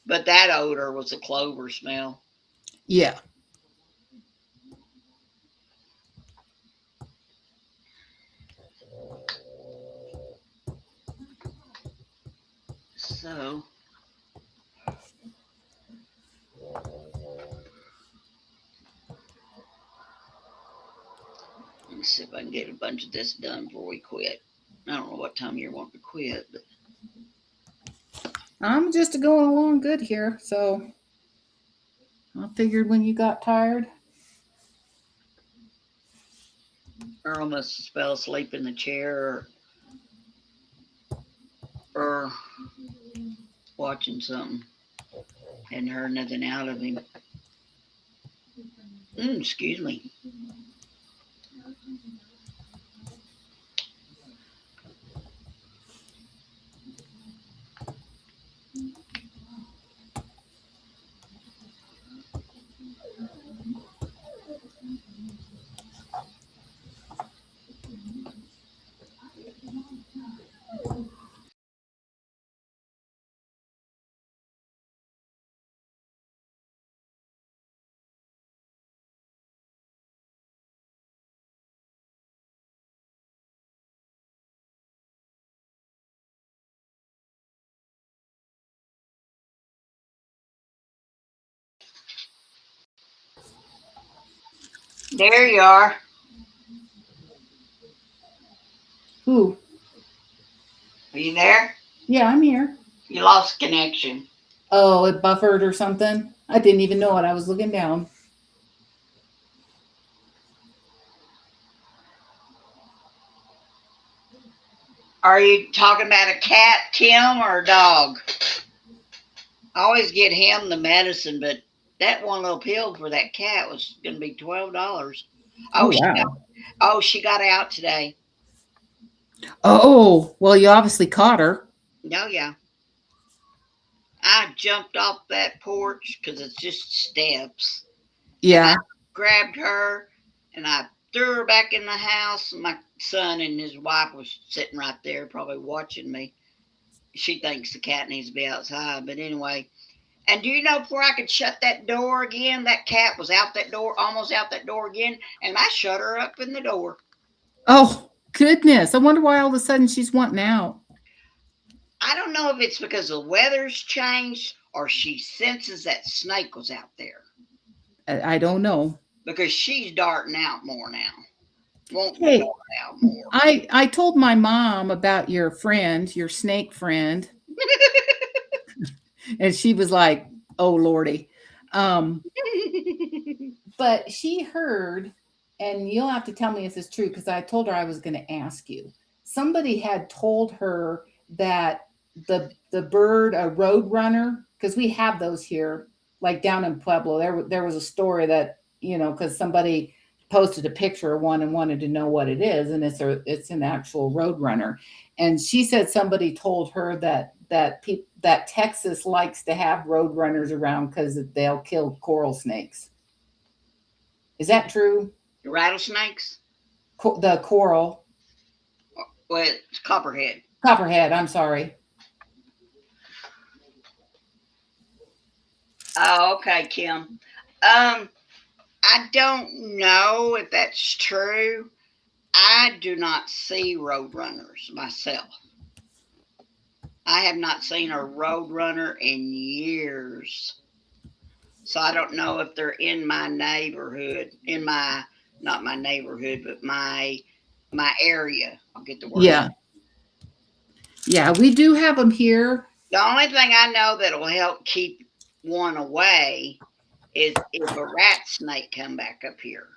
but that odor was a clover smell. Yeah. So let me see if I can get a bunch of this done before we quit. I don't know what time you're wanting to quit, but I'm just going along good here. So I figured when you got tired. Earl must have fell asleep in the chair or watching something. Hadn't heard nothing out of him. Excuse me. There you are. Ooh, Are you there? yeah, I'm here. You lost connection. Oh, it buffered or something. I didn't even know it. I was looking down. Are you talking about a cat, Kim, or a dog? I always get him the medicine, but that one little pill for that cat was going to be $12. Oh, Oh, wow. she got out today. Oh, well, you obviously caught her. No, yeah. I jumped off that porch because it's just steps, and I Yeah. grabbed her and I threw her back in the house. My son and his wife was sitting right there, probably watching me. She thinks the cat needs to be outside, but anyway. And do you know before I could shut that door again, that cat was out that door, almost out that door again, and I shut her up in the door. Oh, goodness. I wonder why all of a sudden she's wanting out. I don't know if it's because the weather's changed or she senses that snake was out there I don't know. because she's darting out more now, wanting to Hey, dart out more. I told my mom about your friend, your snake friend, and she was like, "Oh lordy." Um, but she heard, and you'll have to tell me if this is true because I told her I was going to ask you. Somebody had told her that the bird, a road runner, because we have those here, like down in Pueblo. There was a story that because somebody posted a picture of one and wanted to know what it is, and it's an actual road runner. And she said somebody told her that Texas likes to have road runners around because they'll kill coral snakes. Is that true? Rattlesnakes? The coral Well, it's copperhead. copperhead. I'm sorry. Oh, okay, Kim. I don't know if that's true. I do not see roadrunners myself. I have not seen a roadrunner in years. So I don't know if they're in my neighborhood, in my not my neighborhood, but my area. I'll get the word. Yeah, yeah. We do have them here. The only thing I know that will help keep one away is if a rat snake come back up here.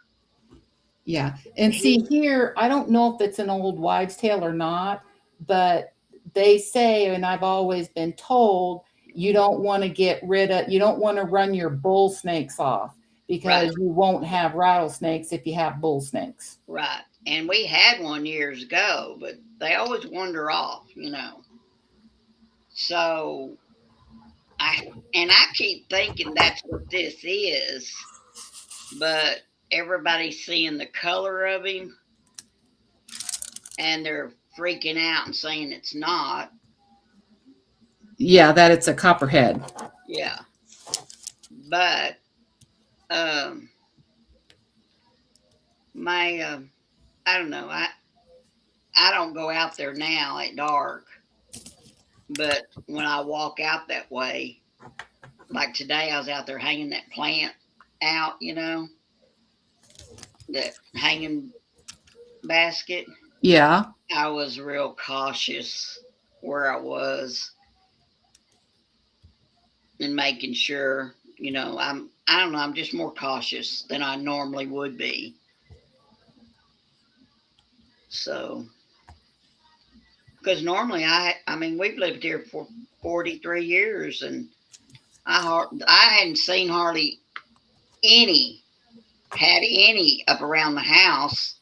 Yeah, and see He, here, I don't know if it's an old wives' tale or not, but they say, and I've always been told, you don't want to you don't want to run your bull snakes off right, because you won't have rattlesnakes if you have bull snakes. right. And we had one years ago, but they always wander off. So I keep thinking that's what this is, but everybody's seeing the color of him and they're freaking out and saying it's not. Yeah, that it's a copperhead. Yeah. But um my I don't know. I don't go out there now at dark, but when I walk out that way, like today I was out there hanging that plant out, that hanging basket. Yeah, I was real cautious where I was and making sure, I don't know, I'm just more cautious than I normally would be. So, because normally I mean, we've lived here for 43 years and I hadn't seen hardly any, had any up around the house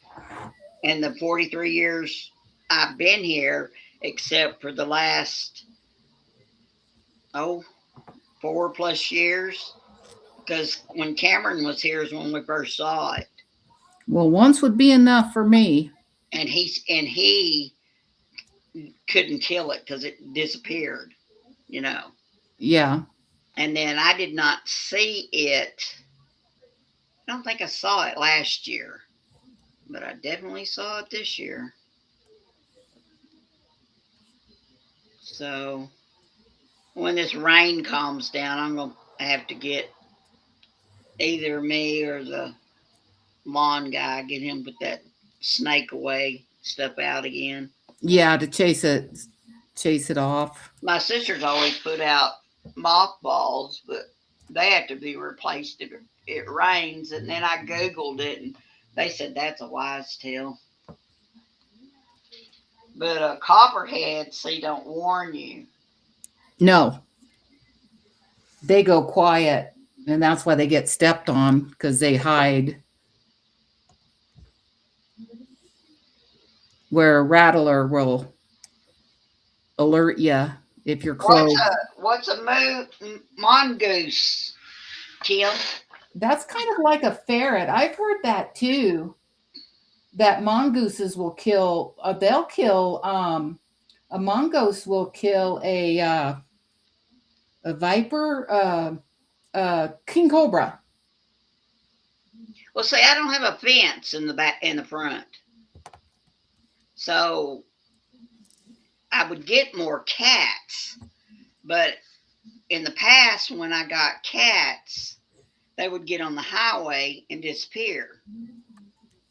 in the 43 years I've been here, except for the last, oh, 4+ years. Because when Cameron was here is when we first saw it. well, once would be enough for me. And he couldn't kill it because it disappeared. Yeah, And then I did not see it. I don't think I saw it last year, but I definitely saw it this year. So when this rain calms down, I'm gonna have to get either me or the lawn guy, get him put that snake away, stuff out again. Yeah, to chase it off. My sister's always put out mothballs, but they have to be replaced if it rains. And then I Googled it, and they said that's a wise tale. But copperheads, see, don't warn you. No, they go quiet, and that's why they get stepped on because they hide. Where a rattler will alert you if you're close. What's a mongoose, Kim? That's kind of like a ferret. I've heard that too. That mongooses will kill. They'll kill. A mongoose will kill a viper, king cobra. Well, see, I don't have a fence in the back in the front, so I would get more cats. But in the past, when I got cats, they would get on the highway and disappear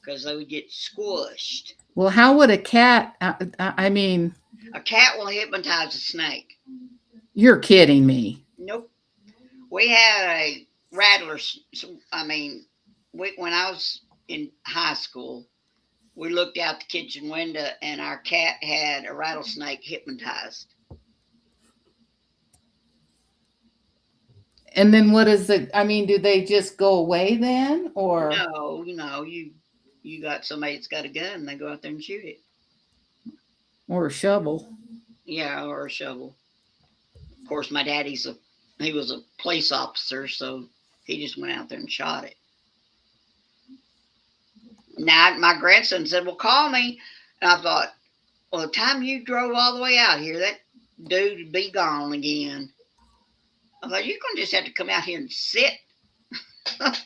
because they would get squished. Well, how would a cat? I mean, a cat will hypnotize a snake. You're kidding me. Nope. We had a rattler. I mean, when I was in high school, we looked out the kitchen window and our cat had a rattlesnake hypnotized. And then what is it? I mean, do they just go away then, or no? You got somebody that's got a gun, they go out there and shoot it, or a shovel? Yeah, or a shovel. Of course, my daddy was a police officer, so he just went out there and shot it. Now my grandson said, "Well, call me," and I thought, "Well, the time you drove all the way out here, that dude would be gone again." I thought, "You're gonna just have to come out here and sit."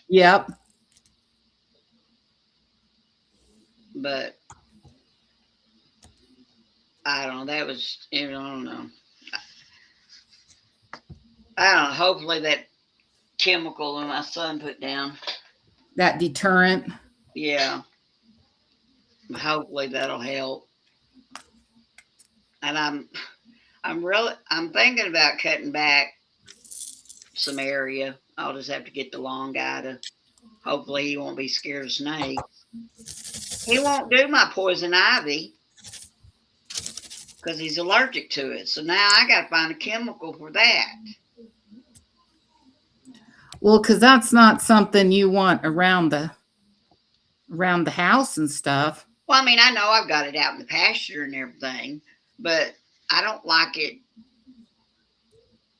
Yep. But I don't know. That was, I don't know. I don't know. Hopefully that chemical that my son put down, that deterrent. Yeah. Hopefully that'll help. And I'm thinking about cutting back some area. I'll just have to get the lawn guy to. Hopefully he won't be scared of snakes. He won't do my poison ivy because he's allergic to it. So now I got to find a chemical for that. Well, because that's not something you want around the house and stuff. Well, I mean, I know I've got it out in the pasture and everything, but I don't like it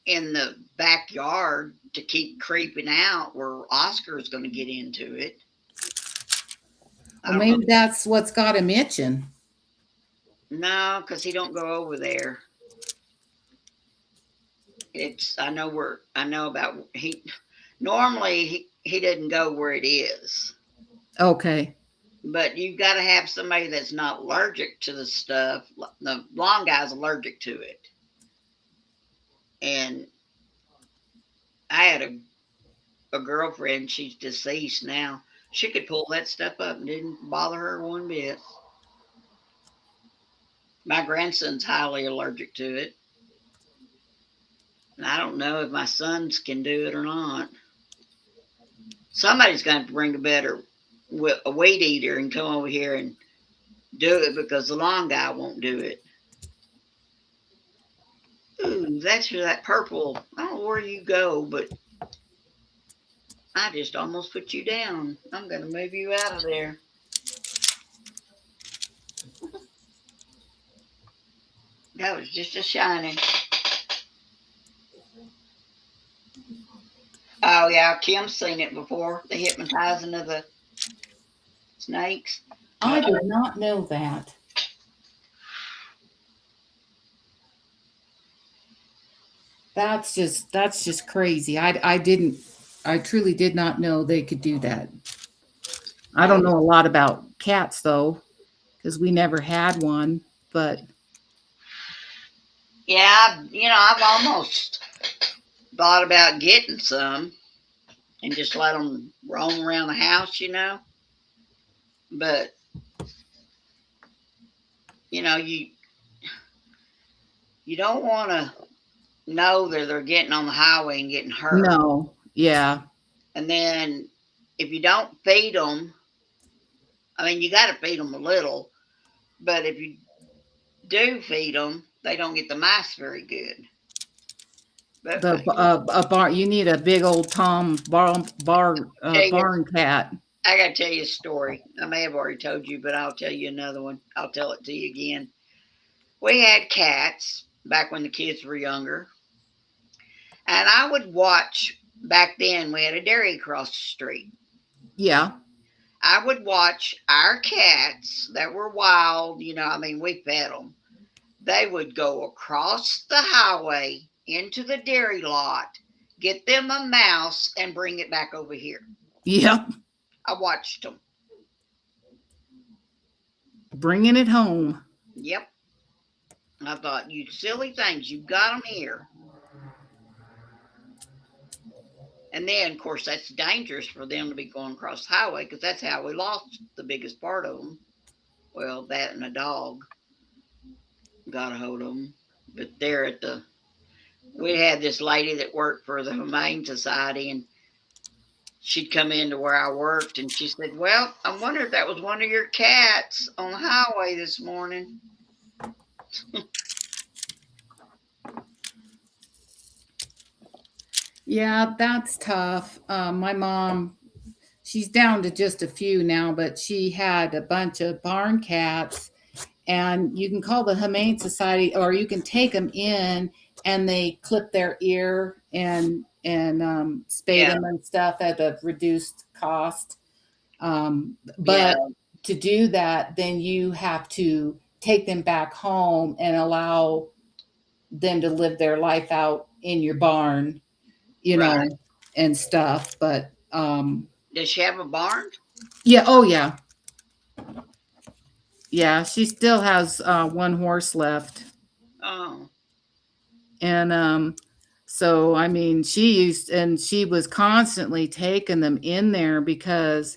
in the backyard to keep creeping out where Oscar's going to get into it. Well, maybe that's what's got him itching. No, because he don't go over there. Normally he doesn't go where it is. Okay. But you've got to have somebody that's not allergic to the stuff. The lawn guy's allergic to it. And I had a girlfriend, she's deceased now. She could pull that stuff up and didn't bother her one bit. My grandson's highly allergic to it. And I don't know if my sons can do it or not. Somebody's going to have to bring a weed eater and come over here and do it because the lawn guy won't do it. Ooh, that's that purple. I don't know where you go, but I just almost put you down. I'm going to move you out of there. That was just a shining. Oh, yeah, Kim's seen it before. The hypnotizing of the snakes. I did not know that. That's just crazy. I truly did not know they could do that. I don't know a lot about cats though, because we never had one, but yeah, I've almost thought about getting some and just let them roam around the house, But you know, you don't want to know that they're getting on the highway and getting hurt. No. Yeah. And then if you don't feed them, I mean, you got to feed them a little, but if you do feed them, they don't get the mice very good. But The a barn. You need a big old tell you, barn cat. I got to tell you a story. I may have already told you, but I'll tell you another one. I'll tell it to you again. We had cats back when the kids were younger, and I would watch. Back then, we had a dairy across the street. Yeah. I would watch our cats that were wild. I mean, we fed them. They would go across the highway into the dairy lot, get them a mouse, and bring it back over here. Yep. I watched them. Bringing it home. Yep. I thought, you silly things, you've got them here. And then, of course, that's dangerous for them to be going across the highway because that's how we lost the biggest part of them. Well, that and a dog got a hold of them. But they're at the, we had this lady that worked for the Humane Society, and she'd come into where I worked, and she said, "Well, I wonder if that was one of your cats on the highway this morning." Yeah, that's tough. My mom, she's down to just a few now, but she had a bunch of barn cats, and you can call the Humane Society, or you can take them in, and they clip their ear and spade Yeah, them and stuff at a reduced cost. yeah, But to do that, then you have to take them back home and allow them to live their life out in your barn, you right. know, and stuff. But Does she have a barn? yeah, oh yeah, yeah. She still has one horse left, Oh, and so I mean, she was constantly taking them in there because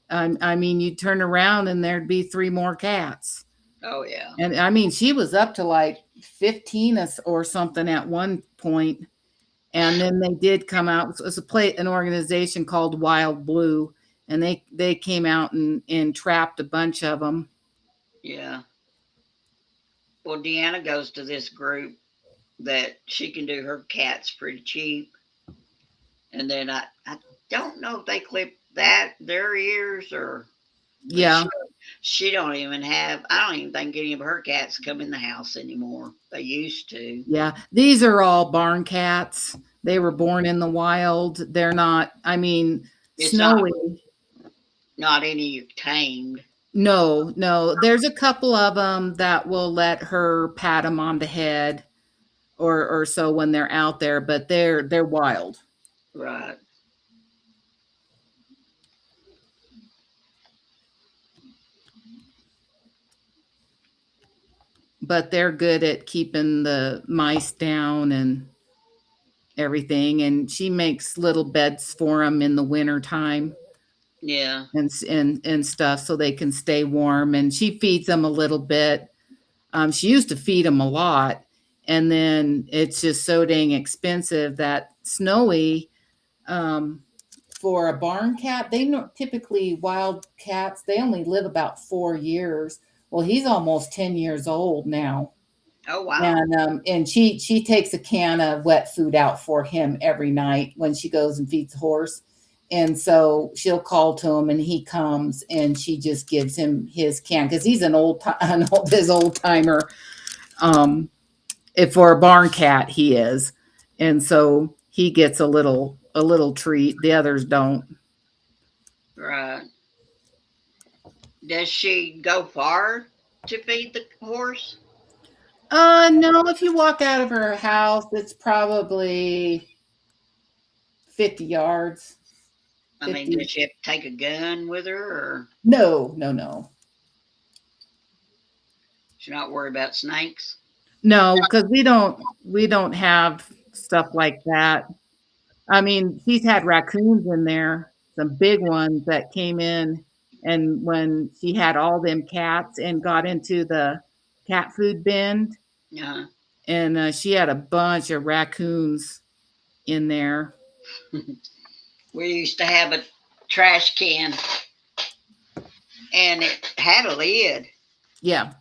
I mean, you'd turn around and there'd be three more cats. oh yeah, And I mean, she was up to like 15 or something at one point. And then they did come out. It was an organization called Wild Blue, and they came out and trapped a bunch of them. yeah. Well, Deanna goes to this group that she can do her cats pretty cheap, and then I don't know if they clip their ears or, but Yeah, she don't even have. I don't even think any of her cats come in the house anymore. They used to. yeah. These are all barn cats. They were born in the wild. They're not. I mean, It's not Snowy. not any tamed. No, no. There's a couple of them that will let her pat them on the head or so when they're out there, but they're wild. Right. But they're good at keeping the mice down and everything. And she makes little beds for them in the winter time Yeah. and stuff so they can stay warm. And she feeds them a little bit. She used to feed them a lot, and then it's just so dang expensive that Snowy, um, for a barn cat, they know typically wild cats, they only live about 4 years. Well, he's almost 10 years old now. Oh wow. And she takes a can of wet food out for him every night when she goes and feeds the horse. And so she'll call to him and he comes and she just gives him his can because he's his old timer. Um, if for a barn cat he is, and so he gets a little treat. The others don't. Right. Does she go far to feed the horse? No, if you walk out of her house, it's probably 50 yards. I mean, 50. does she have to take a gun with her, or No, no, no. she's not worried about snakes? No, because we don't have stuff like that. I mean, she's had raccoons in there, some big ones that came in. And when she had all them cats and got into the cat food bin, Uh-huh. and she had a bunch of raccoons in there. We used to have a trash can, and it had a lid. Yeah.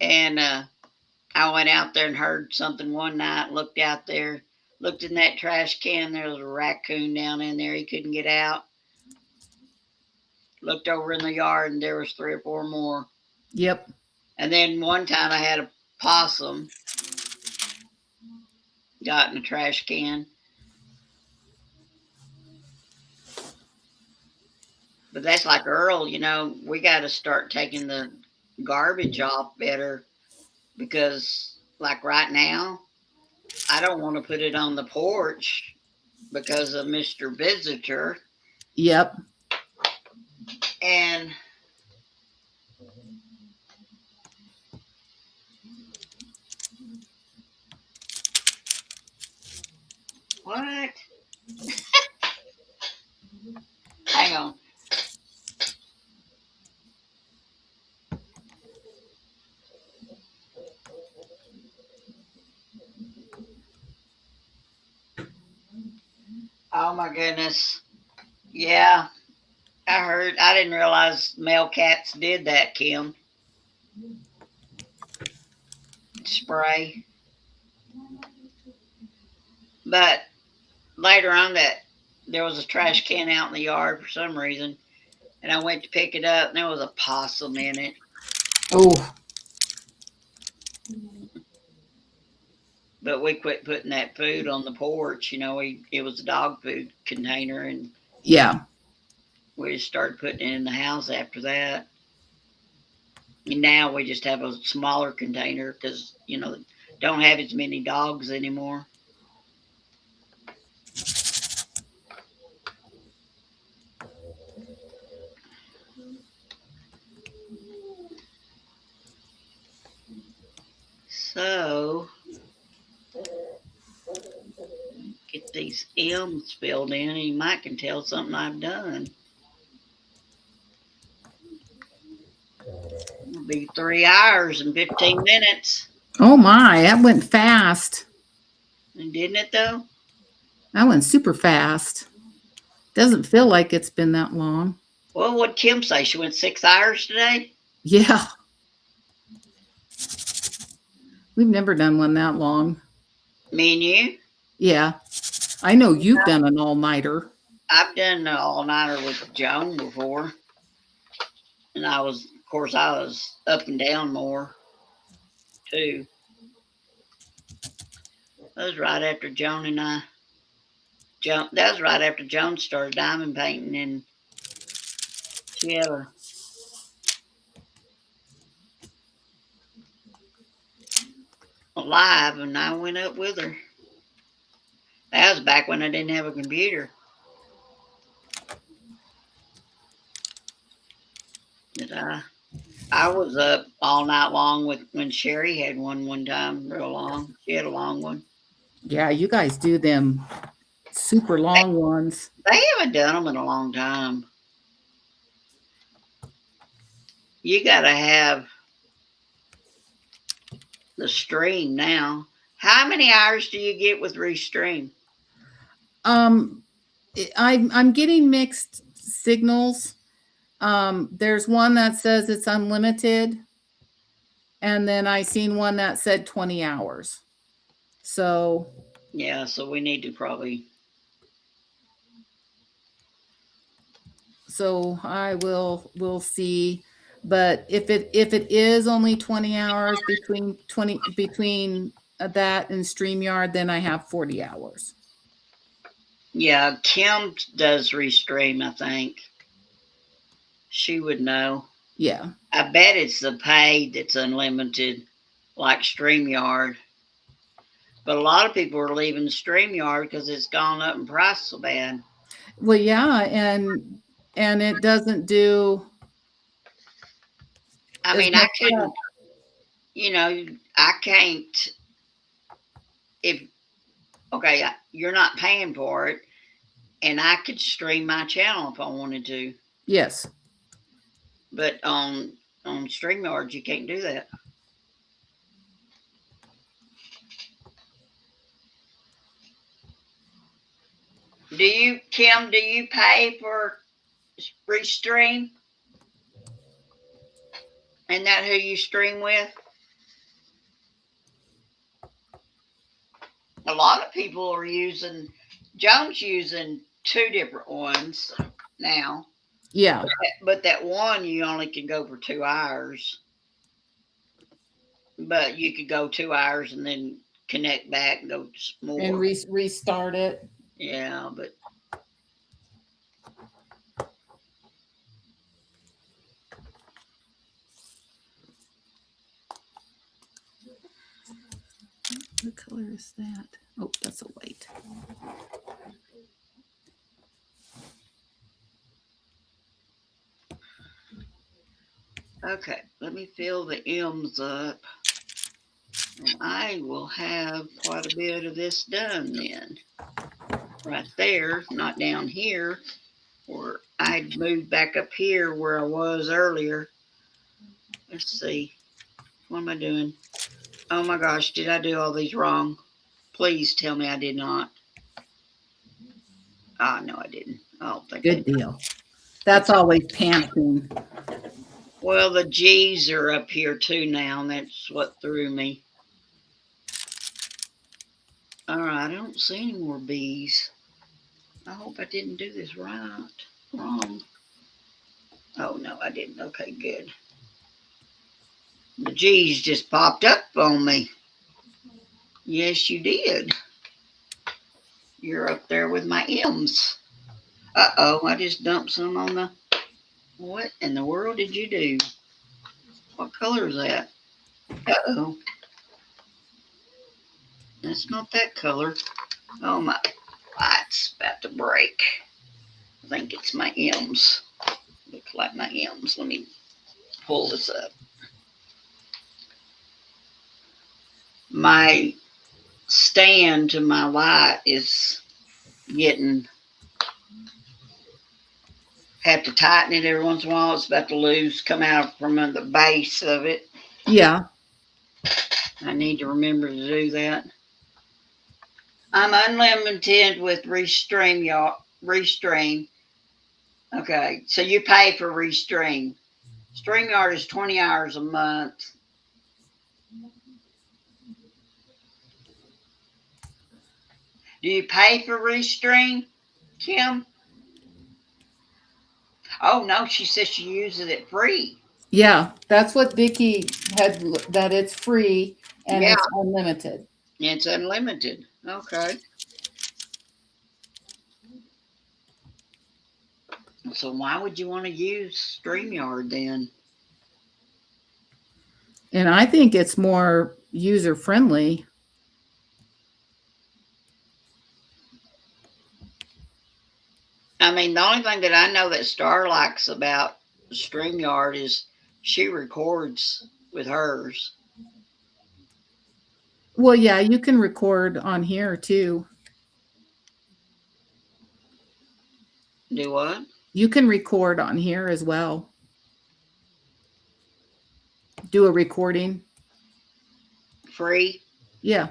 And I went out there and heard something one night. Looked out there, looked in that trash can. There was a raccoon down in there. He couldn't get out. Looked over in the yard, and there was 3 or 4 more. Yep. And then one time I had a possum got in a trash can. But that's like Earl, we got to start taking the garbage off better because, like right now, I don't want to put it on the porch because of Mr. Visitor. Yep. And what? Hang on. Oh my goodness. Yeah, I heard. I didn't realize male cats did that, Kim. Spray. But later on, that there was a trash can out in the yard for some reason, and I went to pick it up, and there was a possum in it. Oh. But we quit putting that food on the porch. It was a dog food container, and Yeah. we just started putting it in the house after that. And now we just have a smaller container because don't have as many dogs anymore. So get these M's filled in, and you might can tell something I've done. It'll be 3 hours and 15 minutes. Oh my, that went fast. And didn't it though? That went super fast. Doesn't feel like it's been that long. Well, what'd Kim say? She went 6 hours today? Yeah. We've never done one that long. Me and you? Yeah. I know you've done an all-nighter. I've done an all-nighter with Joan before. And I was up and down more too. That was right after that was right after Joan started diamond painting, and she had a live, and I went up with her. That was back when I didn't have a computer. But I was up all night long when Sherry had one time, real long. She had a long one. Yeah, you guys do them super long ones. They haven't done them in a long time. You got to have the stream now. How many hours do you get with Restream? I'm getting mixed signals. There's one that says it's unlimited, and then I seen one that said 20 hours. So yeah, so we need to probably. So we'll see. But if it is only 20 hours between that and StreamYard, then I have 40 hours. Yeah, Kim does Restream, I think. She would know. Yeah. I bet it's the paid that's unlimited, like StreamYard. But a lot of people are leaving StreamYard because it's gone up in price so bad. Well, yeah, and it doesn't do. I mean, I couldn't. I can't. If okay, you're not paying for it, and I could stream my channel if I wanted to. Yes. But on StreamYard, you can't do that. Kim, do you pay for Restream? Isn't that who you stream with? A lot of people are using, Joan's using 2 different ones now. Yeah. But that one, you only can go for 2 hours. But you could go 2 hours and then connect back and go more. And restart it. Yeah, but what color is that? Oh, that's a white. okay, let me fill the M's up. And I will have quite a bit of this done then. Right there, not down here, or I'd moved back up here where I was earlier. Let's see. What am I doing? Oh my gosh, did I do all these wrong? Please tell me I did not. Ah, no, I didn't. I don't think Good deal. That's always panicking. Well, the G's are up here too now, and that's what threw me. All right, I don't see any more B's. I hope I didn't do this right. Wrong. Oh, no, I didn't. Okay, good. The G's just popped up on me. Yes, you did. You're up there with my M's. Uh-oh, I just dumped some on the... What in the world did you do? What color is that? Uh-oh. That's not that color. Oh, my light's about to break. I think it's my M's. Looks like my M's. Let me pull this up. My stand to my light is getting... Have to tighten it every once in a while. It's about to come out from the base of it. Yeah. I need to remember to do that. I'm unlimited with Restream, y'all. Restream. Okay, so you pay for Restream. StreamYard is 20 hours a month. Do you pay for Restream, Kim? Oh, no, she says she uses it free. Yeah, that's what Vicky had, that it's free and Yeah. it's unlimited. It's unlimited. Okay. So why would you want to use StreamYard then? And I think it's more user friendly. I mean, the only thing that I know that Star likes about StreamYard is she records with hers. Well, yeah, you can record on here too. Do what? You can record on here as well. Do a recording. Free? Yeah.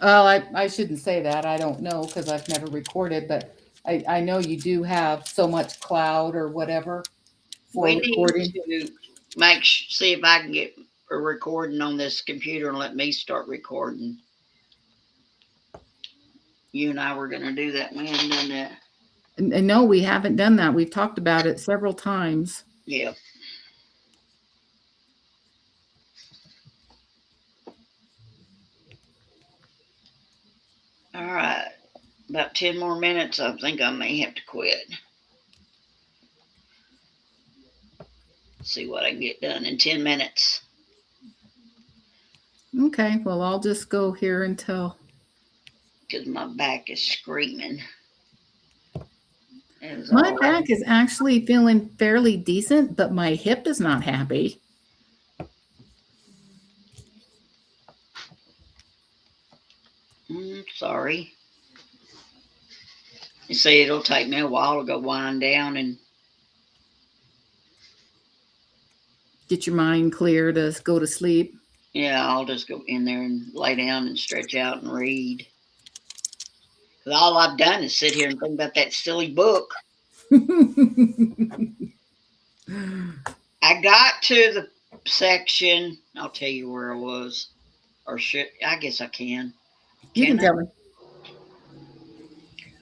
Oh, I shouldn't say that. I don't know because I've never recorded, but I know you do have so much cloud or whatever for We recording. need to see if I can get a recording on this computer and let me start recording. You and I were going to do that. We haven't done that. And no, we haven't done that. We've talked about it several times. Yeah. All right. About 10 more minutes. I think I may have to quit. See what I can get done in 10 minutes. Okay, well, I'll just go here until... Because my back is screaming. My back is actually feeling fairly decent, but my hip is not happy. Sorry. You see, it'll take me a while to go wind down and Get your mind clear to go to sleep. Yeah, I'll just go in there and lay down and stretch out and read. 'Cause all I've done is sit here and think about that silly book. I got to the section. I'll tell you where I was, or should I guess I can. You can Can I? tell me.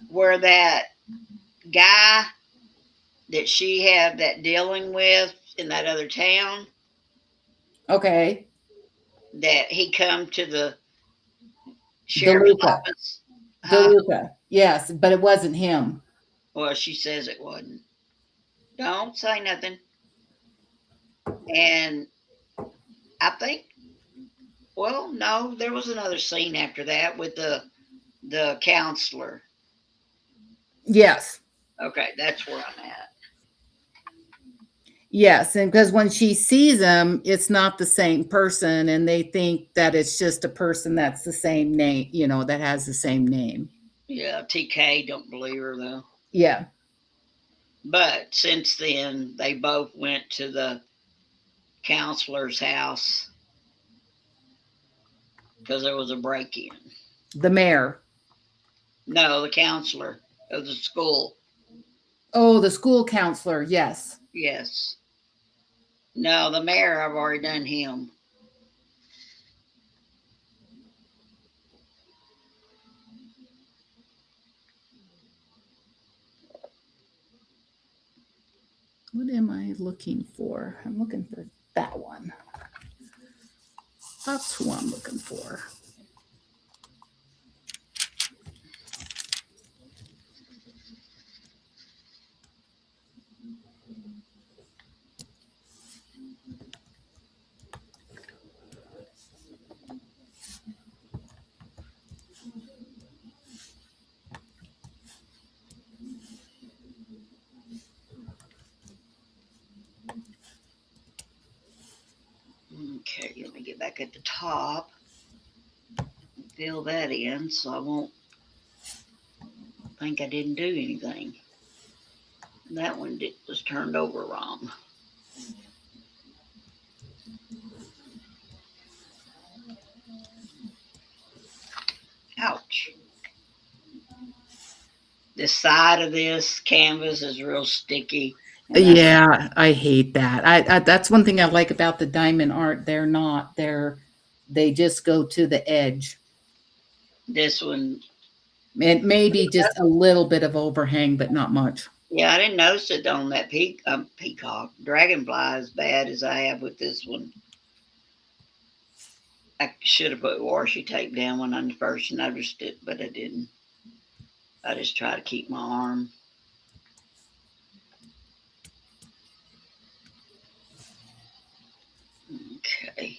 Where that guy that she had that dealing with in that other town, Okay. that he come to the sheriff's DeLuca. office. Huh? DeLuca. Yes, but it wasn't him. Well, she says it wasn't. Don't say nothing. And I think, well, no, there was another scene after that with the counselor. Yes. Okay, that's where I'm at. Yes, and because when she sees him, it's not the same person, and they think that it's just a person that's the same name, that has the same name. Yeah, TK don't believe her though. Yeah. But since then, they both went to the counselor's house because there was a break in. The mayor. No, the counselor of the school. Oh, the school counselor. Yes. Yes. No, the mayor, I've already done him. What am I looking for? I'm looking for that one. That's who I'm looking for. Okay, let me get back at the top. Fill that in so I won't think I didn't do anything. That one was turned over wrong. Ouch. The side of this canvas is real sticky. Yeah, I hate that. I that's one thing I like about the diamond art. They just go to the edge. This one, And maybe just a little bit of overhang, but not much. yeah, I didn't notice it on that peacock dragonfly as bad as I have with this one. I should have put washi tape down when I first noticed it, but I didn't. I just try to keep my arm. Okay.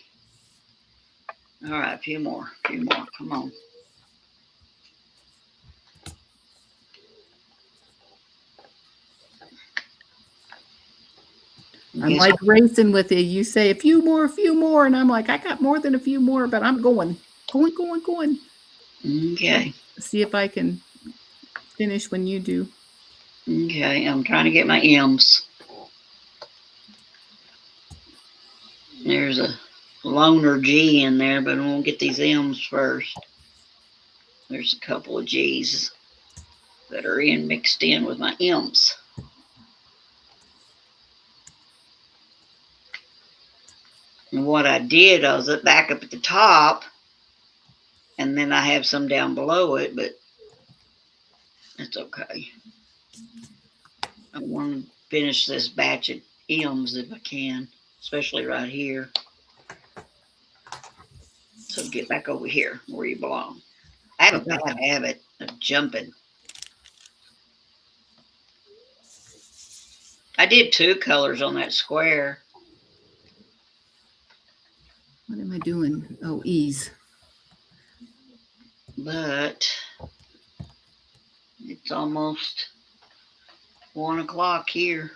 All right, a few more. Come on. I'm like racing with you. You say a few more, and I'm like, I got more than a few more, but I'm going. Okay. See if I can finish when you do. Okay, I'm trying to get my M's. There's a loner G in there, but we'll get these M's first. There's a couple of G's that are mixed in with my M's. And what I did, I was back up at the top, and then I have some down below it, but it's okay. I want to finish this batch of M's if I can, especially right here. So get back over here where you belong. I have a bad habit of jumping. I did 2 colors on that square. What am I doing? Oh, ease. But it's almost 1 o'clock here.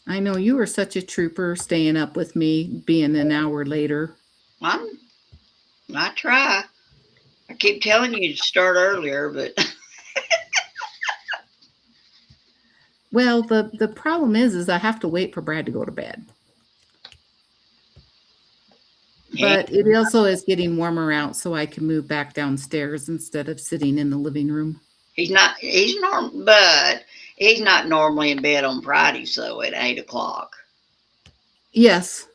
I know you were such a trooper staying up with me, being an hour later. I try. I keep telling you to start earlier, but Well, the problem is I have to wait for Brad to go to bed. But it also is getting warmer out, so I can move back downstairs instead of sitting in the living room. But he's not normally in bed on Friday, so at 8 o'clock. Yes.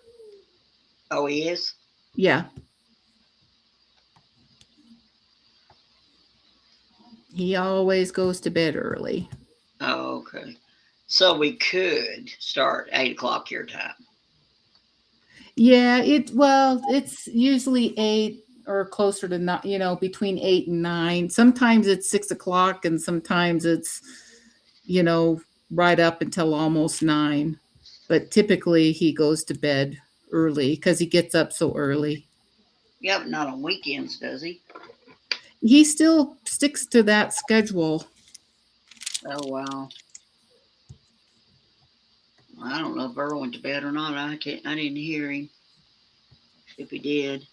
Oh, he is? Yeah. He always goes to bed early. Oh, okay. So we could start 8 o'clock your time. Yeah, it's usually 8 or closer to not, between 8 and 9. Sometimes it's 6 o'clock and sometimes it's, you know, right up until almost 9. But typically he goes to bed early because he gets up so early. Yeah, but not on weekends, does he? He still sticks to that schedule. Oh, wow. I don't know if Earl went to bed or not. I didn't hear him. If he did.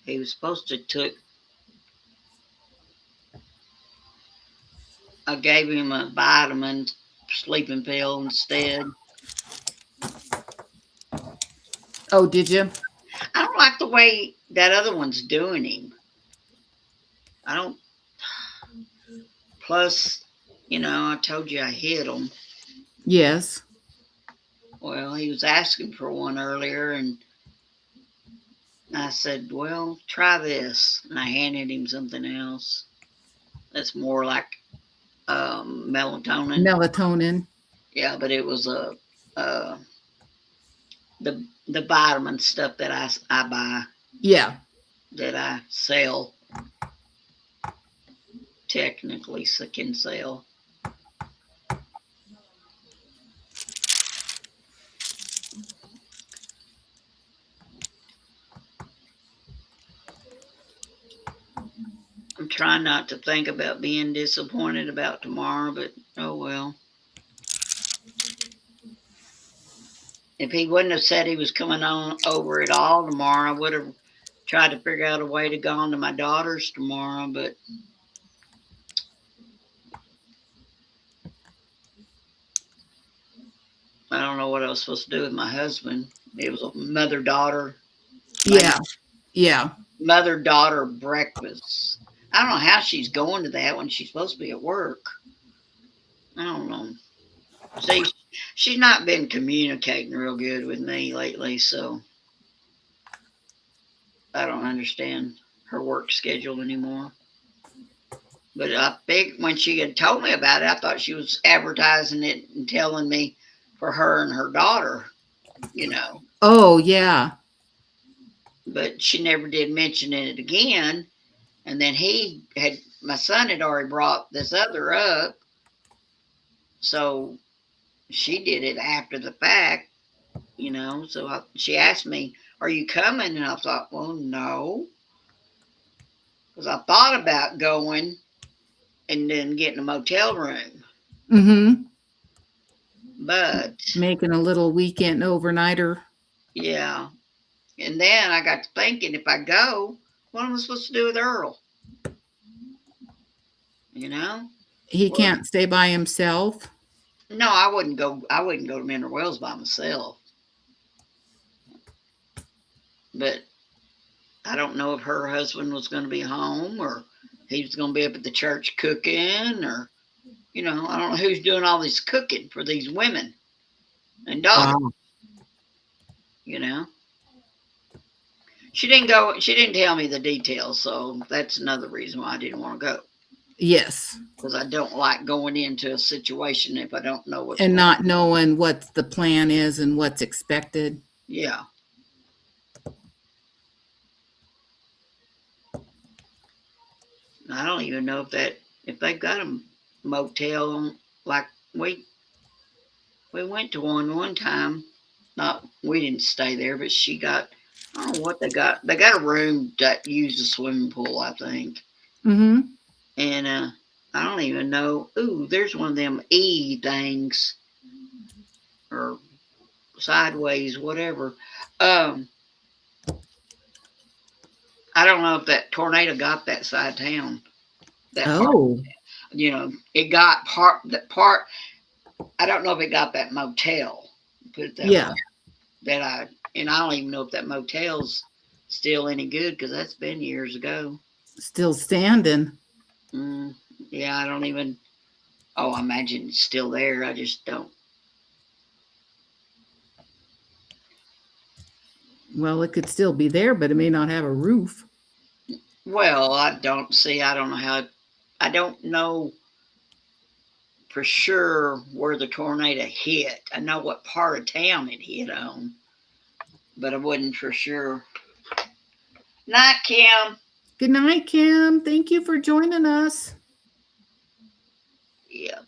He was supposed to took. I gave him a vitamin sleeping pill instead. Oh, did you? I don't like the way that other one's doing him. I don't. Plus, I told you I hit him. Yes. Well, he was asking for one earlier, and I said, well, try this. And I handed him something else that's more like melatonin. Melatonin. Yeah, but it was the vitamin stuff that I buy, Yeah. that I sell, technically can sell. I'm trying not to think about being disappointed about tomorrow, but oh well. If he wouldn't have said he was coming on over at all tomorrow, I would have tried to figure out a way to go on to my daughter's tomorrow, but I don't know what I was supposed to do with my husband. It was a mother-daughter. Yeah. Yeah. Mother-daughter breakfast. I don't know how she's going to that when she's supposed to be at work. I don't know. See, she's not been communicating real good with me lately, so I don't understand her work schedule anymore. But I think when she had told me about it, I thought she was advertising it and telling me for her and her daughter. Oh, yeah. But she never did mention it again. And then my son had already brought this other up. So she did it after the fact. So she asked me, are you coming? And I thought, well, no. Because I thought about going and then getting a motel room. Mm-hmm. But Making a little weekend overnighter. yeah. And then I got to thinking, if I go, what am I supposed to do with Earl? He Well, can't stay by himself. no, I wouldn't go. I wouldn't go to Mineral Wells by myself. But I don't know if her husband was going to be home, or he was going to be up at the church cooking, or I don't know who's doing all this cooking for these women and daughters. Wow. She didn't go. She didn't tell me the details, so that's another reason why I didn't want to go. Yes. Because I don't like going into a situation if I don't know what's And going not knowing what the plan is and what's expected. Yeah. I don't even know if they've got a motel like we went to one time. Not we didn't stay there, but she got, I don't know what they got. They got a room that used a swimming pool, I think. Mm-hmm. And I don't even know. Ooh, there's one of them E things or sideways, whatever. I don't know if that tornado got that side of town. That part. Oh. You know, it got part. I don't know if it got that motel. Put it that way. Yeah, And I don't even know if that motel's still any good because that's been years ago. still standing. Mm, yeah, I don't even. Oh, I imagine it's still there. I just don't. Well, it could still be there, but it may not have a roof. Well, I don't see. I don't know how. I don't know for sure where the tornado hit. I know what part of town it hit on, but I wasn't for sure. Night, Kim. Good night, Kim. Thank you for joining us. Yeah.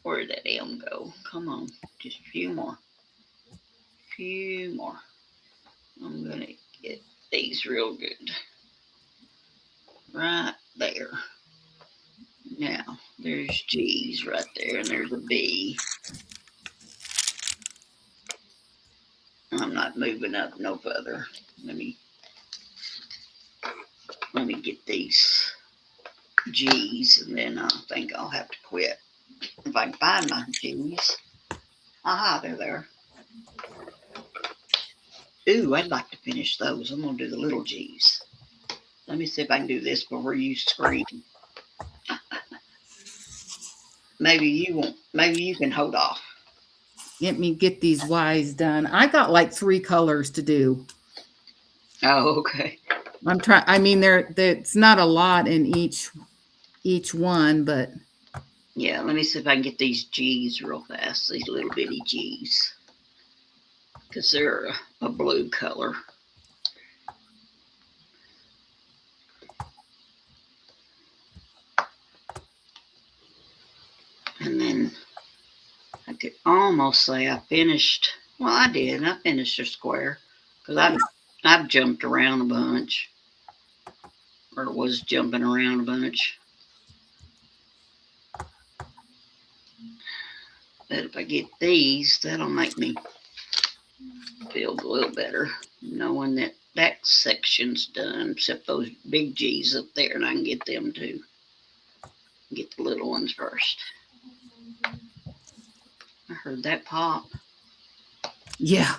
Where did that M go? Come on, just a few more. Few more. I'm gonna get these real good. Right there. Now, there's G's right there, and there's a B. I'm not moving up no further. Let me get these G's, and then I think I'll have to quit. If I can find my G's. Aha, they're there. Ooh, I'd like to finish those. I'm gonna do the little G's. Let me see if I can do this before you scream. Maybe you won't. Maybe you can hold off. Let me get these Y's done. I got like 3 colors to do. Oh, okay. I'm trying. I mean, there's not a lot in each one, but Yeah, let me see if I can get these G's real fast. These little bitty G's, because they're a blue color. And then I could almost say I finished. Well, I did. I finished a square because I've jumped around a bunch, or was jumping around a bunch. But if I get these, that'll make me feel a little better, knowing that that section's done, except those big G's up there, and I can get them too. Get the little ones first. I heard that pop. yeah.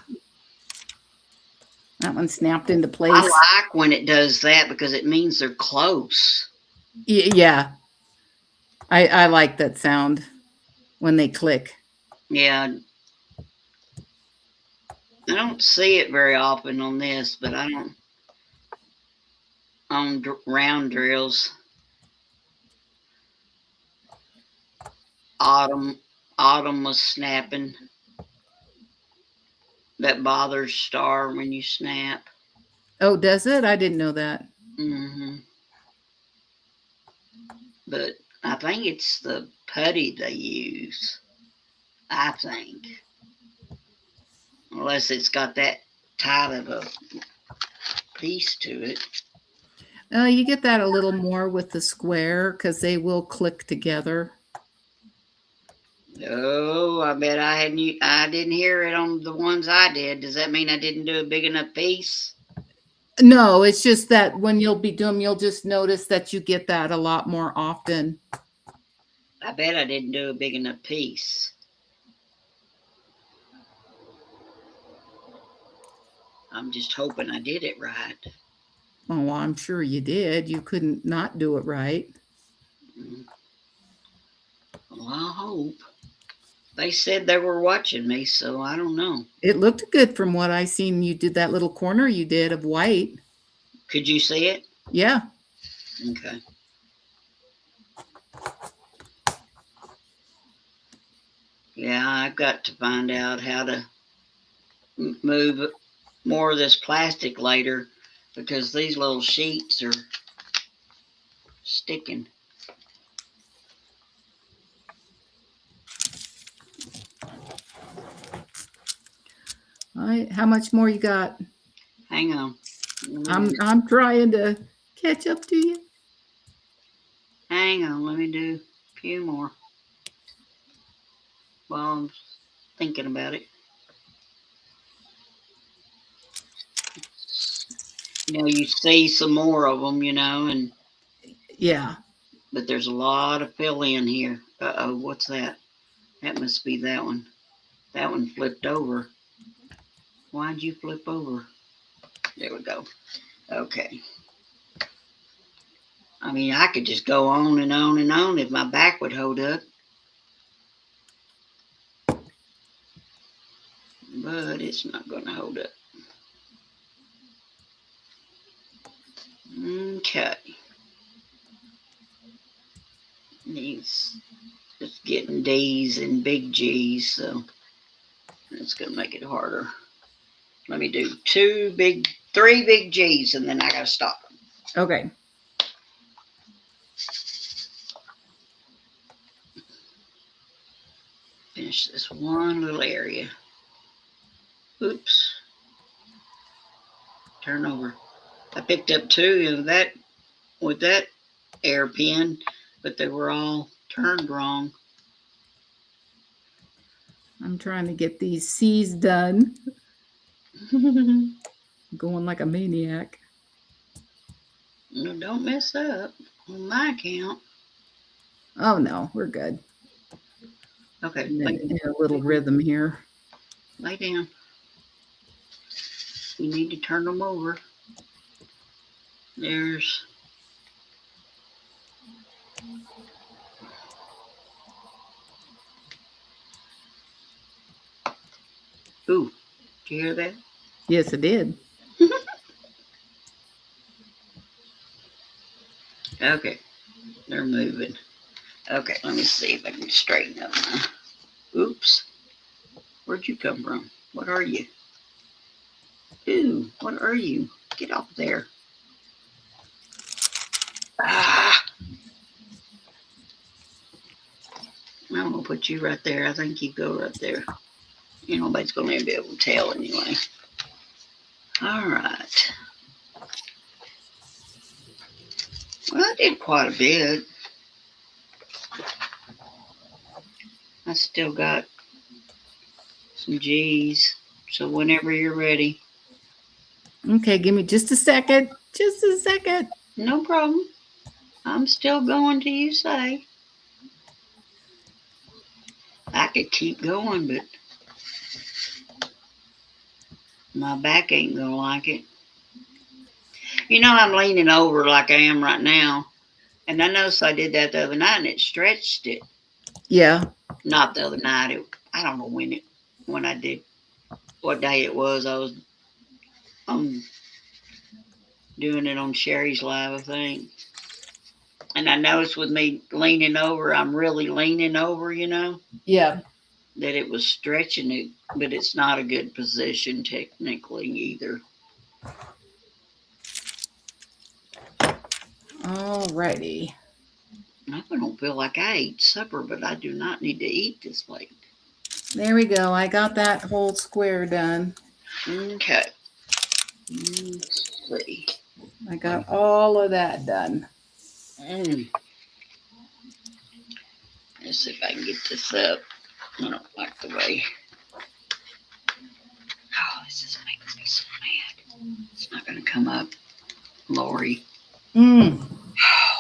That one snapped into place. I like when it does that because it means they're close. Yeah. I like that sound when they click. Yeah. I don't see it very often on this, but I don't on round drills. Autumn was snapping. That bothers Star when you snap. Oh, does it? I didn't know that. Mm-hmm. But I think it's the putty they use. I think. Unless it's got that tight of a piece to it. You get that a little more with the square because they will click together. Oh, I bet I didn't hear it on the ones I did. Does that mean I didn't do a big enough piece? No, it's just that when you'll be doing, you'll just notice that you get that a lot more often. I bet I didn't do a big enough piece. I'm just hoping I did it right. Oh, well, I'm sure you did. You couldn't not do it right. Well, I hope. They said they were watching me, so I don't know. It looked good from what I seen. You did that little corner you did of white. Could you see it? Yeah. Okay. Yeah, I've got to find out how to move more of this plastic later because these little sheets are sticking. All right. How much more you got? Hang on. I'm trying to catch up to you. Hang on. Let me do a few more while I'm thinking about it. You know, you see some more of them, and Yeah. but there's a lot of fill in here. Uh-oh, what's that? That must be that one. That one flipped over. Why'd you flip over? There we go. Okay. I mean, I could just go on and on and on if my back would hold up. But it's not going to hold up. Okay. He's just getting D's and big G's, so it's going to make it harder. Let me do 3 big G's, and then I got to stop. Okay. Finish this one little area. Oops. Turn over. I picked up 2 of that with that air pin, but they were all turned wrong. I'm trying to get these C's done. Going like a maniac. No, don't mess up on my account. Oh no, we're good. Okay. In a little rhythm here. Lay down. You need to turn them over. There's... Ooh, did you hear that? Yes, it did. Okay, they're moving. Okay, let me see if I can straighten up now. Oops. Where'd you come from? What are you? Ooh, what are you? Get off there. Ah! I'm going to put you right there. I think you go right there. Nobody's going to be able to tell anyway. All right. Well, I did quite a bit. I still got some G's. So whenever you're ready. Okay, give me just a second. Just a second. No problem. I'm still going till you say. I could keep going, but my back ain't going to like it. I'm leaning over like I am right now. And I noticed I did that the other night and it stretched it. Yeah. Not the other night. I don't know when I did, what day it was. I was doing it on Sherry's Live, I think. And I noticed with me leaning over, I'm really leaning over, Yeah. that it was stretching it, but it's not a good position technically either. Alrighty. I don't feel like I ate supper, but I do not need to eat this late. There we go. I got that whole square done. Okay. Let's see. I got all of that done. Let's see if I can get this up. I don't like the way. Oh, this is making me so mad. It's not going to come up, Lori. Oh,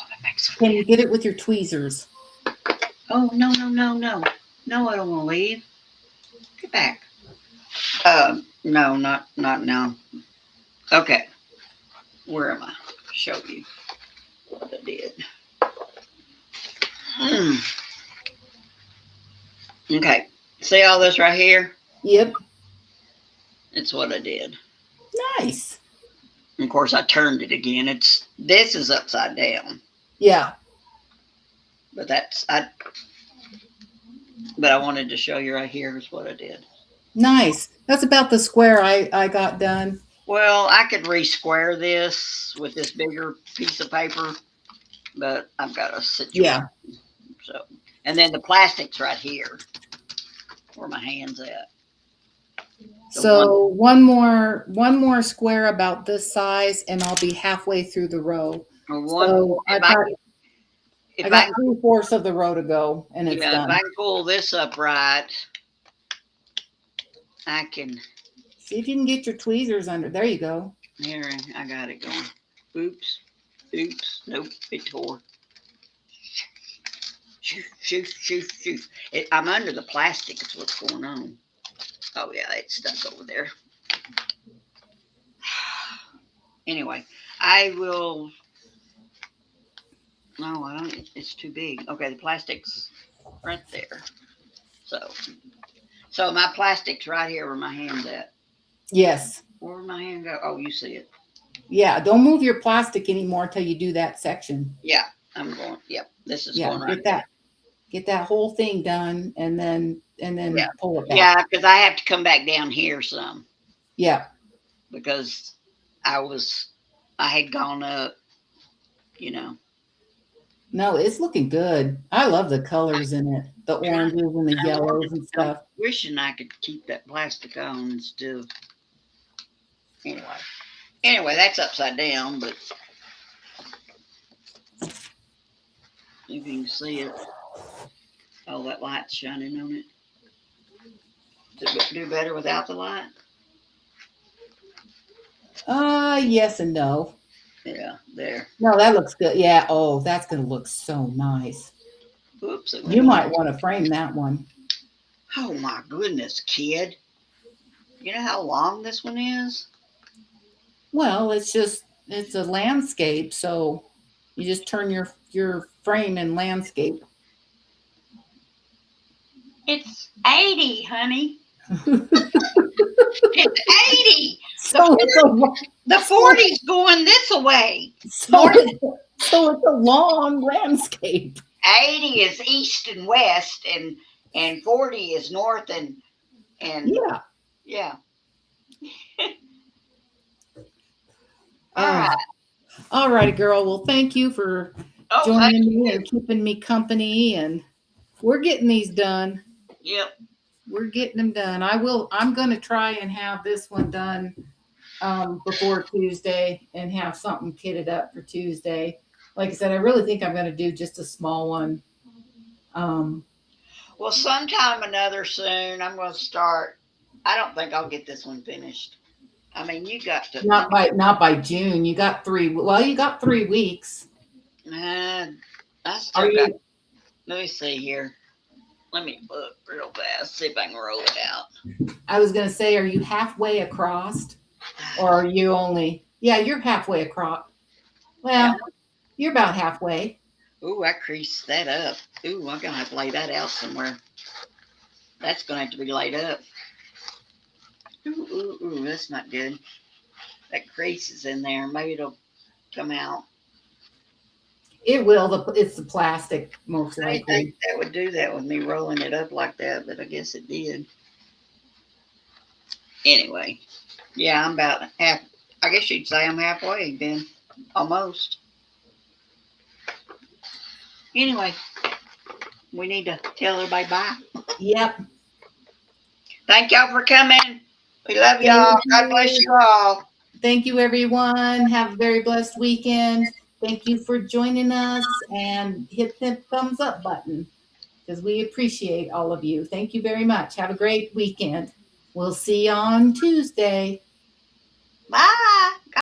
that makes me Can mad. you get it with your tweezers? Oh, no. No, I don't want to leave. Get back. No, not now. Okay. Where am I? Show you what I did. Okay. See all this right here? Yep. It's what I did. Nice. And of course, I turned it again. This is upside down. Yeah. But I wanted to show you right here is what I did. Nice. That's about the square I got done. Well, I could re-square this with this bigger piece of paper, but I've got a situation. Yeah. So, and then the plastic's right here, where my hand's at. So one more square about this size, and I'll be halfway through the row. So I got 3/4 of the row to go, and it's done. If I can pull this up right, I can see if you can get your tweezers under. There you go. Here, I got it going. Oops. Nope, it tore. Shoo, shoo, shoo, shoo. I'm under the plastic. Is what's going on. Oh yeah, it's stuck over there. Anyway, I will. No, I don't. It's too big. Okay, the plastic's right there. So my plastic's right here where my hand's at. Yes. Where would my hand go? Oh, you see it. Yeah. Don't move your plastic anymore till you do that section. Yeah, I'm going. Yep, this is Yeah. going right Get that whole thing done, and then Yeah. pull it back. Yeah, because I have to come back down here some Yeah. because I had gone up. You know, No, it's looking good. I love the colors in it, the oranges and the yellows and I'm stuff. wishing I could keep that plastic on instead of. Anyway, that's upside down, but if you can see it. Oh, that light's shining on it. Does it do better without the light? Yes and no. Yeah, there. No, that looks good. Yeah. Oh, that's gonna look so nice. Oops. You might want to frame that one. Oh my goodness, kid. You know how long this one is? Well, it's a landscape, so you just turn your frame in landscape. It's 80, honey. It's 80. So The 40's going this way. so it's a long landscape. 80 is east and west, and 40 is north and Yeah. All right. All righty, girl. Well, thank you for joining me and keeping me company, and we're getting these done. Yep. We're getting them done. I'm going to try and have this one done before Tuesday and have something kitted up for Tuesday. Like I said, I really think I'm going to do just a small one. Well, sometime another soon, I'm going to start. I don't think I'll get this one finished. I mean, you got to not by June. You got 3. Well, you got 3 weeks. I still got. Let me see here. Let me look real fast, see if I can roll it out. I was going to say, are you halfway across? Or are you only, you're halfway across. Well, you're about halfway. Ooh, I creased that up. Ooh, I'm going to have to lay that out somewhere. That's going to have to be laid up. Ooh, that's not good. That crease is in there. Maybe it'll come out. It will. It's the plastic, most I didn't likely. think that would do that with me rolling it up like that, but I guess it did. Anyway, yeah, I'm about half. I guess you'd say I'm halfway then, almost. Anyway, we need to tell everybody bye. Yep. Thank y'all for coming. We love y'all. God bless you all. Thank you, everyone. Have a very blessed weekend. Thank you for joining us, and hit the thumbs up button because we appreciate all of you. Thank you very much. Have a great weekend. We'll see you on Tuesday. Bye.